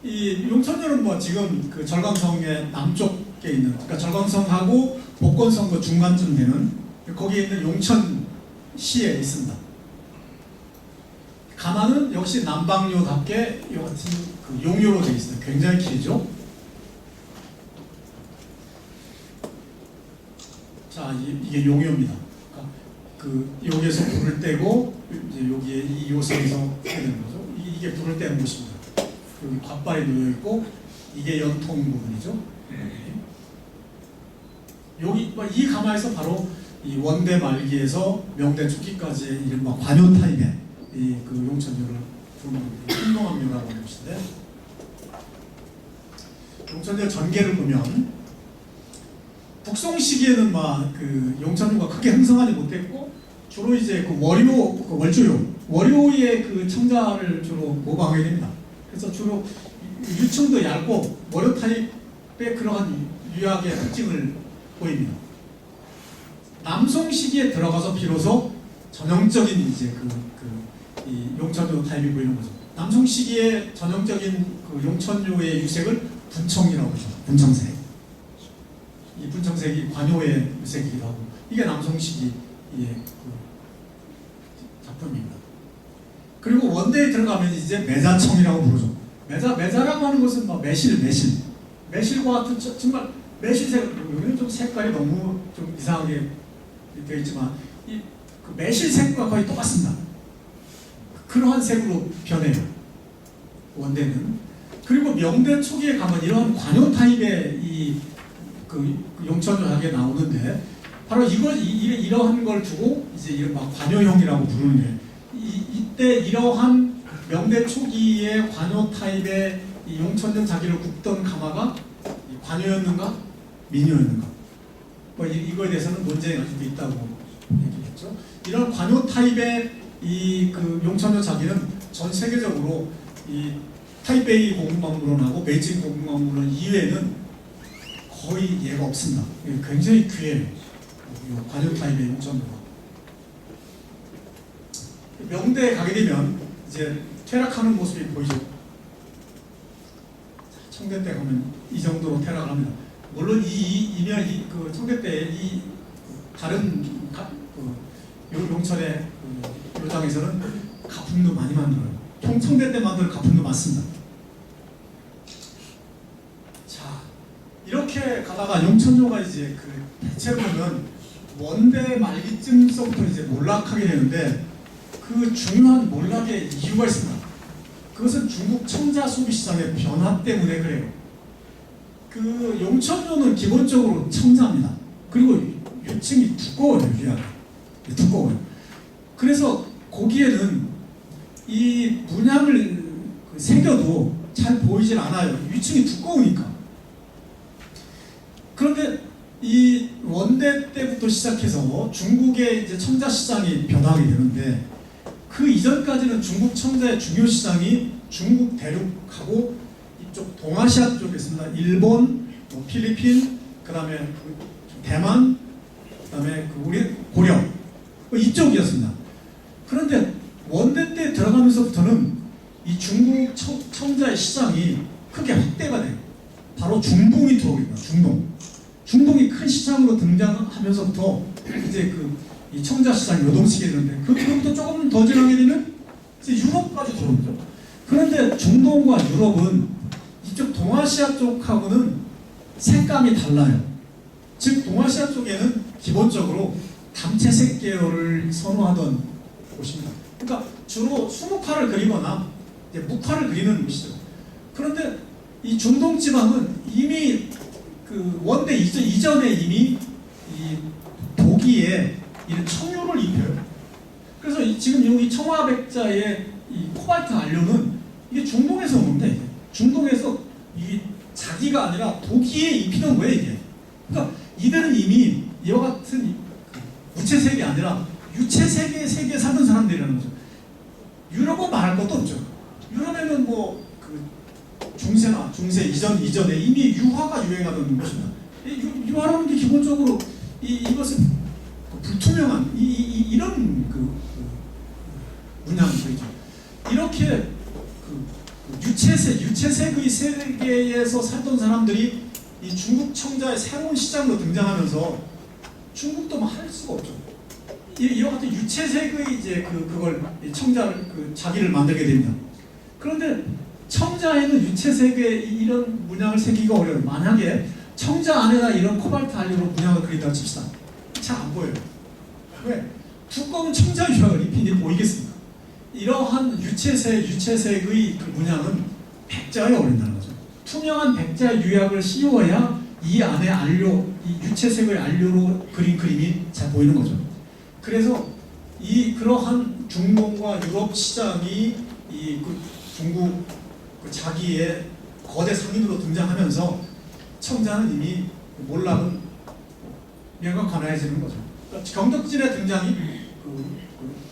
이 용천료는 지금 절강성의 남쪽 쪽에 있는, 그러니까 절강성하고 복건성도 중간쯤 되는 거기에 있는 용천시에 있습니다. 가마는 역시 남방요답게 이 같은 그 용요로 되어 있습니다. 굉장히 길죠. 자, 이게 용요입니다. 그러니까 그 여기에서 불을 떼고 이제 여기에 이 요선에서 하게 되는 거죠. 이게 불을 떼는 곳입니다. 여기 갓발이 놓여 있고 이게 연통 부분이죠. 여기 이 가마에서 바로 이 원대 말기에서 명대 초기까지의 이른바 관요 타입의 이 그 용천요를 부르는 흥농암요라고 하는 것인데, 용천요 전개를 보면 북송 시기에는 막 그 용천요가 크게 흥성하지 못했고 주로 이제 그 월요, 그 월요의 그 청자를 주로 모방하게 됩니다. 그래서 주로 유층도 얇고 월요 타입의 그러한 유학의 특징을 보입니다. 남송 시기에 들어가서 비로소 전형적인 이제 이 용천요 타입이 보이는 거죠. 남송 시기에 전형적인 그 용천요의 유색을 분청이라고 하죠. 분청색. 이 분청색이 관요의 유색이기도 하고, 이게 남송 시기의 그 작품입니다. 그리고 원대에 들어가면 이제 매자청이라고 부르죠. 매자라고 하는 것은 뭐 매실과 같은 정말 매실색, 여기는 좀 색깔이 너무 좀 이상하게 되어 있지만 그 매실색과 거의 똑같습니다. 그러한 색으로 변해요, 원대는. 그리고 명대 초기에 가면 이러한 관요 타입의 그 용천요하게 나오는데, 바로 이러한 걸 두고 이제 이른바 관요형이라고 부르는데, 이때 이러한 명대 초기의 관요 타입의 이 용천요 자기를 굽던 가마가 관요였는가 민요였는가, 뭐 이거에 대해서는 논쟁이 아직도 있다고 얘기했죠. 이런 관요 타입의 이 그 용천요 자기는 전 세계적으로 이 타이베이 고궁망물원하고 베이징 고궁망물원 이외에는 거의 예가 없습니다. 굉장히 귀해요, 관요 타입의 용천요가. 명대에 가게 되면 이제 퇴락하는 모습이 보이죠. 청대 때 가면 이 정도로 퇴락합니다. 물론 그 청대 때 이 다른 용천의 요장에서는 가품도 많이 만들어요. 청대 때 만든 가품도 많습니다. 자, 이렇게 가다가 용천요가 이제 그 대체로 보면 원대 말기쯤서부터 이제 몰락하게 되는데, 그 중요한 몰락의 이유가 있습니다. 그것은 중국 청자 소비 시장의 변화 때문에 그래요. 그 용천요는 기본적으로 청자입니다. 그리고 유층이 두꺼워요, 유야가. 두꺼워요. 그래서 거기에는 이 문양을 새겨도 잘 보이질 않아요. 유층이 두꺼우니까. 그런데 이 원대 때부터 시작해서 중국의 이제 청자 시장이 변하게 되는데, 그 이전까지는 중국 청자의 중요 시장이 중국 대륙하고 이쪽 동아시아 쪽에 있습니다. 일본, 뭐 필리핀, 그다음에 대만, 그다음에 우리 고려, 이쪽이었습니다. 그런데 원대 때 들어가면서부터는 이 중국 청자의 시장이 크게 확대가 돼요. 바로 중동이 들어옵니다. 중동이 큰 시장으로 등장하면서부터 이제 이 청자 시장이 요동치게 되는데, 그부터 조금 더 지나게 되면 이제 유럽까지 들어오죠. 그런데 중동과 유럽은 이쪽 동아시아 쪽하고는 색감이 달라요. 즉 동아시아 쪽에는 기본적으로 담채색 계열을 선호하던 곳입니다. 그러니까 주로 수묵화를 그리거나 이제 묵화를 그리는 곳이죠. 그런데 이 중동 지방은 이미 그 원대 이전에 이미 이 독일에 이런 청유를 입혀요. 그래서 지금 여기 청화백자의 이 코발트 안료는 이게 중동에서 오는데, 중동에서 이 자기가 아니라 독일에 입히는 거예요, 이게. 그러니까 이들은 이미 이와 같은 무채색이 아니라 유채색의 세계에 살던 사람들이라는 거죠. 유럽은 말할 것도 없죠. 유럽에는 뭐 중세나 중세 이전에 이미 유화가 유행하던 것입니다. 유화라는 게 기본적으로 이것은 불투명한 이런 문양이죠. 이렇게 유채색의 세계에서 살던 사람들이 이 중국 청자의 새로운 시장으로 등장하면서 중국도 뭐 할 수가 없죠. 이와 같은 유채색의 이제 그걸 청자를 자기를 만들게 됩니다. 그런데 청자에는 유채색의 이런 문양을 새기기가 어려워요. 만약에 청자 안에다 이런 코발트 알료로 문양을 그린다고 칩시다. 잘 안 보여요. 왜? 두꺼운 청자 유약을 입힌 보이겠습니까? 이러한 유채색의 그 문양은 백자에 어울린다는 거죠. 투명한 백자 유약을 씌워야 이 안에 알료, 이 유채색의 알료로 그린 그림이 잘 보이는 거죠. 그래서 그러한 중동과 유럽 시장이 중국 자기의 거대 상인으로 등장하면서 청자는 이미 몰락은 명확하나해지는 거죠. 그러니까 경덕진의 등장이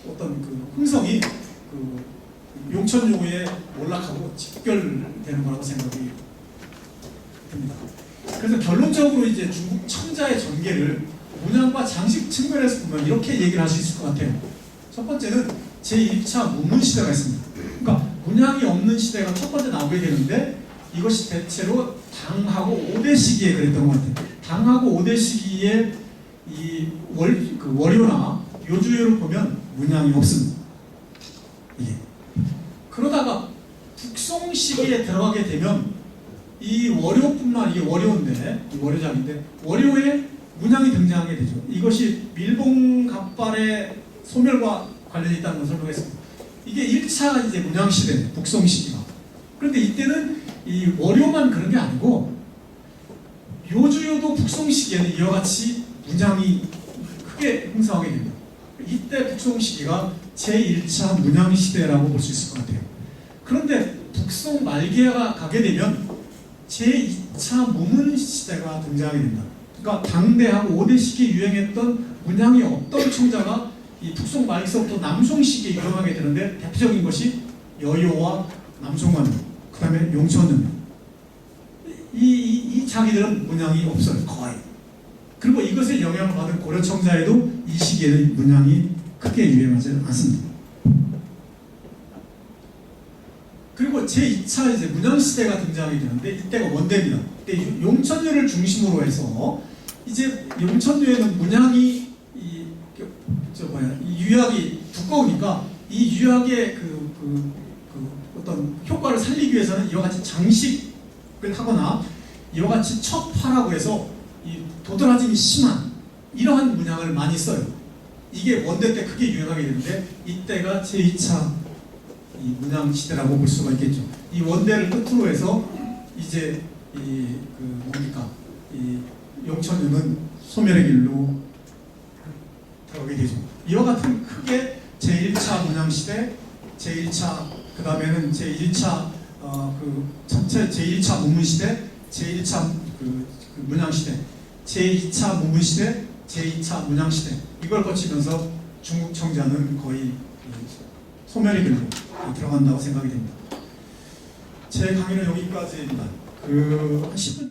어떤 흥성이 용천요에 몰락하고 직결되는 거라고 생각이 듭니다. 그래서 결론적으로 이제 중국 청자의 전개를 문양과 장식 측면에서 보면 이렇게 얘기를 할 수 있을 것 같아요. 첫 번째는 제1차 문문 시대가 있습니다. 그러니까 문양이 없는 시대가 첫 번째 나오게 되는데 이것이 대체로 당하고 5대 시기에 그랬던 것 같아요. 당하고 5대 시기에 월요나 요주요를 보면 문양이 없습니다. 이게. 그러다가 북송 시기에 들어가게 되면 이 월요뿐만 이게 월요인데 이 월요장인데 월요에 문양이 등장하게 되죠. 이것이 밀봉 갑발의 소멸과 관련이 있다는 것을 설명했습니다. 이게 1차 이제 문양 시대, 북송 시기가. 그런데 이때는 이 월요만 그런 게 아니고 요주요도 북송 시기에는 이와 같이 문양이 크게 형성하게 됩니다. 이때 북송 시기가 제1차 문양 시대라고 볼 수 있을 것 같아요. 그런데 북송 말기가 가게 되면 제2차 무문 시대가 등장하게 됩니다. 그러니까 당대하고 5대 시기에 유행했던 문양이 없던 청자가 이 북송 말기서부터 남송 시기에 유행하게 되는데 대표적인 것이 여요와 남송원, 그 다음에 용천은 이 자기들은 문양이 없어요. 거의. 그리고 이것에 영향을 받은 고려 청자에도 이 시기에는 문양이 크게 유행하지 않습니다. 그리고 제2차 이제 문양 시대가 등장하게 되는데 이때가 원대입니다. 이때 용천류를 중심으로 해서 이제 용천류에는 문양이 이 유약이 두꺼우니까 이 유약의 어떤 효과를 살리기 위해서는 이와 같이 장식을 하거나 이와 같이 첩화라고 해서 이 도드라짐이 심한 이러한 문양을 많이 써요. 이게 원대 때 크게 유행하게 되는데 이때가 제2차 이 문양 시대라고 볼 수가 있겠죠. 이 원대를 끝으로 해서 이제 이 용천류는 소멸의 길로 들어가게 되죠. 이와 같은 크게 제1차 문양 시대, 제1차 그 다음에는 제1차 전체 제1차 문문 시대, 제1차 문양 시대, 제2차 문문 시대, 제2차 문양 시대 이걸 거치면서 중국 청자는 거의 소멸의 길로 들어간다고 생각이 됩니다. 제 강의는 여기까지입니다. 한 10분